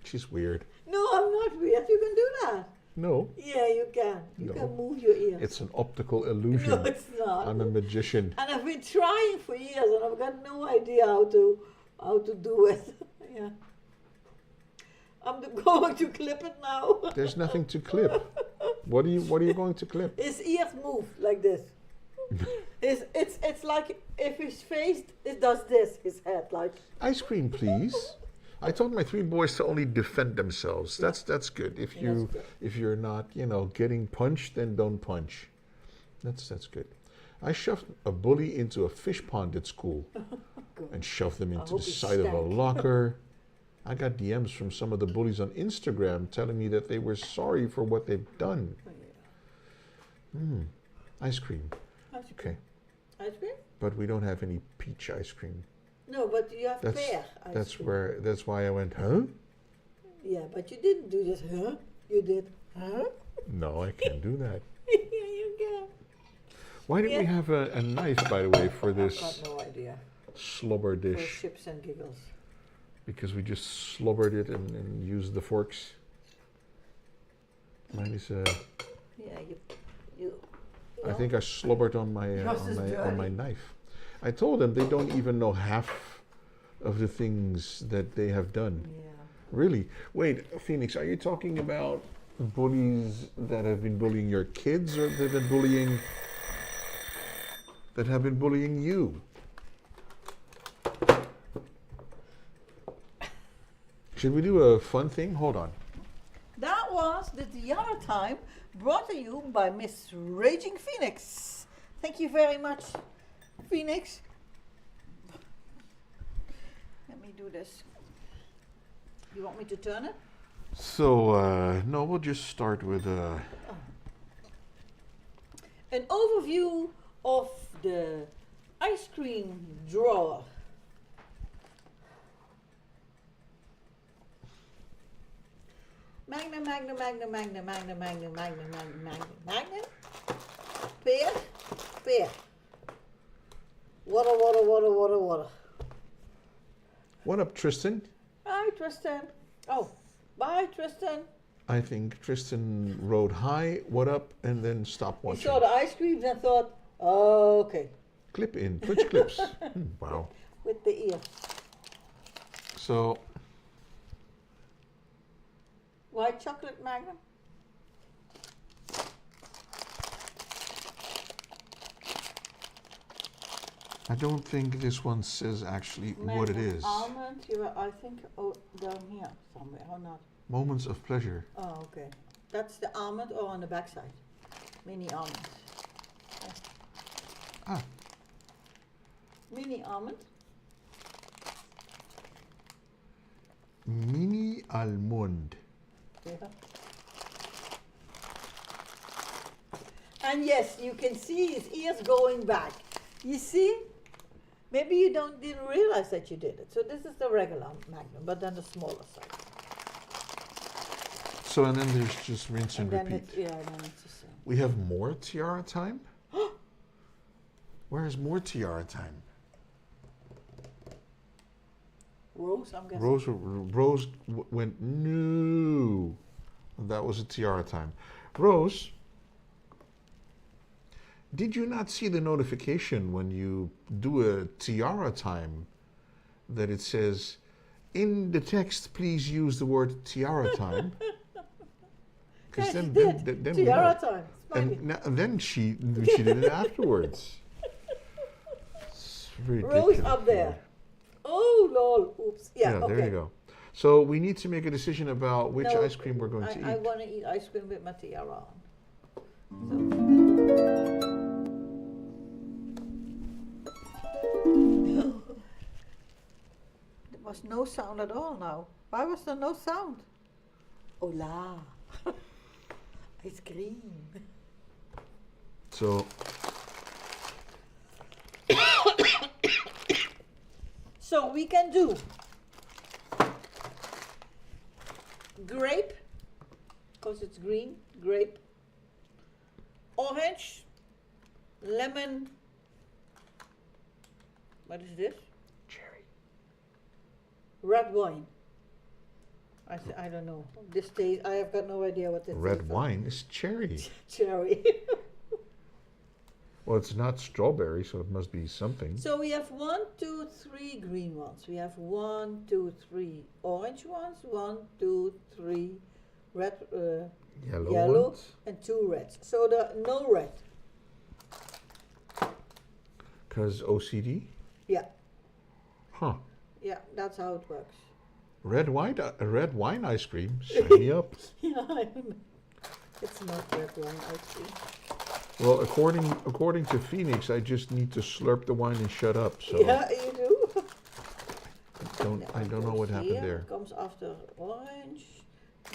She's weird.
No, I'm not weird. You can do that.
No.
Yeah, you can. You
No.
can move your ears.
It's an optical illusion.
No, it's not.
I'm a magician.
And I've been trying for years, and I've got no idea how to do it. Yeah. I'm going to clip it now.
There's nothing to clip. What are you going to clip?
His ears move like this. It's like if his face it does this, his head like.
Ice cream, please. I told my 3 boys to only defend themselves. That's good. If
Yeah, that's good.
if you're not, getting punched, then don't punch. That's good. I shoved a bully into a fish pond at school
Good.
and shoved them into the
hope he
side of a
stank.
locker. I got DMs from some of the bullies on Instagram telling me that they were sorry for what they've done.
Oh,
Ice cream.
Ice cream.
Okay.
Ice cream?
But we don't have any peach ice cream.
No, but you have pear ice cream.
That's why I went, huh?
Yeah, but you didn't do this, huh? You did, huh?
No, I can't do that.
Yeah, you can.
Why did we have a knife, by the way, for this
I've got no idea.
slobber
For
dish?
chips and giggles.
Because we just slobbered it and used the forks. Mine is
Yeah, you
I think I slobbered on my on my knife. I told them they don't even know half of the things that they have done.
Yeah.
Really? Wait, Phoenix, are you talking about bullies that have been bullying your kids, or that have been bullying you? Should we do a fun thing? Hold on.
That was the other time brought to you by Miss Raging Phoenix. Thank you very much, Phoenix. Let me do this. You want me to turn it?
So, no, we'll just start with
an overview of the ice cream drawer. Magnum, magnum, magnum, magnum, magnum, magnum, magnum, magnum, magnum, magnum. Pear, pear. Water, water, water, water, water.
What up, Tristan?
Hi, Tristan. Oh, bye, Tristan.
I think Tristan wrote hi, what up, and then stopped
He
watching.
saw the ice cream and thought, oh, okay.
Clip in, Twitch clips. Wow.
With the ear.
So,
White chocolate magnum.
I don't think this one says actually what it is.
Almond, I think down here somewhere, or not?
Moments of pleasure.
Oh, okay. That's the almond or on the back side? Mini almonds.
Ah,
Mini almond.
mini almond.
Yeah. And yes, you can see his ears going back. You see? Maybe you didn't realize that you did it. So this is the regular magnum, but then the smaller side.
So, and then there's just rinse and
then
repeat.
then it's the same.
We have more tiara time? Where is more tiara time?
Rose, I'm guessing.
Rose went, no. That was a tiara time. Rose, did you not see the notification when you do a tiara time that it says, in the text, please use the word tiara time? Because then we
tiara
know.
time.
And then she did it afterwards. It's ridiculous.
Rose up there. Oh, lol. Oops. Yeah, okay.
There you go. So we need to make a decision about which
No,
ice cream we're going to eat.
I want to eat ice cream with my tiara on. There was no sound at all now. Why was there no sound? Hola. Ice cream.
So,
So we can do grape, because it's green, grape, orange, lemon, what is this?
cherry.
Red wine. I don't know. This taste, I have got no idea what this is.
Red wine is cherry.
Cherry.
Well, it's not strawberry, so it must be something.
So we have 1, 2, 3 green ones. We have 1, 2, 3 orange ones. 1, 2, 3 red, yellow,
ones.
and 2 reds. So no red.
Because OCD?
Yeah,
Huh.
yeah, that's how it works.
Red wine ice cream. Sign me up.
Yeah, I don't know. It's not red wine ice cream.
Well, according to Phoenix, I just need to slurp the wine and shut up. So
Yeah, you do.
I don't know what happened there.
Comes after orange.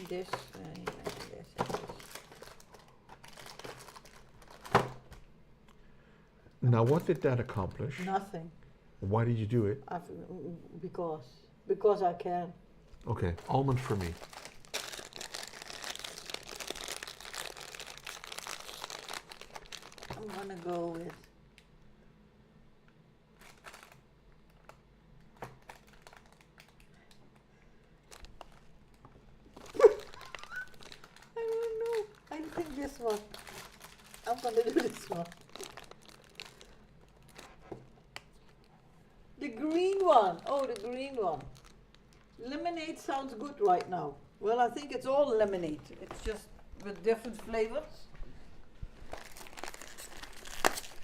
This and this.
Now, what did that accomplish?
Nothing.
Why did you do it?
Because I can.
Okay, almond for me.
I'm gonna go with I don't know. I think this one. I'm gonna do this one. The green one. Oh, the green one. Lemonade sounds good right now. Well, I think it's all lemonade. It's just with different flavors.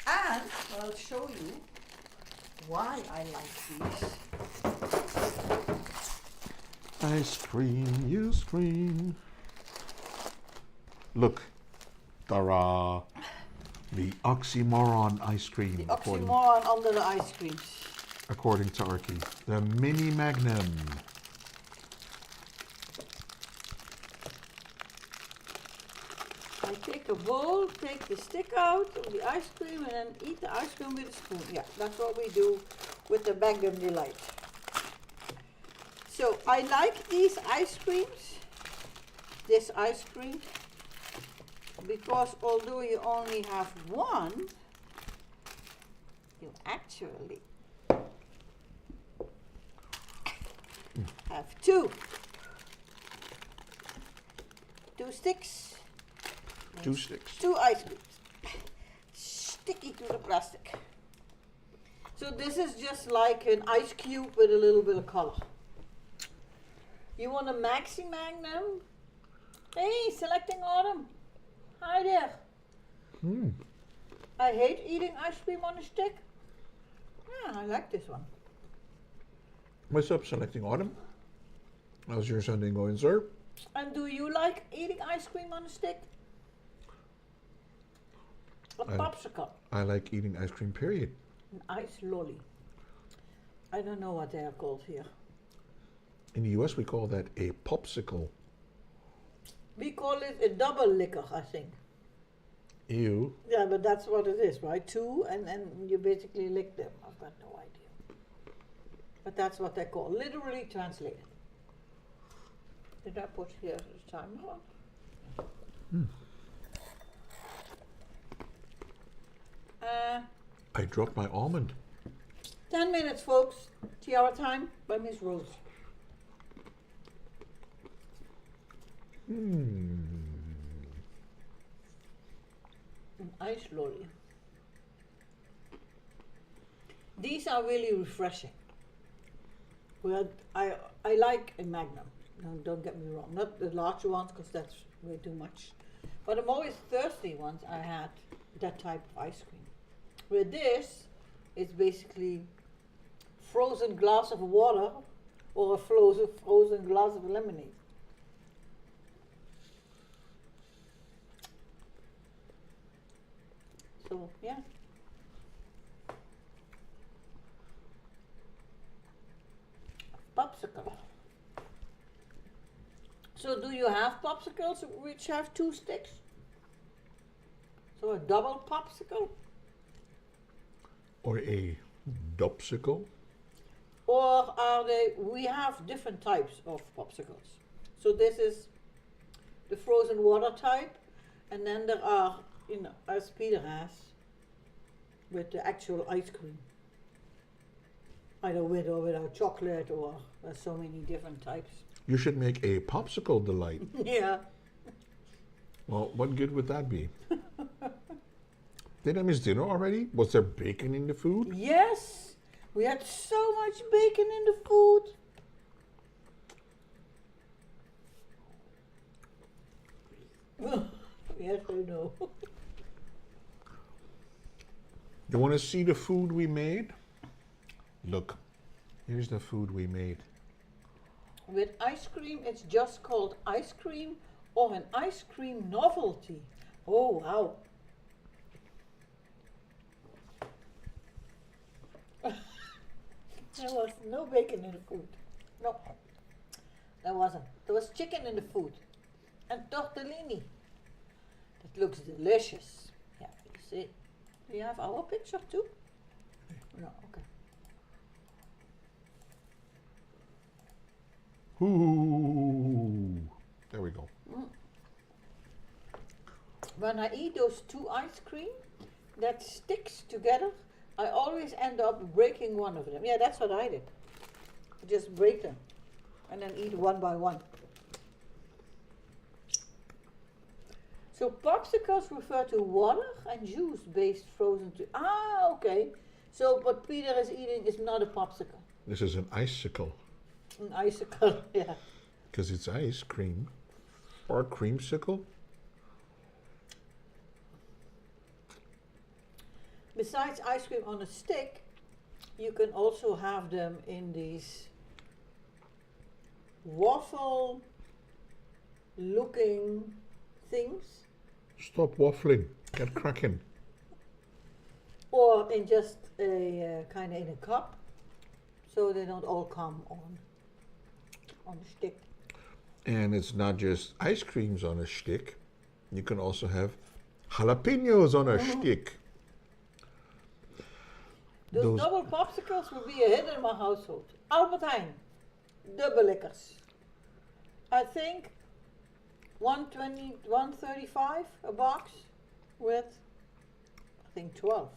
And I'll show you why I like these.
Ice cream, you scream. Look, ta-ra! The oxymoron ice cream.
The oxymoron under the ice creams.
According to Archie, the mini magnum.
I take a bowl, take the stick out of the ice cream, and then eat the ice cream with a spoon. Yeah, that's what we do with the Magnum Delight. So I like these ice creams, this ice cream, because although you only have one, you actually have two. Two sticks.
Two sticks.
Two ice creams. Sticky to the plastic. So this is just like an ice cube with a little bit of color. You want a Maxi Magnum? Hey, selecting autumn. Hi there. I hate eating ice cream on a stick. Yeah, I like this one.
What's up, selecting autumn? How's your Sunday going, sir?
And do you like eating ice cream on a stick? A popsicle.
I like eating ice cream, period.
An ice lolly. I don't know what they are called here.
In the US, we call that a popsicle.
We call it a double liquor, I think.
Ew.
Yeah, but that's what it is, right? Two, and you basically lick them. I've got no idea. But that's what they call, literally translated. Did I put here the timer on?
I dropped my almond.
10 minutes, folks. Tiara time by Miss Rose. An ice lolly. These are really refreshing. Well, I like a Magnum. No, don't get me wrong. Not the larger ones, because that's way too much. But I'm always thirsty once I had that type of ice cream. With this, it's basically frozen glass of water or a frozen glass of lemonade. So, yeah. Popsicle. So do you have popsicles which have two sticks? So a double popsicle?
Or a dopsicle?
Or are they, we have different types of popsicles. So this is the frozen water type, and then there are, you know, as Peter has, with the actual ice cream. Either with or without chocolate, or there's so many different types.
You should make a popsicle delight.
Yeah.
Well, what good would that be? Did I miss dinner already? Was there bacon in the food?
Yes, we had so much bacon in the food. Yes, I know.
You want to see the food we made? Look, here's the food we made.
With ice cream, it's just called ice cream or an ice cream novelty. Oh, wow. There was no bacon in the food. No, there wasn't. There was chicken in the food. And tortellini. That looks delicious. Yeah, you see. Do you have our picture too? No, okay.
Ooh. There we go.
When I eat those two ice cream that sticks together, I always end up breaking one of them. Yeah, that's what I did. Just break them and then eat one by one. So popsicles refer to water and juice based frozen to. Ah, okay. So what Peter is eating is not a popsicle.
This is an icicle.
An icicle, yeah.
Because it's ice cream. Or creamsicle.
Besides ice cream on a stick, you can also have them in these waffle looking things,
Stop waffling. Get cracking.
or in just a kind of in a cup, so they don't all come on a stick.
And it's not just ice creams on a stick. You can also have jalapenos on a stick.
Those double popsicles will be a hit in my household. Albert Heijn, double lickers. I think 120, 135 a box with, I think 12.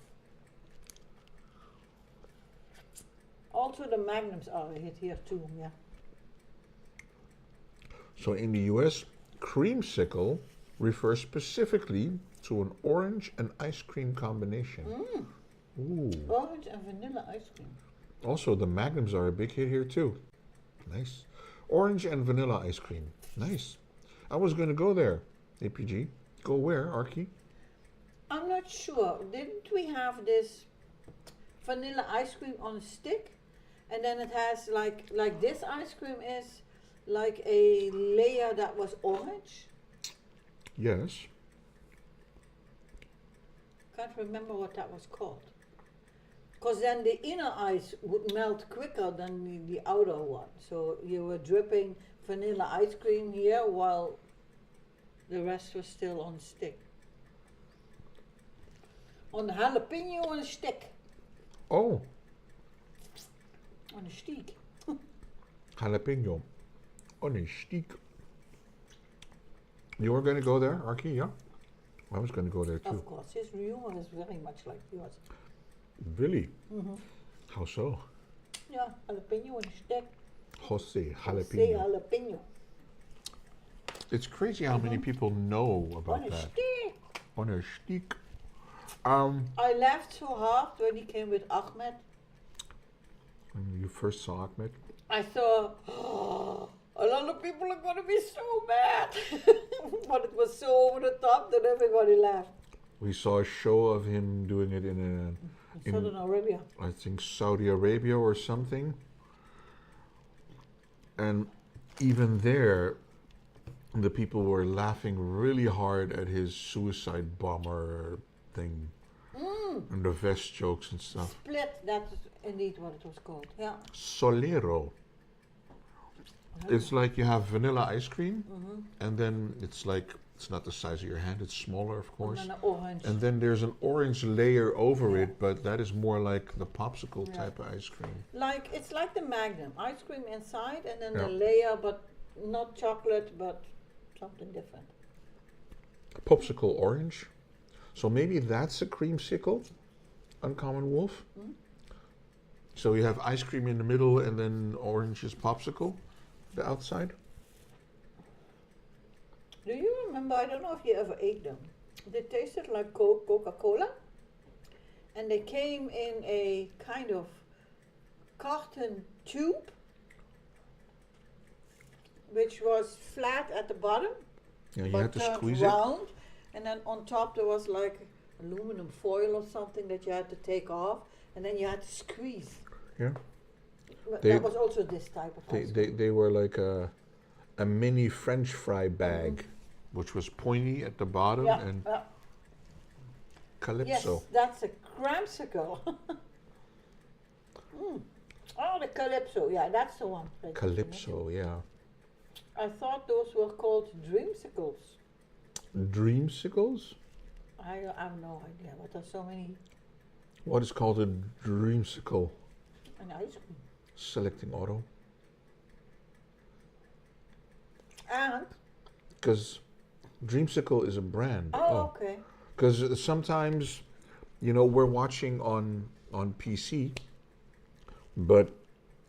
Also the magnums are a hit here too, yeah.
So in the US, creamsicle refers specifically to an orange and ice cream combination. Ooh.
Orange and vanilla ice cream.
Also, the magnums are a big hit here too. Nice. Orange and vanilla ice cream. Nice. I was going to go there, APG. Go where, Archie?
I'm not sure. Didn't we have this vanilla ice cream on a stick? And then it has like this ice cream is like a layer that was orange.
Yes.
Can't remember what that was called. Because then the inner ice would melt quicker than the outer one. So you were dripping vanilla ice cream here while the rest was still on stick. On the jalapeno on a stick.
Oh,
On a stick.
jalapeno on a stick. You were going to go there, Archie, yeah? I was going to go there too.
Of course, his humor is very much like yours.
Really? How so?
Yeah, jalapeno on a stick.
Jose jalapeno.
Say jalapeno.
It's crazy how many people know about
On a
that.
stick.
On a stick.
I laughed so hard when he came with Ahmed.
When you first saw Ahmed.
I thought, oh, a lot of people are going to be so mad. But it was so over the top that everybody laughed.
We saw a show of him doing it in
Southern Arabia.
I think Saudi Arabia or something. And even there, the people were laughing really hard at his suicide bomber thing. And the vest jokes and stuff.
Split, that's indeed what it was called. Yeah.
Solero. It's like you have vanilla ice cream, and then it's like, it's not the size of your hand, it's smaller, of course.
And then orange.
And then there's an orange layer over it, but that is more like the popsicle type of ice cream.
Like, it's like the Magnum. Ice cream inside and then
Yeah.
the layer, but not chocolate, but something different.
Popsicle orange. So maybe that's a creamsicle, Uncommon Wolf. So you have ice cream in the middle and then orange is popsicle, the outside.
Do you remember, I don't know if you ever ate them. They tasted like Coca-Cola. And they came in a kind of carton tube, which was flat at the bottom,
Yeah, you
but
had to
turned
squeeze
round. And then on top there was like aluminum foil or something that you had to take off. And then you had to squeeze.
it. Yeah.
But
They-
that was also this type of ice cream.
They were like a mini French fry bag, which was pointy at the bottom and
Yes,
calypso.
that's a cramsicle. Oh, the calypso. Yeah, that's the one. that you
Calypso, yeah.
mentioned. I thought those were called dreamsicles.
Dreamsicles?
I have no idea, but there's so many.
What is called a dreamsicle?
An ice cream.
Selecting auto.
And?
Because dreamsicle is a brand.
Oh, okay.
Because sometimes, we're watching on PC, but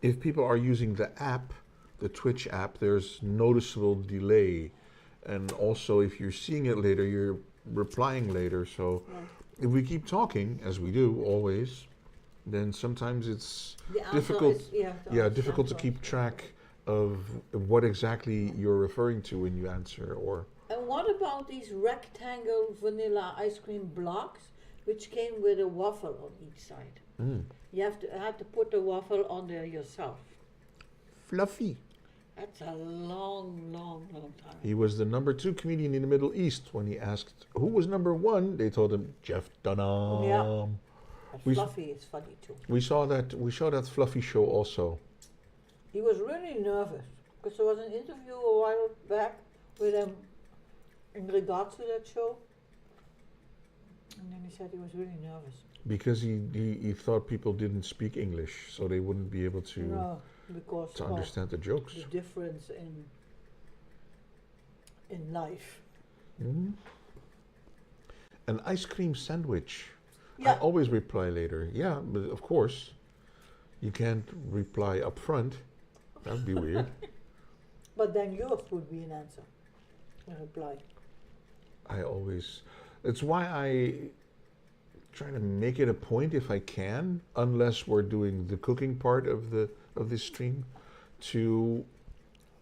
if people are using the app, the Twitch app, there's noticeable delay. And also, if you're seeing it later, you're replying later. So if we keep talking, as we do always, then sometimes it's difficult. Difficult to keep track of what exactly you're referring to when you answer. Or
and what about these rectangle vanilla ice cream blocks, which came with a waffle on each side? You had to put the waffle on there yourself.
Fluffy.
That's a long, long, long time.
He was the number 2 comedian in the Middle East. When he asked who was number 1, they told him Jeff Dunham.
Yeah. But Fluffy is funny too.
We saw that Fluffy show also.
He was really nervous because there was an interview a while back with him in regards to that show, and then he said he was really nervous
because he thought people didn't speak English, so they wouldn't be able to understand the jokes.
The difference in life.
An ice cream sandwich.
Yeah.
I always reply later. Yeah, but of course, you can't reply up front. That would be weird.
But then yours would be an answer, a reply.
It's why I try to make it a point if I can, unless we're doing the cooking part of this stream, to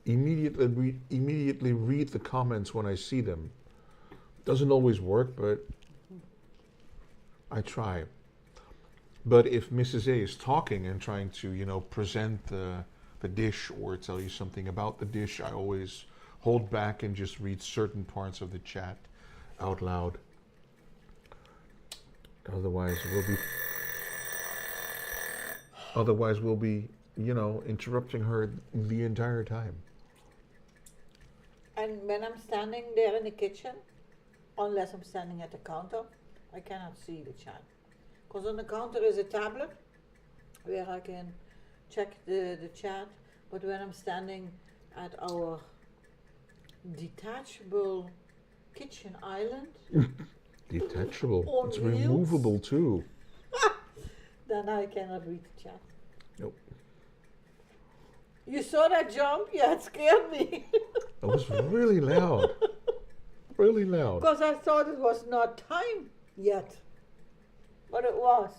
immediately read the comments when I see them. Doesn't always work, but I try. But if Mrs. A is talking and trying to, present the dish or tell you something about the dish, I always hold back and just read certain parts of the chat out loud. Otherwise we'll be interrupting her the entire time.
And when I'm standing there in the kitchen, unless I'm standing at the counter, I cannot see the chat. Because on the counter is a tablet where I can check the chat, but when I'm standing at our detachable kitchen island,
detachable, it's removable too.
Then I cannot read the chat.
Nope.
You saw that jump? Yeah, it scared me.
It was really loud. Really loud.
Because I thought it was not time yet. But it was.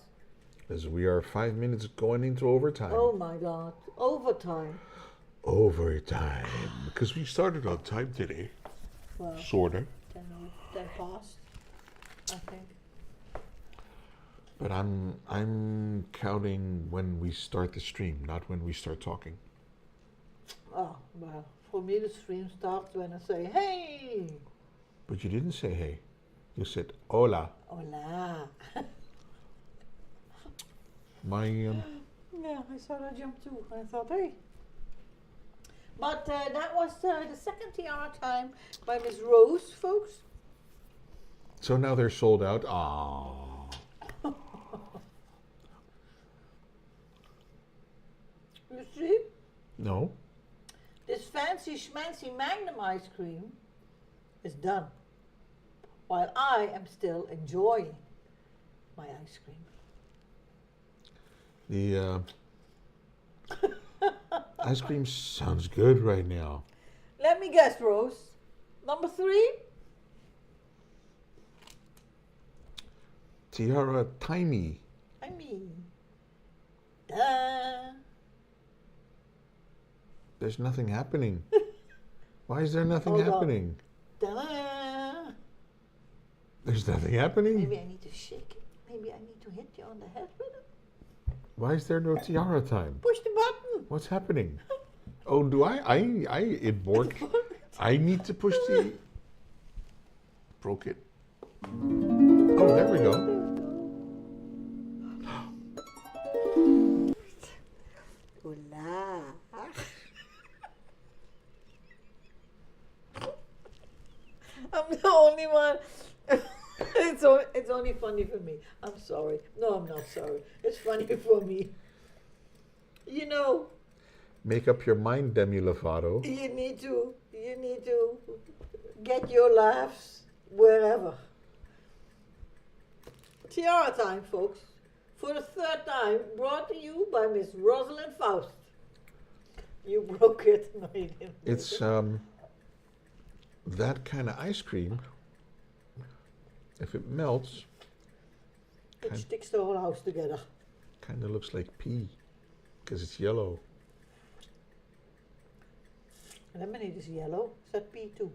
As we are 5 minutes going into overtime.
Oh my God. Overtime.
Overtime. Because we started on time today.
Well,
sorta.
10 past, I think.
But I'm counting when we start the stream, not when we start talking.
Oh, well, for me the stream starts when I say, hey!
But you didn't say hey. You said hola.
Hola. Yeah, I saw that jump too. I thought, hey. But that was the second tiara time by Miss Rose, folks.
So now they're sold out. Ah.
You see?
No.
This fancy schmancy Magnum ice cream is done, while I am still enjoying my ice cream.
The ice cream sounds good right now.
Let me guess, Rose. Number 3?
Tiara Tiny.
I mean, duh.
There's nothing happening. Why is there nothing happening?
Duh.
There's nothing happening?
Maybe I need to shake it. Maybe I need to hit you on the head with it.
Why is there no tiara time?
Push the button.
What's happening? Oh, do it broke. I need to push the... Broke it. Oh, there we go.
Hola. I'm the only one It's only funny for me. I'm sorry. No, I'm not sorry. It's funny for me. You know,
Make up your mind, Demi Lovato.
you need to get your laughs wherever. Tiara time, folks. For the third time, brought to you by Miss Rosalind Faust. You broke it. No, you didn't.
It's that kind of ice cream. If it melts,
It sticks the whole house together.
kind of looks like pea because it's yellow.
Lemonade is yellow. Is that pea too?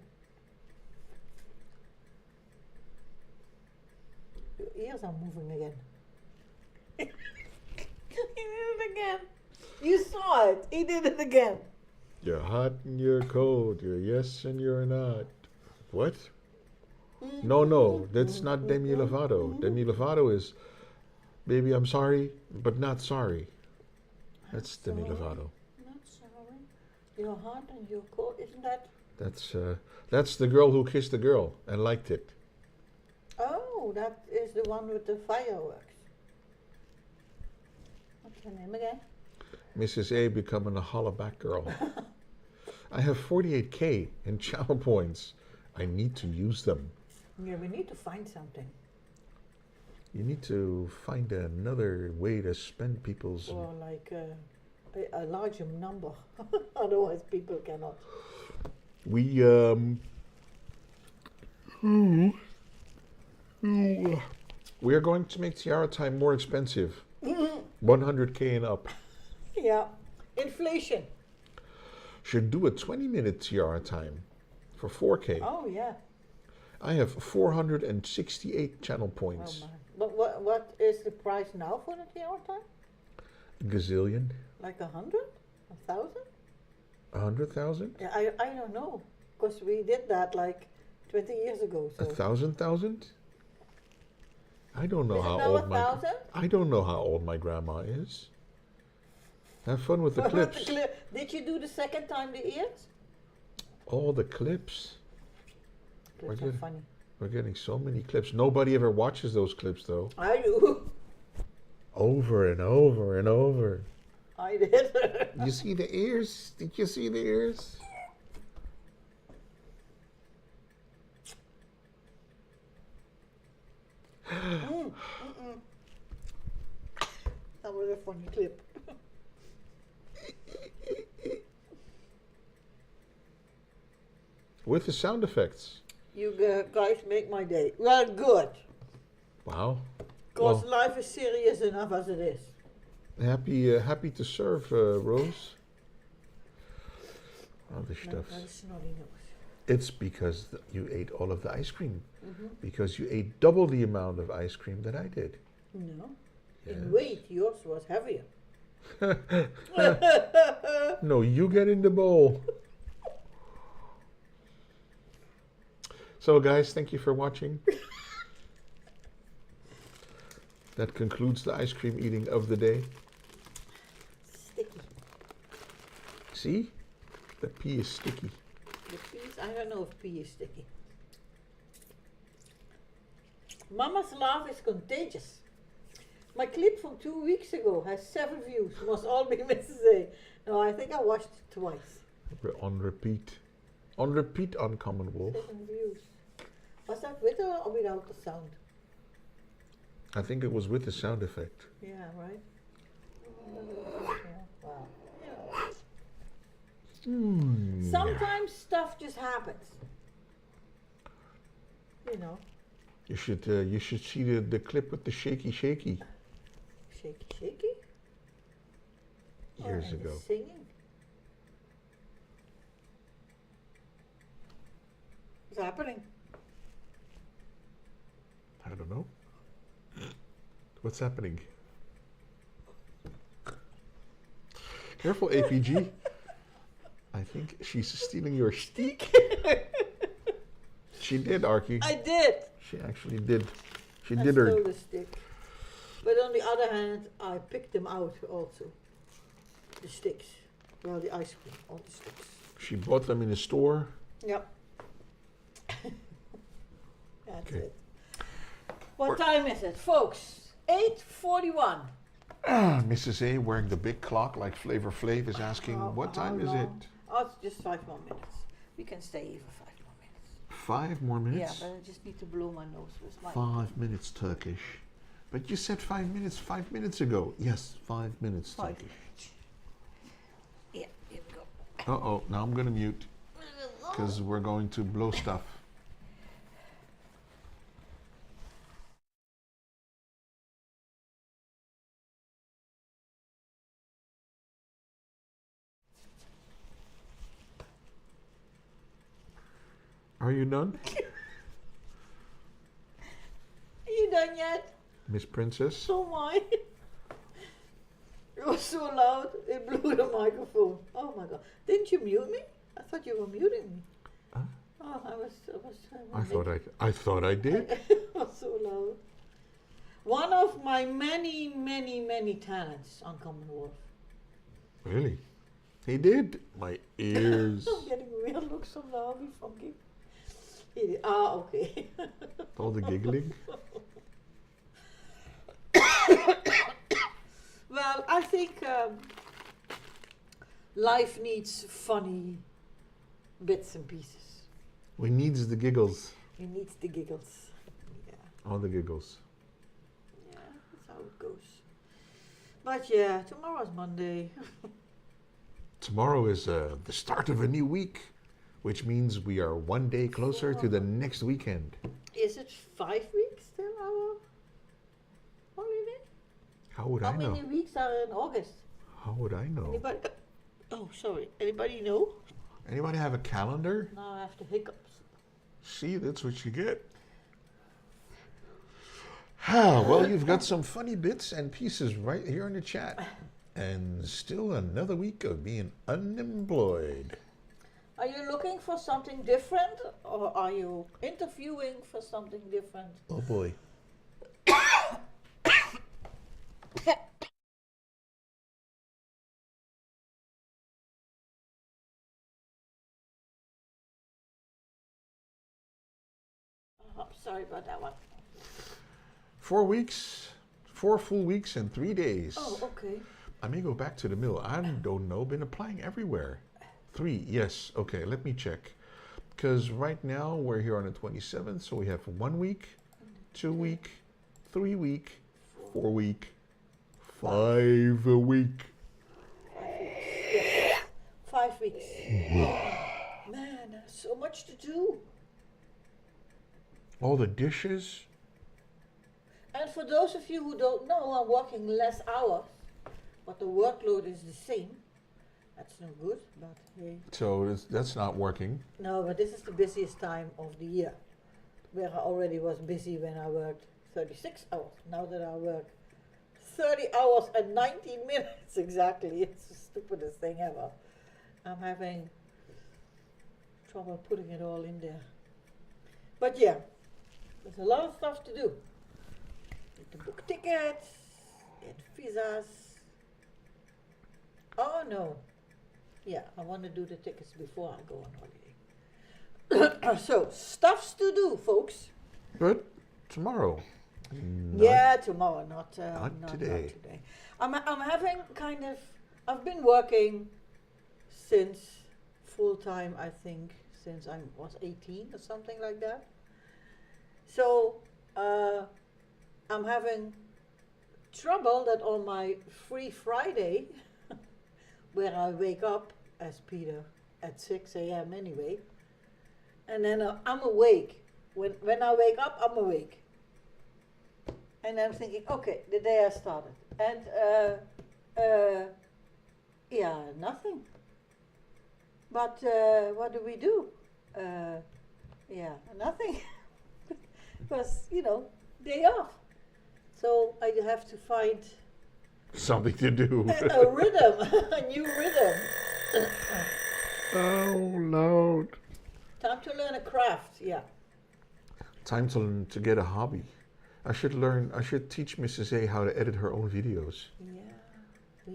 Your ears are moving again. He did it again. You saw it. He did it again.
You're hot and you're cold. You're yes and you're not. What? No, that's not Demi Lovato. Demi Lovato is, baby, I'm sorry, but not sorry. That's Demi Lovato.
Not sorry. You're hot and you're cold. Isn't that?
That's the girl who kissed the girl and liked it.
Oh, that is the one with the fireworks. What's her name again?
Mrs. A becoming a hollaback girl. I have 48K in channel points. I need to use them.
Yeah, we need to find something.
You need to find another way to spend people's.
Or like a larger number. Otherwise people cannot.
We we are going to make Tiara time more expensive. 100K and up.
Yeah. Inflation.
Should do a 20-minute Tiara time for 4K.
Oh yeah.
I have 468 channel
Oh
points.
my. But what is the price now for the Tiara time?
Gazillion?
Like 100? 1,000?
100,000?
Yeah, I don't know. Because we did that like 20 years ago. So.
1,000,000? I don't know
Is it
how
now
old my
1,000?
I don't know how old my grandma is. Have fun with the clips.
Did you do the second time the ears?
All the clips.
Clips
We're
are
good.
funny.
We're getting so many clips. Nobody ever watches those clips though.
I do.
Over and over and over.
I did.
You see the ears? Did you see the ears?
That was a funny clip.
With the sound effects.
You guys make my day. Well, good.
Wow.
Because
Well,
life is serious enough as it is.
happy to serve, Rose. Other stuff.
That is snotty nose.
It's because you ate all of the ice cream. Because you ate double the amount of ice cream that I did.
No.
Yes.
In weight, yours was heavier.
No, you get in the bowl. So, guys, thank you for watching. That concludes the ice cream eating of the day.
Sticky.
See? The pea is sticky.
The peas, I don't know if pea is sticky. Mama's laugh is contagious. My clip from 2 weeks ago has 7 views. Must all be Mrs. A. No, I think I watched it twice.
We're on repeat. On repeat on Common Wolf.
7 views. Was that with or without the sound?
I think it was with the sound effect.
Yeah, right? Yeah, wow. Sometimes stuff just happens. You know,
You should see the clip with the shaky shaky
shaky, shaky.
years
and the
ago.
singing. What's happening?
I don't know. What's happening? Careful, APG. I think she's stealing your stick. She did, Arky.
I did.
She actually did. She
I
did
stole
her.
the stick. But on the other hand, I picked them out also. The sticks. Well, the ice cream, all the sticks.
She bought them in a store.
Yep. That's
Okay.
it. What time is it, folks? 8:41.
Mrs. A wearing the big clock like Flavor Flav is asking, what time is it?
Oh, it's just 5 more minutes. We can stay here for 5 more minutes.
5 more minutes?
Yeah, but I just need to blow my nose with my...
5 minutes Turkish. But you said 5 minutes 5 minutes ago. Yes, 5 minutes
5
Turkish.
minutes. Yeah, here we go.
Uh-oh, now I'm gonna mute because we're going to blow stuff. Are you done?
Are you done yet?
Miss Princess?
So am I. It was so loud, it blew the microphone. Oh my god. Didn't you mute me? I thought you were muting me.
Huh?
Oh, I was
I thought I did.
It was so loud. One of my many, many, many talents on Common Wolf.
Really? He did. My ears.
I'm getting real looks so now, be funky. Okay.
All the giggling.
Well, I think life needs funny bits and pieces.
We needs the giggles.
It needs the giggles. Yeah,
All the giggles.
yeah, that's how it goes. But yeah, tomorrow's Monday.
Tomorrow is the start of a new week, which means we are one day closer to the next weekend.
Is it 5 weeks till our holiday?
How would
How
I know?
many weeks are in August?
How would I know?
Anybody? Oh, sorry. Anybody know?
Anybody have a calendar?
Now I have the hiccups.
See, that's what you get. Well, you've got some funny bits and pieces right here in the chat. And still another week of being unemployed.
Are you looking for something different, or are you interviewing for something different?
Oh boy.
Oh, sorry about that one.
4 weeks, 4 full weeks and 3 days.
Oh, okay.
I may go back to the mill. I don't know. Been applying everywhere. 3, yes. Okay, let me check. Because right now we're here on the 27th, so we have 1 week, 2 week, 3 week, 4 week, 5 a week.
5 weeks. Man, there's so much to do.
All the dishes.
And for those of you who don't know, I'm working less hours, but the workload is the same. That's no good, but hey.
So that's not working.
No, but this is the busiest time of the year, where I already was busy when I worked 36 hours. Now that I work 30 hours and 19 minutes exactly, it's the stupidest thing ever. I'm having trouble putting it all in there. But yeah, there's a lot of stuff to do. Need to book tickets, get visas. Oh no. Yeah, I want to do the tickets before I go on holiday. So, stuffs to do, folks.
But tomorrow.
Yeah, tomorrow, not
today.
Not today. I'm having kind of, I've been working since full time, I think, since I was 18 or something like that. So, I'm having trouble that on my free Friday, where I wake up as Peter at 6 a.m. anyway, and then I'm awake. When I wake up, I'm awake. And I'm thinking, okay, the day I started. And, yeah, nothing. But what do we do? Yeah, nothing. Because, day off. So I have to find
Something to do.
a rhythm, a new rhythm.
Oh, Lord.
Time to learn a craft, yeah.
Time to get a hobby. I should teach Mrs. A how to edit her own videos.
Yeah, I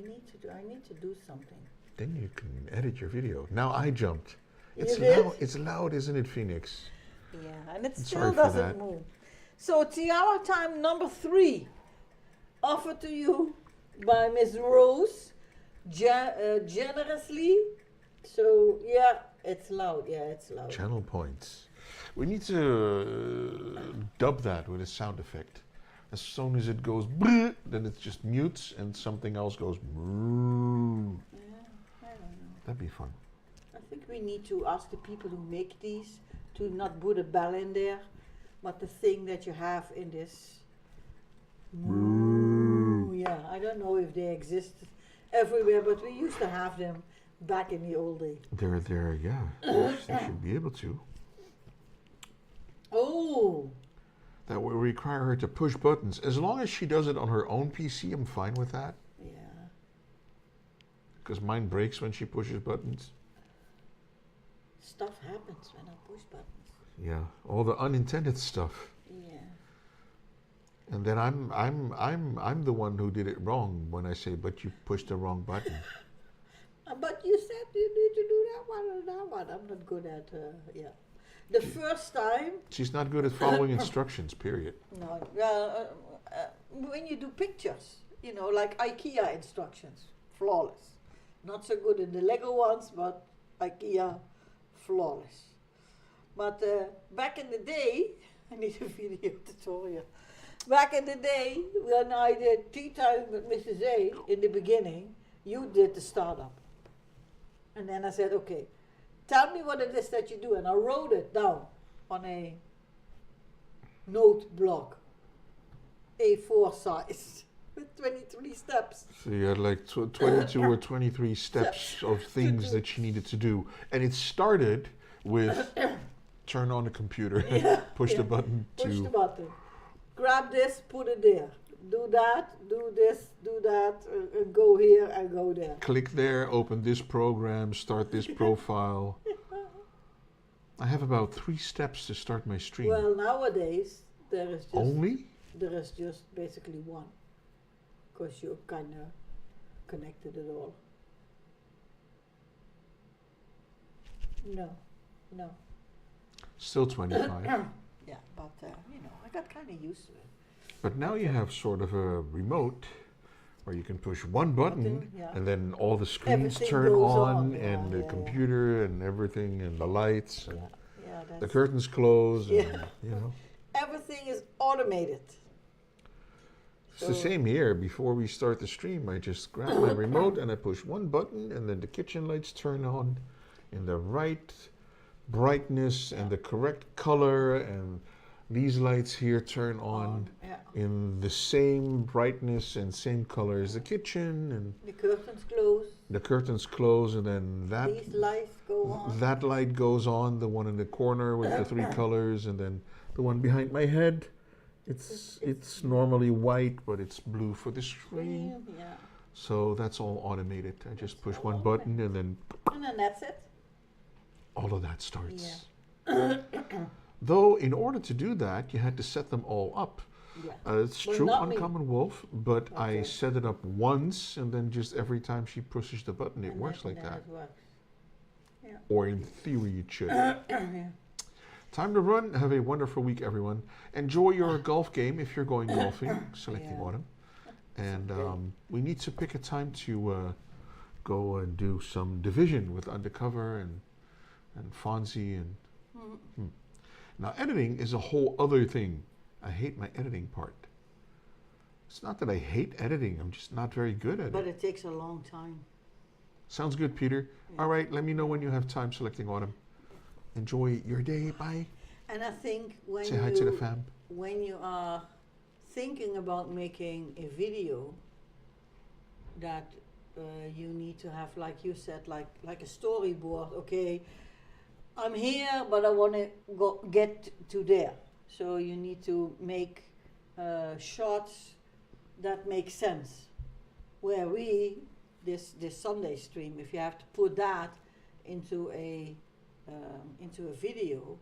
need to do something.
Then you can edit your video. Now I jumped.
You
It's
did?
loud. It's loud, isn't it, Phoenix?
Yeah, and it
I'm
still
sorry for
doesn't
that.
move. So tiara time number 3, offered to you by Miss Rose, generously. So yeah, it's loud. Yeah, it's loud.
Channel points. We need to dub that with a sound effect. As soon as it goes, brrr, then it just mutes and something else goes. Brrr.
Yeah, I don't know.
That'd be fun.
I think we need to ask the people who make these to not put a bell in there, but the thing that you have in this. Yeah, I don't know if they exist everywhere, but we used to have them back in the old days.
They're there, yeah. They should be able to.
Oh,
That will require her to push buttons. As long as she does it on her own PC, I'm fine with that.
yeah.
Because mine breaks when she pushes buttons.
Stuff happens when I push buttons.
Yeah, all the unintended stuff.
Yeah.
And then I'm the one who did it wrong when I say, but you pushed the wrong button.
But you said you need to do that one or that one. I'm not good at, yeah. The first time.
She's not good at following instructions, period.
No, when you do pictures, you know, like IKEA instructions, flawless. Not so good in the Lego ones, but IKEA, flawless. But back in the day, I need a video tutorial. Back in the day, when I did tea time with Mrs. A in the beginning, you did the startup. And then I said, okay, tell me what it is that you do. And I wrote it down on a note block, A4 size, with 23 steps.
So you had like 22 or 23 steps of things that she needed to do. And it started with turn on the computer, push the button to...
Push the button. Grab this, put it there. Do that, do this, do that, and go here and go there.
Click there, open this program, start this profile. I have about 3 steps to start my stream.
Well, nowadays, there is just basically one. Because you kind of connected it all. No.
Still 25.
Yeah, but, you know, I got kind of used to it.
But now you have sort of a remote where you can push one button and then all the screens
Everything
turn
goes
on
on,
and the computer and everything and the lights and the
that's
curtains close and, you know.
everything is automated.
It's the same here. Before we start the stream, I just grab my remote and I push one button and then the kitchen lights turn on in the right brightness and the correct color, and these lights here turn on in the same brightness and same color as the kitchen, and
the curtains close.
the curtains close, and then
These lights go on.
that light goes on, the one in the corner with the 3 colors, and then the one behind my head, it's normally white, but it's blue for the screen.
Yeah.
So that's all automated. I just push one button and then
that's it.
all of that starts. Though, in order to do that, you had to set them all up.
Yeah.
It's true on Common Wolf, but I set it up once, and then just every time she pushes the button, it works like that.
It works. Yeah.
Or in theory, it should. Time to run. Have a wonderful week, everyone. Enjoy your golf game if you're going golfing, selecting autumn. And we need to pick a time to go and do some division with Undercover and Fonzie and... Now, editing is a whole other thing. I hate my editing part. It's not that I hate editing, I'm just not very good at it.
But it takes a long time.
Sounds good, Peter. All right, let me know when you have time selecting autumn. Enjoy your day. Bye.
And I think when
Say hi to the fam.
When you are thinking about making a video, that you need to have, like you said, like a storyboard. Okay, I'm here, but I want to get to there. So you need to make shots that make sense. Where this Sunday stream, if you have to put that into a video,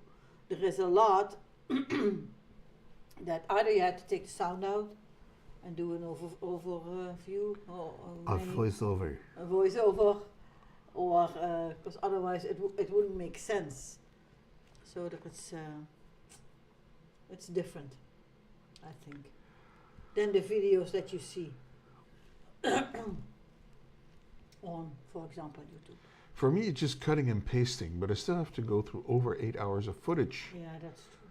there is a lot that either you have to take the sound out and do an overview or
a voiceover.
A voiceover, or because otherwise it wouldn't make sense. So that it's different. I think, than the videos that you see on, for example, YouTube.
For me, it's just cutting and pasting, but I still have to go through over 8 hours of footage.
Yeah, that's true.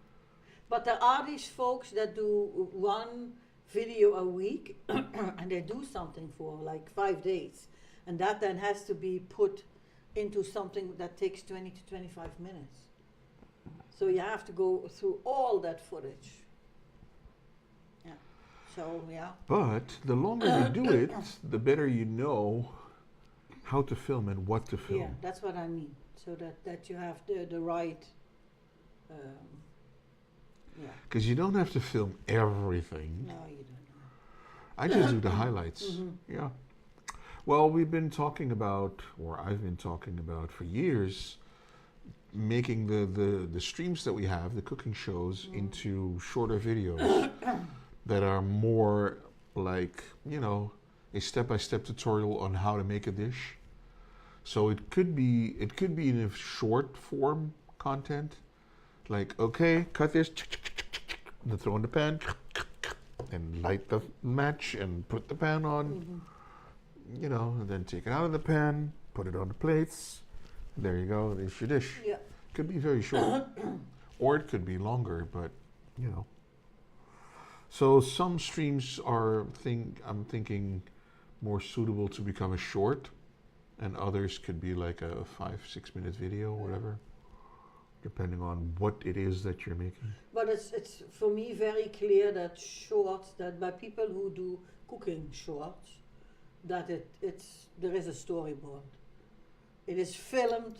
But there are these folks that do one video a week and they do something for like 5 days. And that then has to be put into something that takes 20 to 25 minutes. So you have to go through all that footage. Yeah. So, yeah.
But the longer you do it, the better you know how to film and what to film.
Yeah, that's what I mean. So that you have the right, yeah.
Because you don't have to film everything.
No, you don't.
I just do the highlights.
Mm-hmm.
Yeah. Well, we've been talking about, or I've been talking about for years, making the streams that we have, the cooking shows, into shorter videos that are more like, you know, a step-by-step tutorial on how to make a dish. So it could be in a short form content, like, okay, cut this, then throw in the pan, and light the match and put the pan on, you know, and then take it out of the pan, put it on the plates. There you go, there's your dish.
Yeah.
Could be very short, or it could be longer, but, you know. So some streams are, I'm thinking, more suitable to become a short, and others could be like a 5-6 minute video, whatever, depending on what it is that you're making.
But it's for me very clear that shorts, that by people who do cooking shorts, that there is a storyboard. It is filmed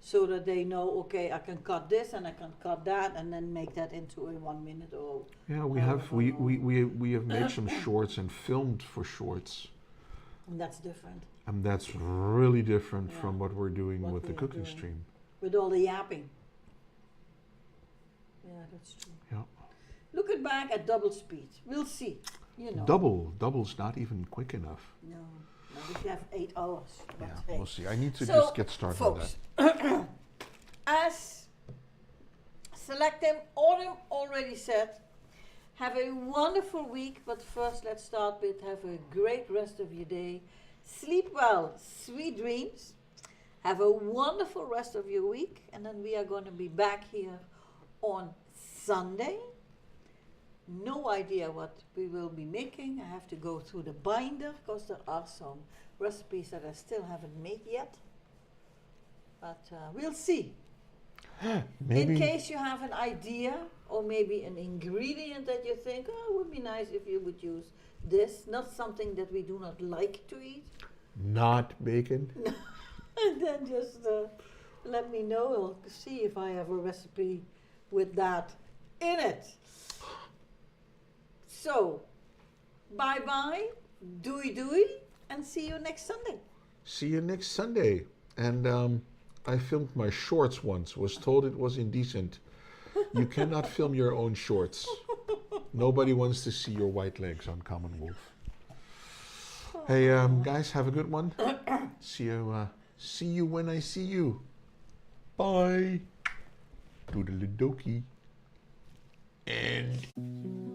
so that they know, okay, I can cut this and I can cut that and then make that into a 1 minute or.
Yeah, we have made some shorts and filmed for shorts.
And that's different.
And that's really different from what we're doing with the cooking
doing.
stream.
With all the yapping. Yeah, that's true.
Yeah.
Look it back at double speed. We'll see. You know.
Double's not even quick enough.
No. If you have 8 hours.
Yeah,
hey.
we'll see. I need to
So,
just get started on
folks,
that.
as Select Them already said, have a wonderful week, but first let's start with have a great rest of your day. Sleep well, sweet dreams. Have a wonderful rest of your week, and then we are going to be back here on Sunday. No idea what we will be making. I have to go through the binder because there are some recipes that I still haven't made yet. But we'll see.
Maybe.
In case you have an idea or maybe an ingredient that you think, oh, it would be nice if you would use this, not something that we do not like to eat.
Not bacon.
And then just let me know. I'll see if I have a recipe with that in it. So, bye-bye, doei, and see you next Sunday.
See you next Sunday. And I filmed my shorts once, was told it was indecent. You cannot film your own shorts. Nobody wants to see your white legs on Common Wolf. Hey, guys, have a good one. See you when I see you. Bye. Doodle-dokie. And...